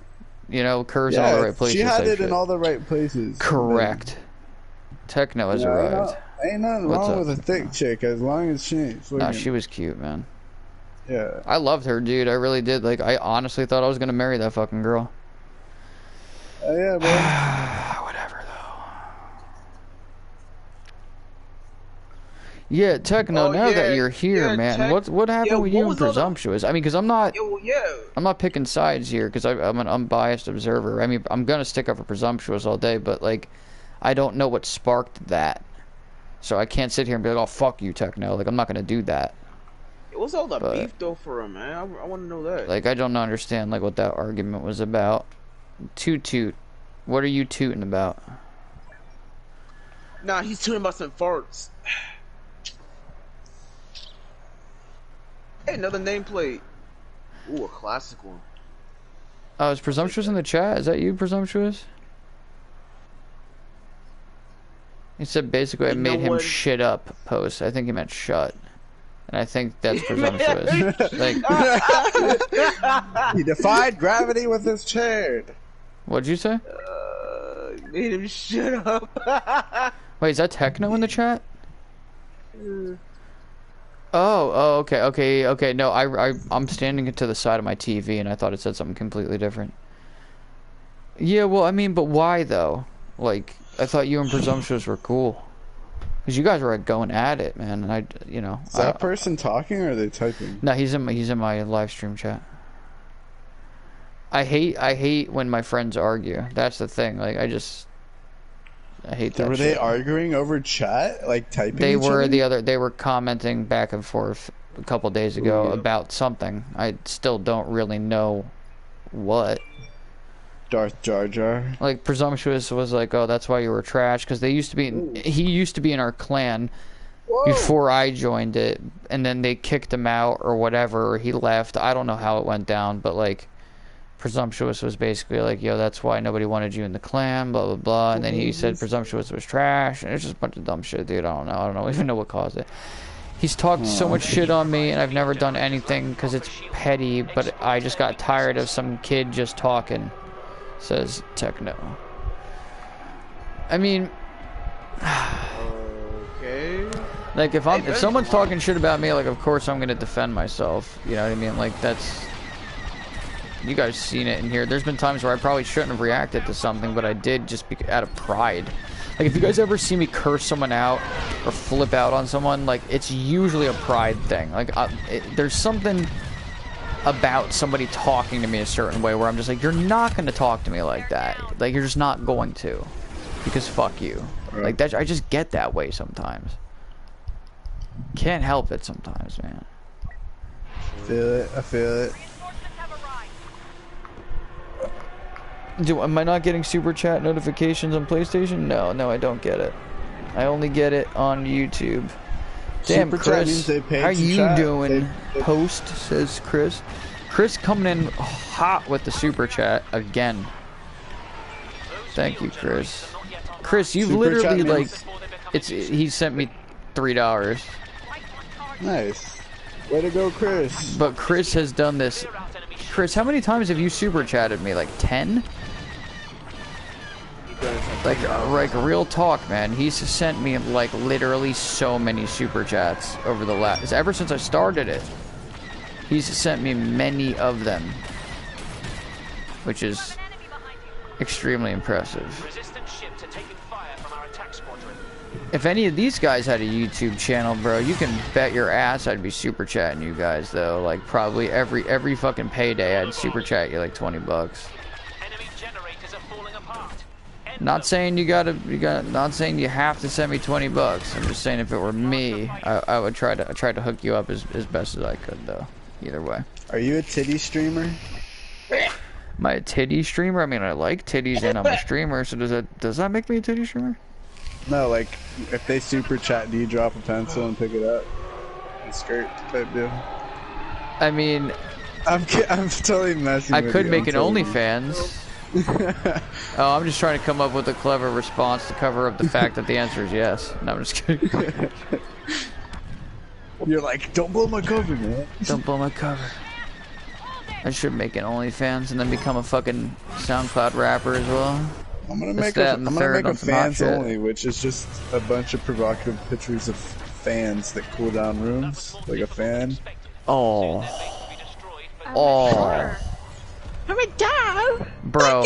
you know, curves in all the right places. she had type it shit. in all the right places. Correct. Techno has Yeah, arrived. ain't nothing What's wrong up? with a thick chick as long as she ain't Nah, fucking- she was cute, man. Yeah. I loved her, dude. I really did. Like, I honestly thought I was gonna marry that fucking girl. Oh, yeah, bro. Whatever, though. Yeah, Techno. Oh, now yeah, that you're here, yeah, man, Tech- what happened yeah, with what you and was all the- Presumptuous? I mean, because I'm not Yeah. picking sides here, because I'm an unbiased observer. I mean, I'm gonna stick up for Presumptuous all day, but like, I don't know what sparked that, so I can't sit here and be like, "Oh, fuck you, Techno." Like, I'm not gonna do that. It was all the But- beef though for him, man. I want to know that. Like, I don't understand like what that argument was about. Toot. What are you tooting about? Nah, he's talking about some farts. Hey, another nameplate. Ooh, a classic one. Oh, is Presumptuous in the chat? Is that you, Presumptuous? He said basically I You know made him what? shit up post. I think he meant shut. And I think that's Presumptuous. Like, He defied gravity with his chair. what'd you say? Made him shut up. Wait, is that Techno in the chat? Oh, okay. No, I'm standing to the side of my TV, and I thought it said something completely different. Yeah, well, I mean, but why though? Like, I thought you and Presumptuous were cool, because you guys were like going at it, man. And Is that person talking or are they typing? no, he's in my live stream chat. I hate when my friends argue. That's the thing. Like, I hate that. Were shit. they arguing over chat? Like typing? They each were other? they were commenting back and forth a couple days ago about something. I still don't really know what. Darth Jar Jar. Like, Presumptuous was like, "Oh, that's why you were trash," because he used to be in our clan, before I joined it, and then they kicked him out or whatever, or he left. I don't know how it went down, but like Presumptuous was basically like, yo, that's why nobody wanted you in the clan, blah blah blah. And then he said Presumptuous was trash, and it's just a bunch of dumb shit, dude. I don't know even know what caused it. He's talked so much shit on me, and I've never done anything because it's petty, but I just got tired of some kid just talking, says Techno. I mean, okay. Like, if someone's talking shit about me, like, of course I'm gonna defend myself, you know what I mean? Like, that's... You guys seen it in here. There's been times where I probably shouldn't have reacted to something, but I did just out of pride. Like, if you guys ever see me curse someone out or flip out on someone, like, it's usually a pride thing. Like, there's something about somebody talking to me a certain way where I'm just like, you're not going to talk to me like that. Like, you're just not going to. Because fuck you. Right. Like, that, I just get that way sometimes. Can't help it sometimes, man. I feel it. Am I not getting super chat notifications on PlayStation? No, I don't get it. I only get it on YouTube. Damn, Super Chris, chat how you doing? Post, says Chris. Chris coming in hot with the super chat again. Thank you, Chris. Chris, you've Super literally chat like, means... he sent me $3. Nice. Way to go, Chris. But Chris has done this. Chris, how many times have you super chatted me? Like 10? Like real talk, man. He's sent me like literally so many super chats over the last, ever since I started it. He's sent me many of them, which is extremely impressive. If any of these guys had a YouTube channel, bro, you can bet your ass I'd be super chatting you guys though. Like probably every fucking payday I'd super chat you like $20. Not saying not saying you have to send me $20. I'm just saying if it were me, I would try to hook you up as best as I could though. Either way. Are you a titty streamer? Am I a titty streamer? I mean, I like titties and I'm a streamer, so does that make me a titty streamer? No, like if they super chat, do you drop a pencil and pick it up? And skirt type deal. I mean, I'm totally messing. I with could you. make an OnlyFans. Oh, I'm just trying to come up with a clever response to cover up the fact that the answer is yes. No, I'm just kidding. You're like, don't blow my cover, man. Don't blow my cover. I should make an OnlyFans and then become a fucking SoundCloud rapper as well. I'm gonna make a fans only, which is just a bunch of provocative pictures of fans that cool down rooms, like a fan. Oh. Bro,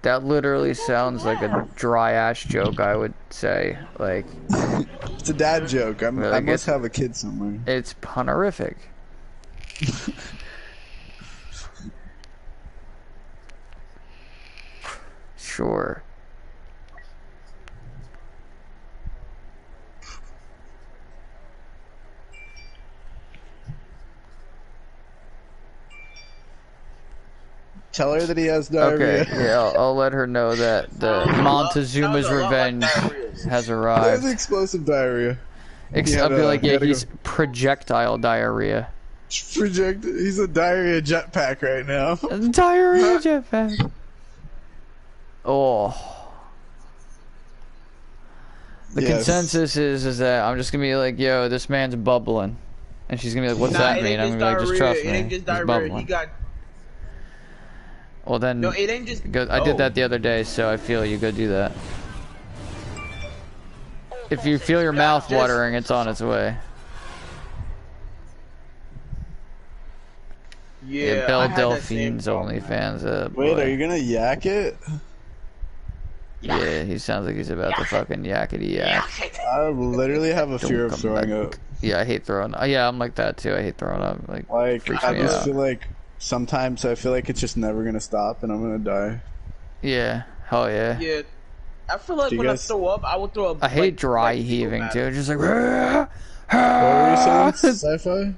that literally sounds like a dry ass joke. I would say, like, it's a dad joke. I must have a kid somewhere. It's punerific. Sure. Tell her that he has diarrhea. Okay, yeah, I'll let her know that the Montezuma's revenge has arrived. There's explosive diarrhea. I'll be like, yeah, he's projectile diarrhea. He's a diarrhea jetpack right now. Diarrhea jetpack. Oh. The consensus is that I'm just gonna be like, yo, this man's bubbling. And she's gonna be like, what's that mean? I'm gonna be like, just trust me. It ain't just diarrhea. He got... Well then, no, it ain't just... I did that the other day, so I feel you go do that. If you feel your mouth watering, it's on its way. Yeah, Belle Delphine's OnlyFans. Wait, are you gonna yak it? Yeah, he sounds like he's about to fucking yakety yak. I literally have a fear of throwing up. Yeah, I hate throwing up. Yeah, I'm like that too. I hate throwing up. Like I just feel like sometimes I feel like it's just never gonna stop and I'm gonna die. Yeah, hell yeah. Yeah, I feel like when I throw up, I would throw up. I hate dry heaving too. Just like. What were you saying, Sci-Fi?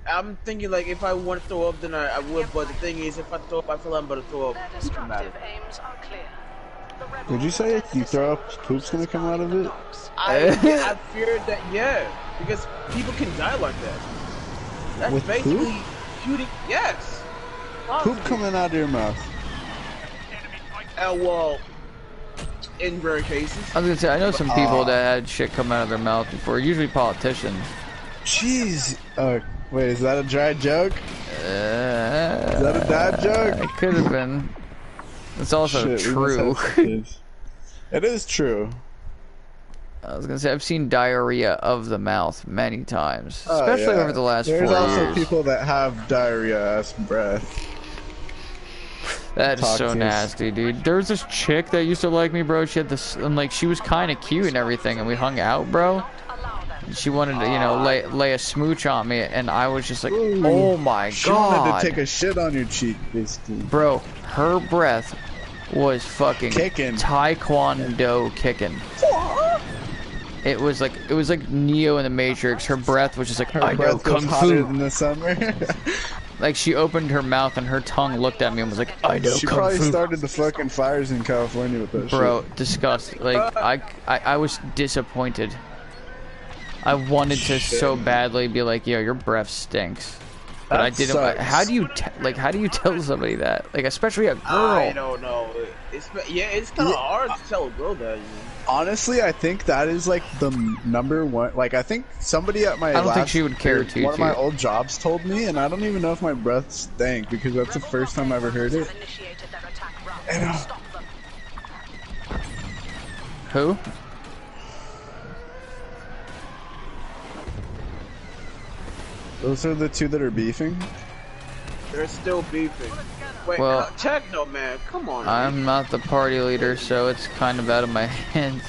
I'm thinking like if I want to throw up, then I would. But the thing is, if I throw up, I feel like I'm about to throw up. Their destructive aims are clear. Did you say if you throw up, poop's gonna come out of it? I feared that, yeah, because people can die like that. That's With basically poop? shooting. Yes. Poop coming out of your mouth. Well, in rare cases. I was gonna say, I know some people that had shit come out of their mouth before, usually politicians. Jeez. Wait, is that a dry joke? Is that a dad joke? It could have been. It's also Shit, true. It is true. I was gonna say, I've seen diarrhea of the mouth many times, Oh, especially yeah. over the last There's 4 also years. people that have diarrhea-ass breath. That is so Toxic. nasty, dude. There was this chick that used to like me, bro. She had this, and like, she was kind of cute and everything, and we hung out, bro. She wanted to, you know, lay a smooch on me, and I was just like, oh my She god. wanted to take a shit on your cheek, basically. Bro, her breath was fucking Kicking. taekwondo kicking. It was like Neo in the Matrix. Her breath was just like, I know Breath was kung hotter fu. than the summer. Like, she opened her mouth and her tongue looked at me and was like, I know She kung probably fu. started the fucking fires in California with that Bro, shit. disgusting. Like, I was disappointed. I wanted to so badly be like, yo, your breath stinks. But I didn't. sucks. How do you tell somebody that? Like, especially a girl. I don't know. It's kind of hard to tell a girl that. You know? Honestly, I think that is like the number one. Like, I think somebody at my I don't think she would care too. one of my old jobs told me, and I don't even know if my breath stank because that's the first time I ever heard it. And, Who? those are the two that are beefing. They're still beefing. Wait, Well, Techno man, come on. I'm not the party leader, so it's kind of out of my hands.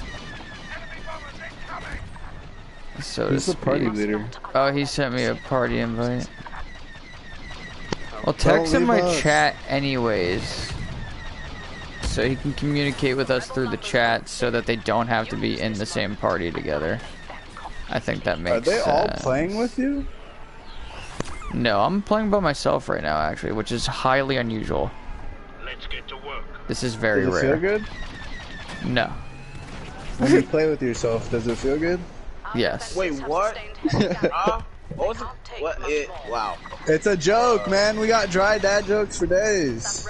So Who's to the party speak. leader? Oh, he sent me a party invite. I'll Don't text him leave my us. chat anyways, so he can communicate with us through the chat, so that they don't have to be in the same party together. I think that makes Are they sense. all playing with you? No, I'm playing by myself right now, actually, which is highly unusual. Let's get to work. This is very Does it rare. feel good? No. When you play with yourself, does it feel good? Yes. Wait, what? What was it? What? Wow. It's a joke, man. We got dry dad jokes for days.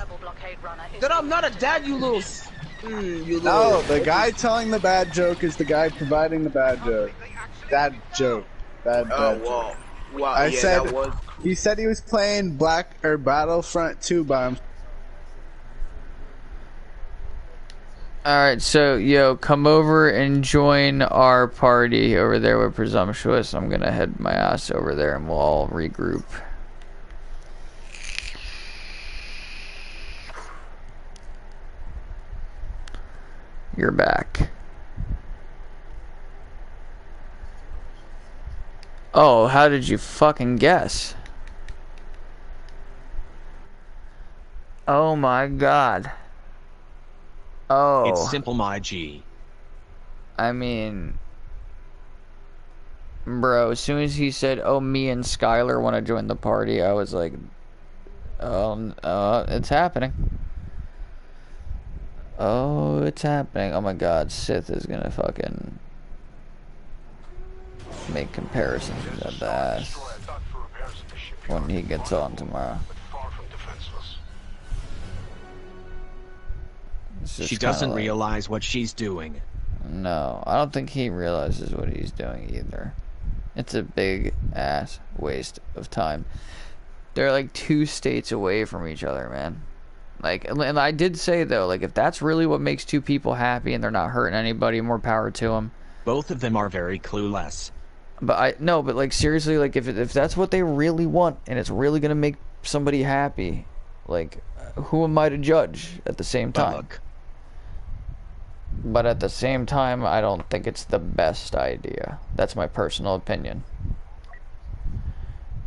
Then I'm not a dad, you little. You No, little. the guy telling the bad joke is the guy providing the bad joke. Bad joke. Bad Oh joke. wow. Wow. I Yeah, said that was. he said he was playing Battlefront 2 by himself. Alright, so, yo, come over and join our party over there with Presumptuous. I'm gonna head my ass over there and we'll all regroup. You're back. Oh, how did you fucking guess? Oh my god. Oh. It's simple, my G. I mean, bro, as soon as he said, oh, me and Skylar want to join the party, I was like, it's happening. Oh, it's happening. Oh my god, Sith is gonna fucking make comparisons of that when he gets on tomorrow. She doesn't realize what she's doing. No, I don't think he realizes what he's doing either. It's a big ass waste of time. They're like 2 states away from each other, man. Like, and I did say though, like, if that's really what makes 2 people happy and they're not hurting anybody, more power to them. Both of them are very clueless. But but like seriously, like if that's what they really want and it's really gonna make somebody happy, like, who am I to judge at the same time? Look. But at the same time, I don't think it's the best idea. That's my personal opinion.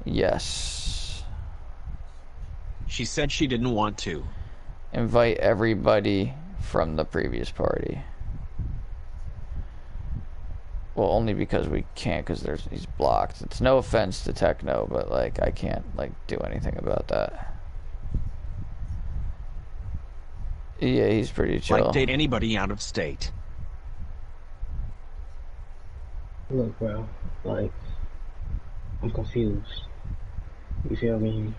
Yes. She said she didn't want to. Invite everybody from the previous party. Well, only because we can't, because he's blocked. It's no offense to Techno, but like I can't like do anything about that. Yeah, he's pretty chill. Like date anybody out of state. Look, bro, like, I'm confused. You feel me?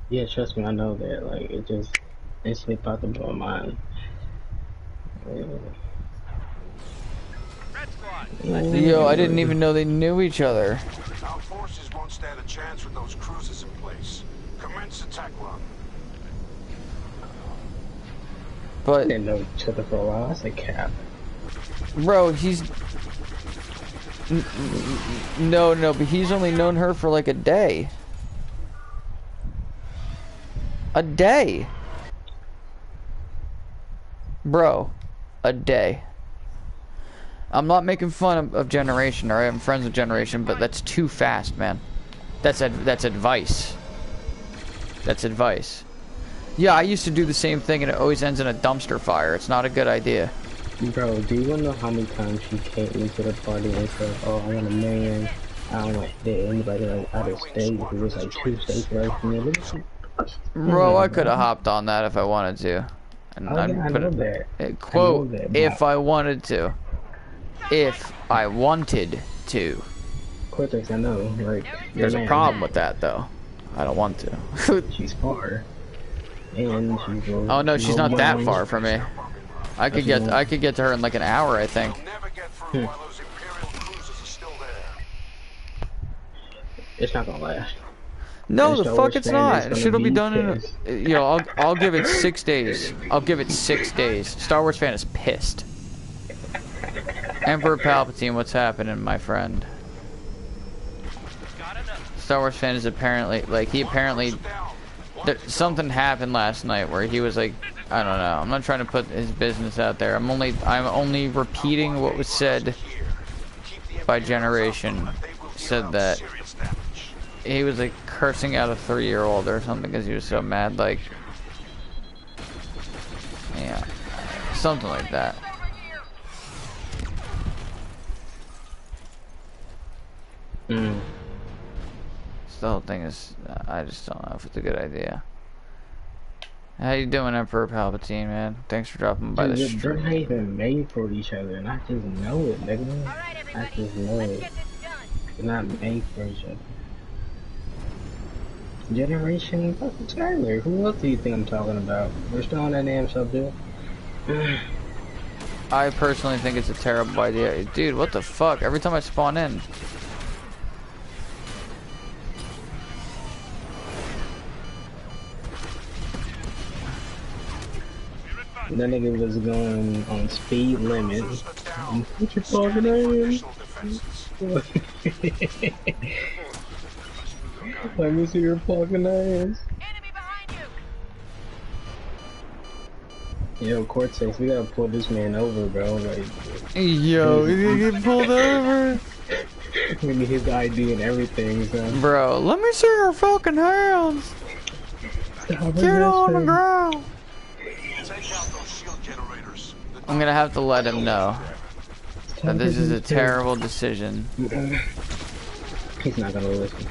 Yeah, trust me, I know that. Like, it just instantly popped up in my mind. Yo, I didn't even know they knew each other. Our forces won't stand a chance with those cruisers in place. Commence attack run. But didn't know each other for a while. That's a cap. Bro, he's no, but he's only known her for like a day. A day. Bro, a day. I'm not making fun of Generation, or I'm friends with Generation, but that's too fast, man. That's advice. That's advice. Yeah, I used to do the same thing, and it always ends in a dumpster fire. It's not a good idea. Bro, do you want to know how many times she came into the party and said, "Oh, I want a man. I don't want to date anybody like out of state." It was like 2 states right from me. Bro, I could have hopped on that if I wanted to. And I know that. Quote, if I wanted to. If I wanted to. Cortex, I know. Like, there's a problem with that, though. I don't want to. She's far. And she's oh no, she's not that far from me. I could get to her in like an hour, I think. It's not gonna last. No, the fuck it's not. Shit'll be done in I'll give it 6 days. I'll give it 6 days. Star Wars fan is pissed. Emperor Palpatine, what's happening, my friend? Star Wars fan is apparently something happened last night where he was like, I don't know. I'm not trying to put his business out there. I'm only repeating what was said by Generation. Said that he was like cursing out a 3-year-old or something because he was so mad. Like, yeah, something like that. The whole thing is, I just don't know if it's a good idea. How you doing, Emperor Palpatine, man? Thanks for dropping by the stream. They're not even made for each other, and I just know it, nigga. I just know it. They're not made for each other. Generation fucking Skyler. Who else do you think I'm talking about? We're still on that damn subject. I personally think it's a terrible idea. Dude, what the fuck? Every time I spawn in. That nigga was going on speed limit. What you talking about? Let me see your fucking ass. Yo, Cortex, we gotta pull this man over, bro. Like, yo, he didn't get pulled over. We need his ID and everything, son. Bro, let me see your fucking hands. Get on the ground. I'm gonna have to let him know that this is a terrible decision. He's not gonna listen.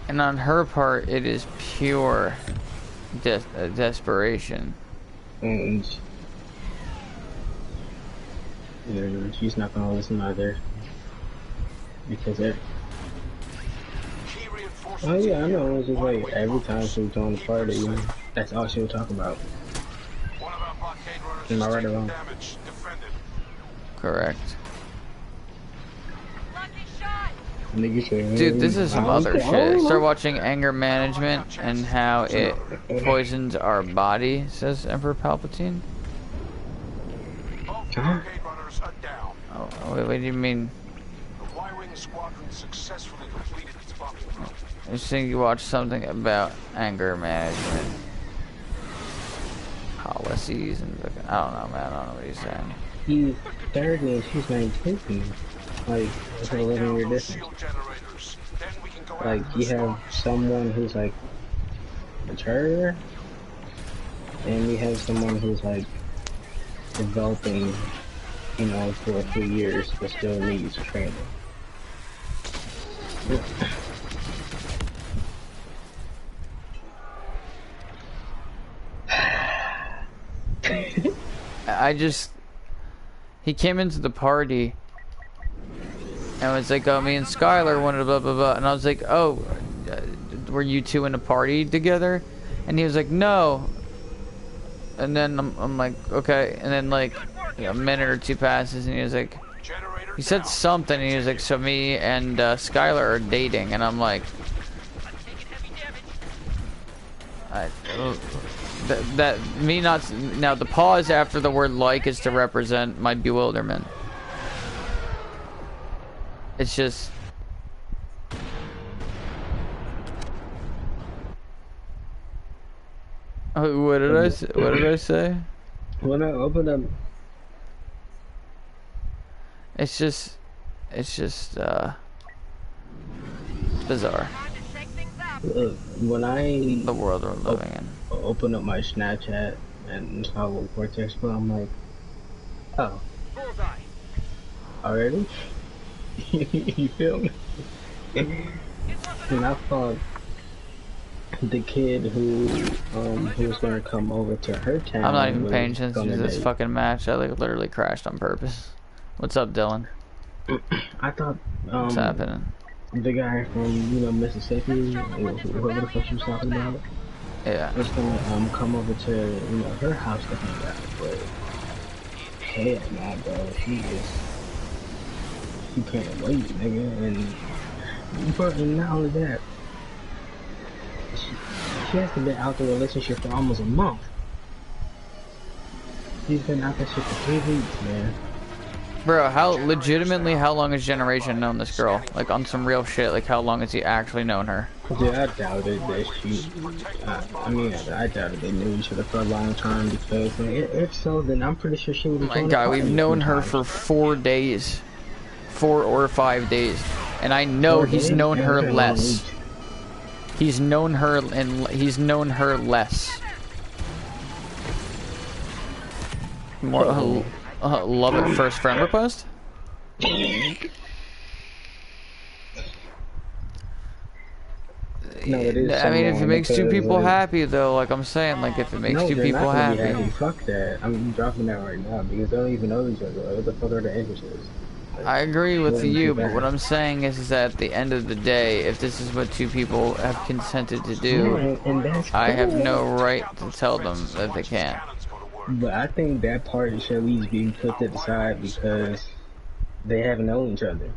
And on her part, it is pure desperation. And she's not gonna listen either. Because oh yeah, I know. It's just like every time she was on the party, you know, that's all she would talk about. Am I right or wrong? Correct. Dude, this is some other shit. Start watching Anger Management and how it poisons our body, says Emperor Palpatine. Huh? Oh, wait, what do you mean? I just think you watched something about anger management policies and I don't know, man. I don't know what he's saying. He's 30 and she's 19. Like, it's an 11-year difference. Like, you have someone who's like mature, and you have someone who's like developing, you know, for a few years, but still needs training. he came into the party and was like, oh, me and Skylar wanted blah blah blah, and I was like, oh, were you two in a party together? And he was like, no. And then I'm like, okay. And then like a minute or two passes, and he was like, he said something, and he was like, so me and Skylar are dating, and I'm like, now the pause after the word like is to represent my bewilderment. It's just. Oh, what did I say? What did I say? When I open up, it's just bizarre. Look, when the world we're living in. Open up my Snapchat and saw what Vortex put, I'm like, oh, already? You feel me? And I thought the kid who was gonna come over to her town. I'm not even paying attention to this fucking match. I like literally crashed on purpose. What's up, Dylan? I thought what's happening? The guy from Mississippi, whoever the fuck she was talking about, was gonna come over to her house to hang out, but hell nah, bro, she can't wait, nigga, and not only that. She has been out the relationship for almost a month. She's been out that shit for 3 weeks, man. Bro, how long has Generation known this girl? Like on some real shit, like how long has he actually known her? Dude, I doubted that she, I doubted they knew each other for a long time, because if so, then I'm pretty sure she would have. Oh my god, we've known her for 4 days. 4 or 5 days. And I know he's known her less. He's known her less. More love at first friend request? No, it is. I mean, if it makes two people happy, though, like I'm saying, like if it makes two people happy. Fuck that. I'm dropping that right now because they don't even know each other. What the fuck are the interests? I agree with you, but what I'm saying is that at the end of the day, if this is what two people have consented to do, I have no right to tell them that they can't. But I think that part should at least be put to the side because they haven't known each other.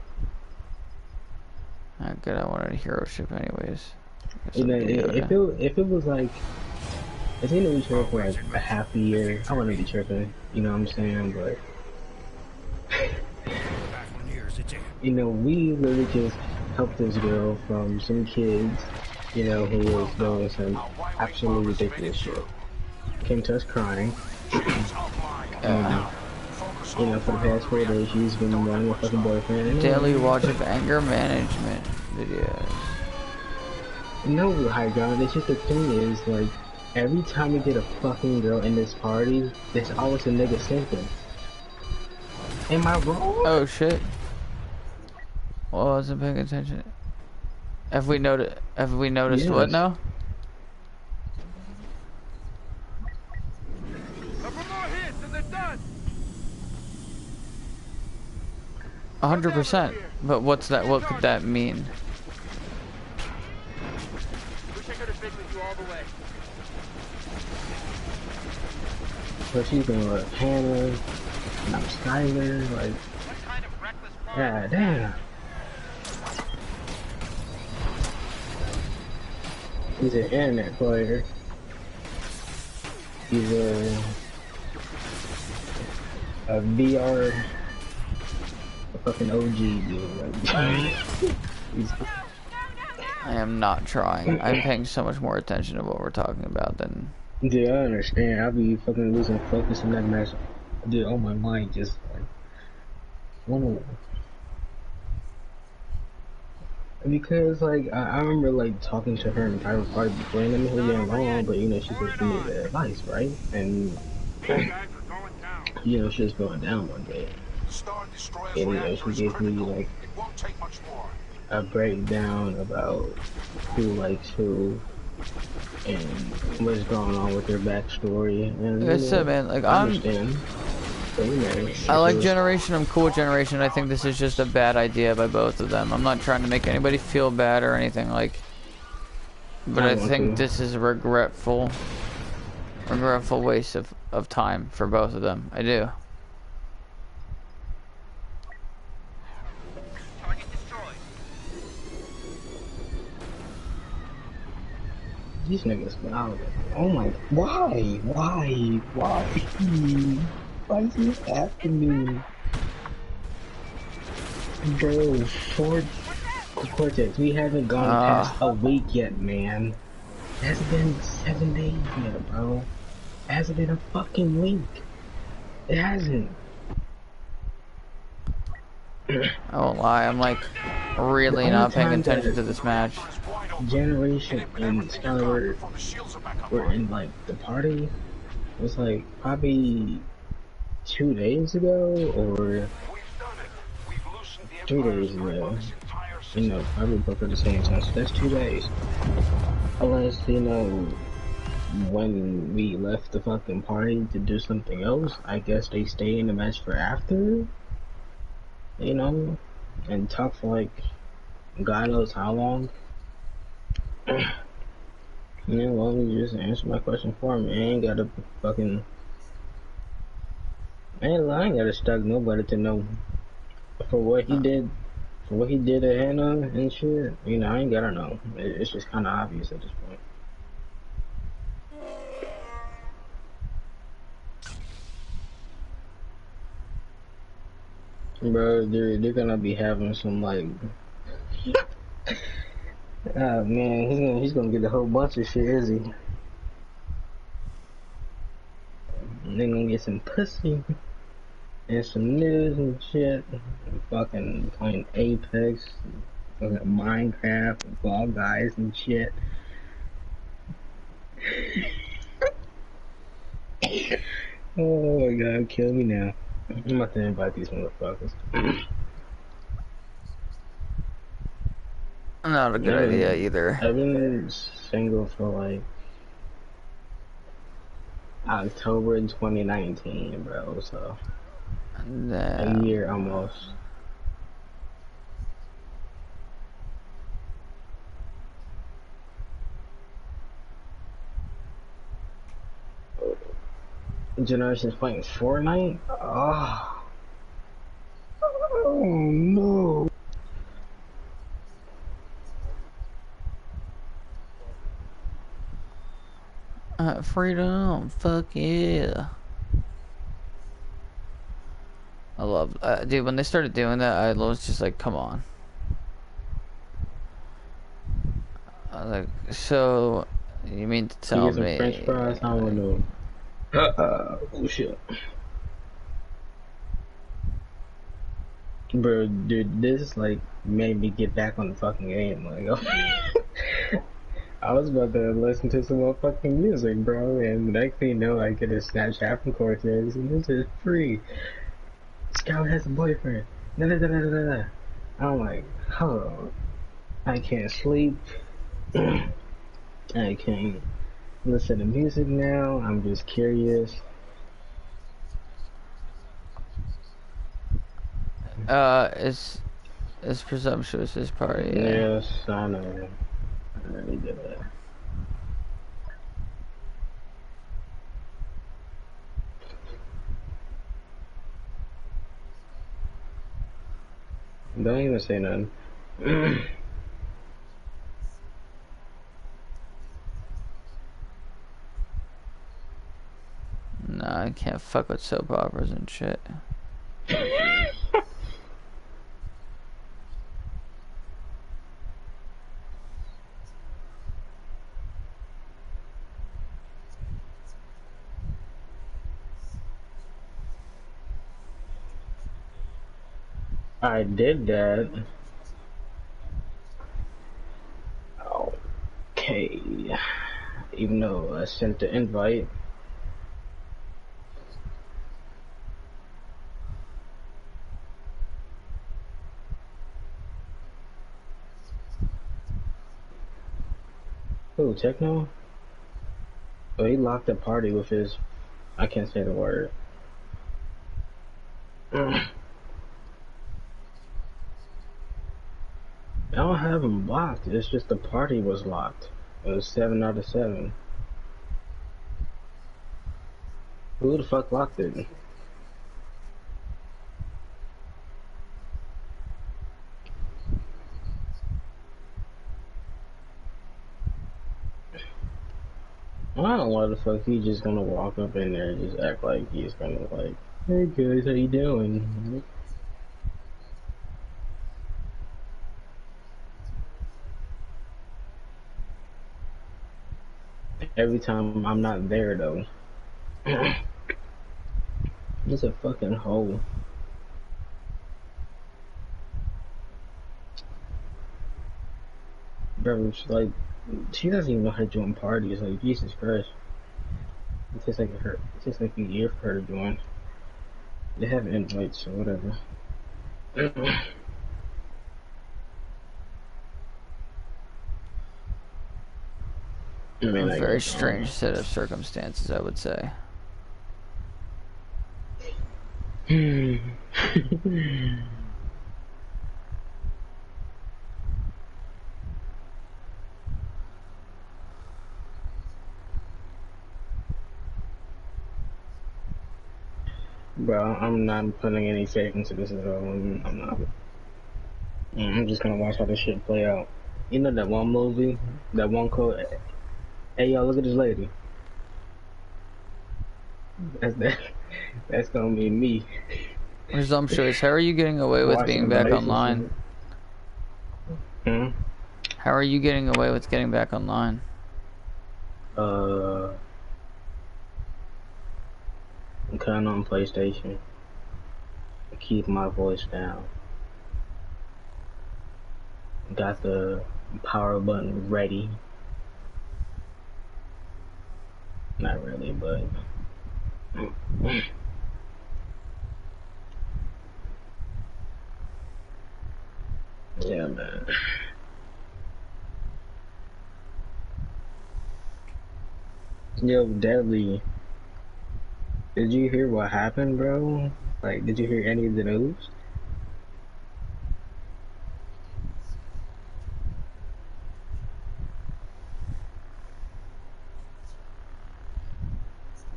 Good, I wanted a hero ship anyways. If it was like, if they knew each other for like a half a year, I wouldn't be tripping. You know what I'm saying? But we literally just helped this girl from some kids, who was doing some absolutely ridiculous shit. Came to us crying. For the past 4 days, she's been wanting a fucking boyfriend. Daily watch of anger management videos. No, High Ground, it's just the thing is, like, every time we get a fucking girl in this party, there's always a nigga symptom. Am I wrong? Oh shit. Well, I wasn't paying attention. Have we noticed yes. What now? 100%. But what's that? What could that mean? So she's been with Hannah, and I'm Skylar, like, god damn. He's an internet player. He's a VR, a fucking OG dude. Like, I am not trying. I'm paying so much more attention to what we're talking about than. Dude, I understand. I'll be fucking losing focus in that match. Dude, oh my mind just like. Whoa. Because like I remember like talking to her in private party before, and I mean who damn long, but she just gave me the advice, right? And she was going down one day, and she gave me like a breakdown about who likes who and what's going on with their backstory. And like I said, man, like I understand. I like Generation, I'm cool with Generation. I think this is just a bad idea by both of them. I'm not trying to make anybody feel bad or anything like, but I think this is a regretful waste of time for both of them. I do. These niggas, oh my, why? Why is this happening? Bro, Ford Cortex, we haven't gone past a week yet, man. It hasn't been 7 days yet, bro. It hasn't been a fucking week. It hasn't. I won't lie, I'm like really not paying attention to this match. Generation and Skyward were in like the party. It was like probably 2 days ago or 3 days ago. You know, probably both at the same time. So that's 2 days. Unless, you know, when we left the fucking party to do something else, I guess they stay in the match for after. You know, and talk for like God knows how long. Yeah, well, you just answer my question for me. I ain't gotta fucking. I ain't gotta stalk nobody to know for what he did. For what he did to Hannah and shit. You know, I ain't gotta know. It's just kind of obvious at this point. Bro, they're gonna be having some like. Oh man, he's gonna get a whole bunch of shit, is he? They're gonna get some pussy and some news and shit. Fucking playing Apex, fucking Minecraft, and Fall Guys and shit. Oh my god, kill me now. I'm about to invite these motherfuckers. Not a good idea either. I've been single for like October 2019, bro, so a year almost. Generation's playing Fortnite? Oh no. Freedom, fuck yeah. I love, dude, when they started doing that, I was just like, come on. I was like, so, you mean to tell me... French fries? I don't know. Oh shit. Bro, dude, this like made me get back on the fucking game. Like, I was about to listen to some more fucking music, bro, and next thing you know, I get a Snapchat from Cortez, and this is free. Scout has a boyfriend. Da da da da da da. I'm like, oh, I can't sleep. I can't listen to music now. I'm just curious. It's presumptuous, his party. Yeah. Yes, I know. I already did that. Don't even say nothing. Nah, I can't fuck with soap operas and shit. I did that. Okay. Even though I sent the invite. Who, Techno? Oh, he locked the party with his... I can't say the word. I don't have them blocked. It's just the party was locked. It was 7 out of 7. Who the fuck locked it? I don't know why the fuck he's just gonna walk up in there and just act like he's gonna like, hey guys, how you doing? Every time I'm not there though. It's a fucking hole. Bro, it's like, she doesn't even know how to join parties. Like, Jesus Christ. It takes like a year for her to join. They have invites or whatever. I mean, A very strange set of circumstances, I would say. Bro, I'm not putting any faith into this at all. I'm not. I'm just gonna watch how this shit play out. You know that one movie? That one quote? Hey, yo, look at this lady. That's gonna be me. Presumptuous. How are you getting away with being back online? Hmm? How are you getting away with getting back online? I'm kinda on PlayStation. Keep my voice down. Got the power button ready. Not really, but yeah, man. Yo, Deadly, did you hear what happened, bro? Like, did you hear any of the news?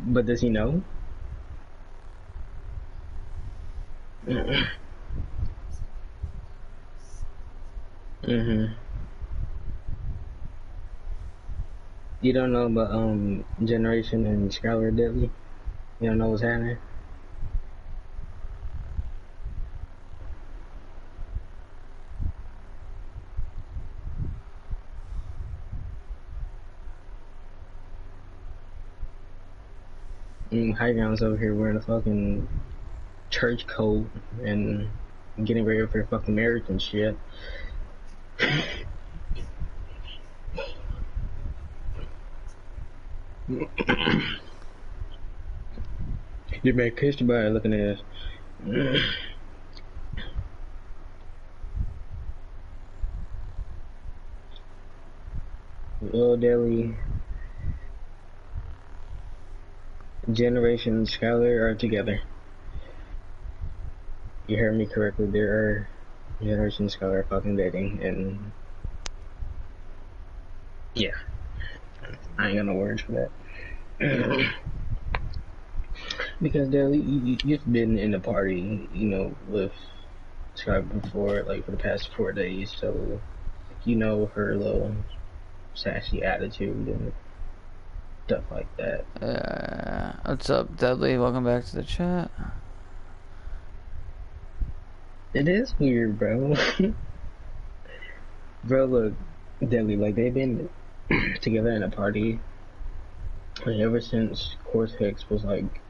But does he know? You don't know about Generation and Skylar Deadly? You don't know what's happening? High ground's over here wearing a fucking church coat and getting ready for fucking marriage and shit. You better kiss your body looking at this. Little Deli, Generation and Skylar are together. You heard me correctly, there are Generation and Skylar fucking dating, and yeah, I ain't got no words for that. Because Deli, you've been in the party, you know, with Skylar before, like for the past 4 days, so you know her little sassy attitude and stuff like that. What's up, Dudley? Welcome back to the chat. It is weird, bro. Bro, look, Dudley, like they've been together in a party like, ever since Cortex was like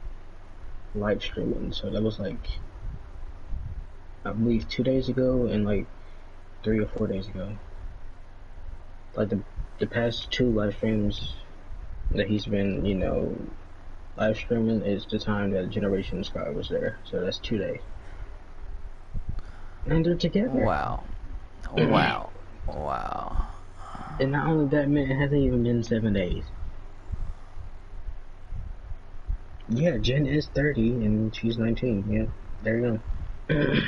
live streaming. So that was like, I believe 2 days ago and like 3 or 4 days ago. Like the past 2 live streams that he's been, you know, live streaming is the time that Generation Sky was there. So that's 2 days. And they're together. Wow. Wow. Wow. And not only that, man, it hasn't even been 7 days. Yeah, Jen is 30 and she's 19, yeah. There you go.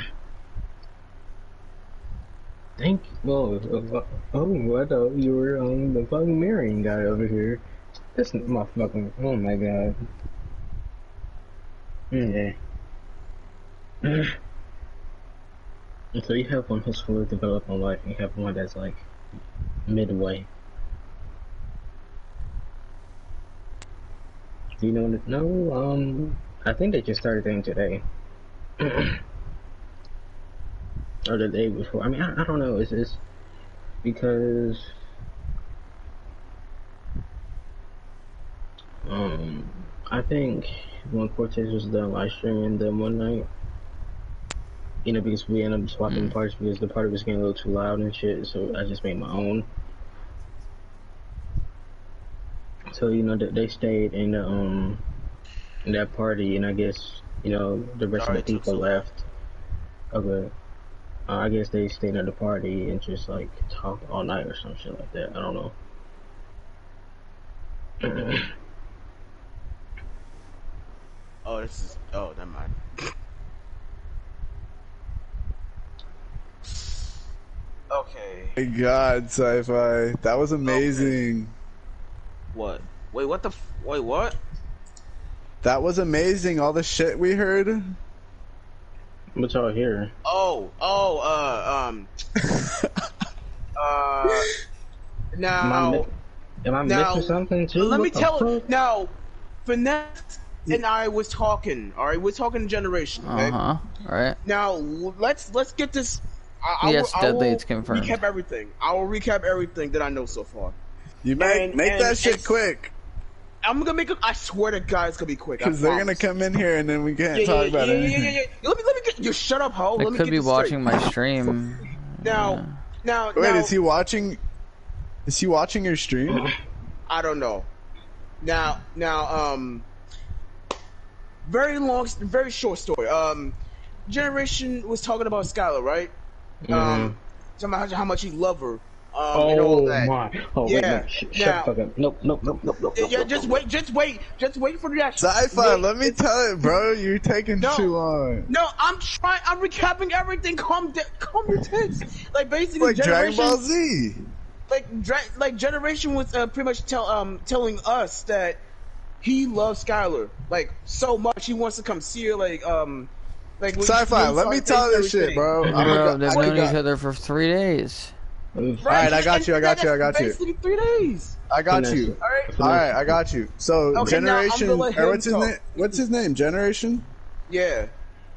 Thank you. Well, I thought you were the fucking marrying guy over here. This my fucking. Oh my god. Okay. So you have one who's fully developed on life, and you have one that's like midway. Do you know? No. I think they just started them today. Or the day before. I mean, I don't know. It's because I think when Cortez was done live streaming them one night, you know, because we ended up swapping parts because the party was getting a little too loud and shit, so I just made my own. So you know they stayed in the in that party, and I guess you know the rest of the people left. Okay. I guess they stayed at the party and just like talked all night or some shit like that. I don't know. Oh, this is. Oh, never mind. Okay. My God, sci-fi. That was amazing. Okay. What? Wait, what the? Wait, what? That was amazing. All the shit we heard. What y'all hear? Now. Am I missing something too? Let me tell you. Now, Finesse and I was talking. All right, we're talking generation. Okay. All right. Now let's get this. Yes, Deadly, it's confirmed. Recap everything. I will recap everything that I know so far. You make that shit quick. I'm gonna make it. I swear to God, it's gonna be quick. Because they're gonna come in here and then we can't talk about it. Yeah. Let me get. You shut up, ho. They Let me could get be this watching straight. my stream. Now. Wait, is he watching? Is he watching your stream? I don't know. Now, very short story. Generation was talking about Skylar, right? Talking about how much he loved her. And all that. My! Oh yeah. Wait, no. Shut the fuck up! Nope. Yeah, just wait for the reaction. Sci-fi, let me tell it, bro. You're taking too long. No, I'm recapping everything. Calm your tits. Like basically, like Dragon Ball Z. Like Generation was pretty much telling us that he loves Skylar like so much he wants to come see her like Sci-fi, let me tell this shit, bro. Bro, they've known each other for 3 days. Alright, I got you. Basically 3 days. I got you. Alright, I got you. So, okay, Generation, what's his name? Generation? Yeah.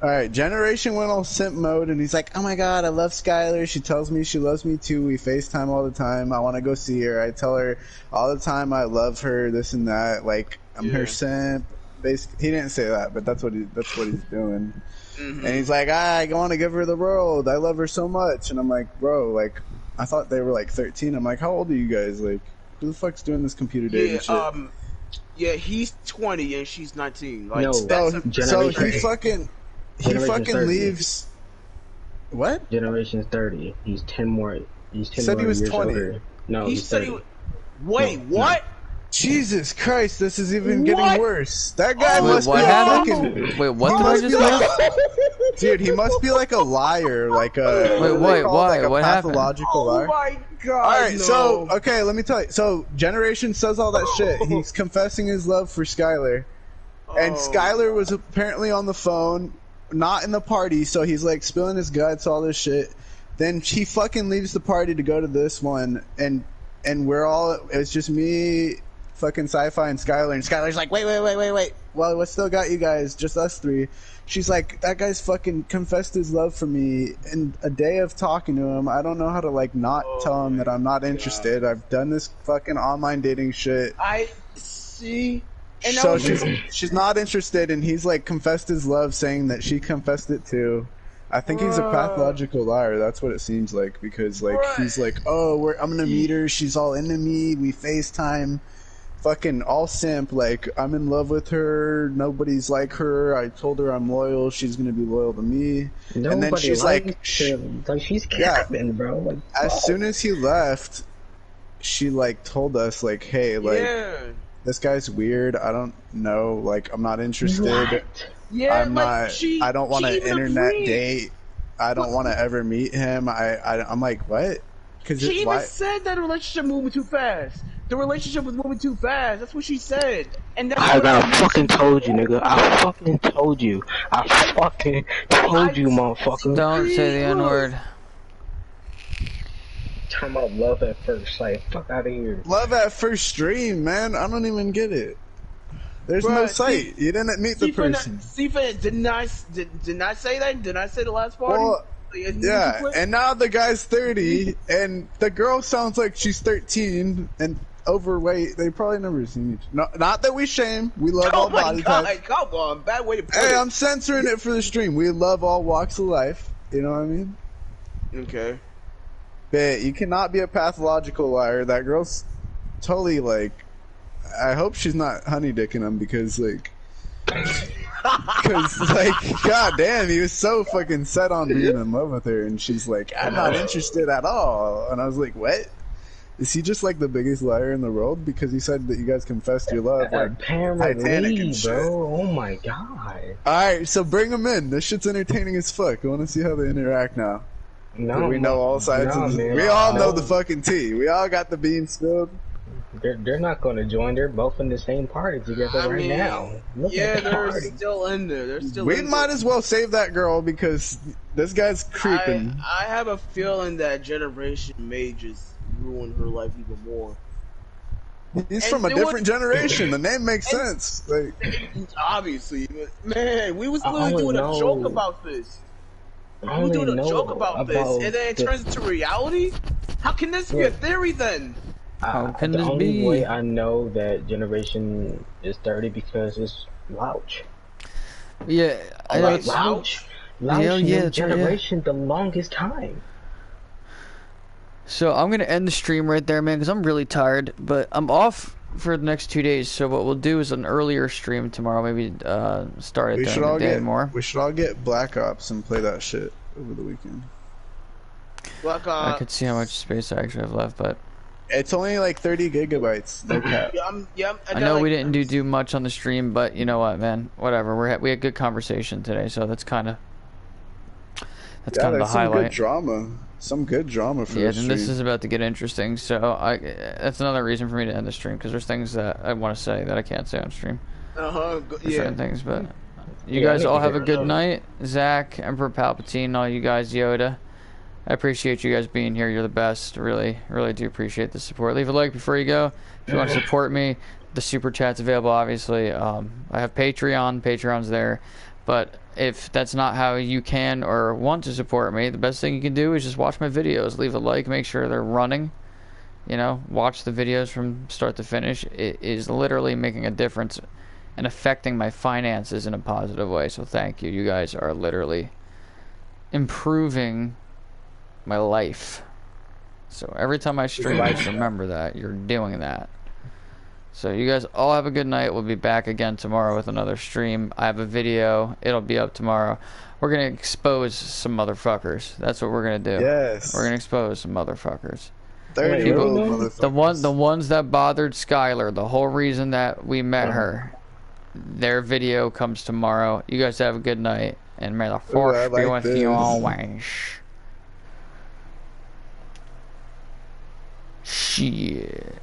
Alright, Generation went all simp mode and he's like, oh my god, I love Skylar. She tells me she loves me too. We FaceTime all the time. I want to go see her. I tell her all the time I love her, this and that. Like, I'm her simp. Basically, he didn't say that, but that's what he's doing. And he's like, I want to give her the world. I love her so much. And I'm like, bro, like, I thought they were like 13. I'm like, how old are you guys? Like, who the fuck's doing this computer dating shit? Yeah, he's 20 and she's 19. Like, no, so he fucking leaves. What? Generation's 30. He's 10 more. He's 10 said more he was years 20. older. No, he's 30. Wait, what? Jesus Christ, this is even getting worse. That guy must be fucking. Wait, what did I just hear? Dude, he must be like a liar, like a. Wait, why? Like a what pathological liar. Oh my god! All right, so okay, let me tell you. So Generation says all that shit. He's confessing his love for Skylar, and Skylar was apparently on the phone, not in the party. So he's like spilling his guts, all this shit. Then he fucking leaves the party to go to this one, and we're all. It's just me. Fucking Sci-Fi and Skylar, and Skylar's like, wait. Well, what still got you guys? Just us three. She's like, that guy's fucking confessed his love for me in a day of talking to him. I don't know how to like not tell him that I'm not interested. I've done this fucking online dating shit. I see. And so she's not interested, and he's like confessed his love, saying that she confessed it too. I think he's a pathological liar. That's what it seems like, because like he's like, oh, I'm gonna meet her. She's all into me. We FaceTime. Fucking all simp, like, I'm in love with her, nobody's like her, I told her I'm loyal, she's gonna be loyal to me. Nobody and then she's like she's capping, bro. Like, as soon as he left, she like told us like, hey, like, this guy's weird. I don't know. Like, I'm not interested. What? Yeah, I'm like, not. I don't want an internet date. I don't want to ever meet him. I'm like, what? Because She even why? said that the relationship moving too fast. The relationship was moving too fast. That's what she said. And that's I what fucking told you, nigga. I fucking told you. I fucking told you, motherfucker. Don't say the N-word. Talking about love at first sight. Fuck out of here. Love at first stream, man. I don't even get it. There's Bruh, no sight. You didn't meet the person. Didn't I say that? Didn't I say the last party? Well, yeah, and now the guy's 30, and the girl sounds like she's 13 and overweight. They probably never seen each. No, not that we shame. We love all body types. Come on, bad way to put it. Hey, I'm censoring it for the stream. We love all walks of life. You know what I mean? Okay. But you cannot be a pathological liar. That girl's totally like. I hope she's not honey dicking him because like. Because, like, goddamn, he was so fucking set on being in love with her, and she's like, I'm not interested at all. And I was like, what? Is he just like the biggest liar in the world? Because he said that you guys confessed your love, like Titanic and shit. Bro. Oh my god. Alright, so bring him in. This shit's entertaining as fuck. I want to see how they interact now. No, we know all sides of man, we all know the fucking tea. We all got the beans spilled. They're not going to join. They're both in the same party together now. Look at the they're party. still in there. They're still. We might as well save that girl because this guy's creeping. I have a feeling that Generation may just ruin her life even more. He's from a different generation. The name makes sense. Like, obviously, man, we was literally doing a joke about this. We were doing a joke about this, and then it turns into reality. How can this be a theory then? The only way I know that Generation is 30 because it's Louch. Yeah, Louch in Generation the longest time. So I'm gonna end the stream right there, man, because I'm really tired. But I'm off for the next 2 days. So what we'll do is an earlier stream tomorrow. Maybe start it during the day more. We should all get Black Ops and play that shit over the weekend. Black Ops. I could see how much space I actually have left, but. It's only like 30 gigabytes. No cap. I know we didn't do much on the stream, but you know what, man? Whatever. We had good conversation today, so that's kind of kind of the highlight. Some good drama for the stream. This is about to get interesting. So that's another reason for me to end the stream because there's things that I want to say that I can't say on stream. Certain things, but you guys all have a good night. Zach, Emperor Palpatine, all you guys, Yoda. I appreciate you guys being here. You're the best. Really, really do appreciate the support. Leave a like before you go. If you want to support me, the super chat's available, obviously. I have Patreon. Patreon's there. But if that's not how you can or want to support me, the best thing you can do is just watch my videos. Leave a like. Make sure they're running. You know, watch the videos from start to finish. It is literally making a difference and affecting my finances in a positive way. So thank you. You guys are literally improving my life. So every time I stream, just remember that you're doing that. So you guys all have a good night. We'll be back again tomorrow with another stream. I have a video. It'll be up tomorrow. We're gonna expose some motherfuckers. That's what we're gonna do. Yes. We're gonna expose some motherfuckers. 30 motherfuckers. The ones that bothered Skylar. The whole reason that we met her. Their video comes tomorrow. You guys have a good night, and may the force be with you always. Shit.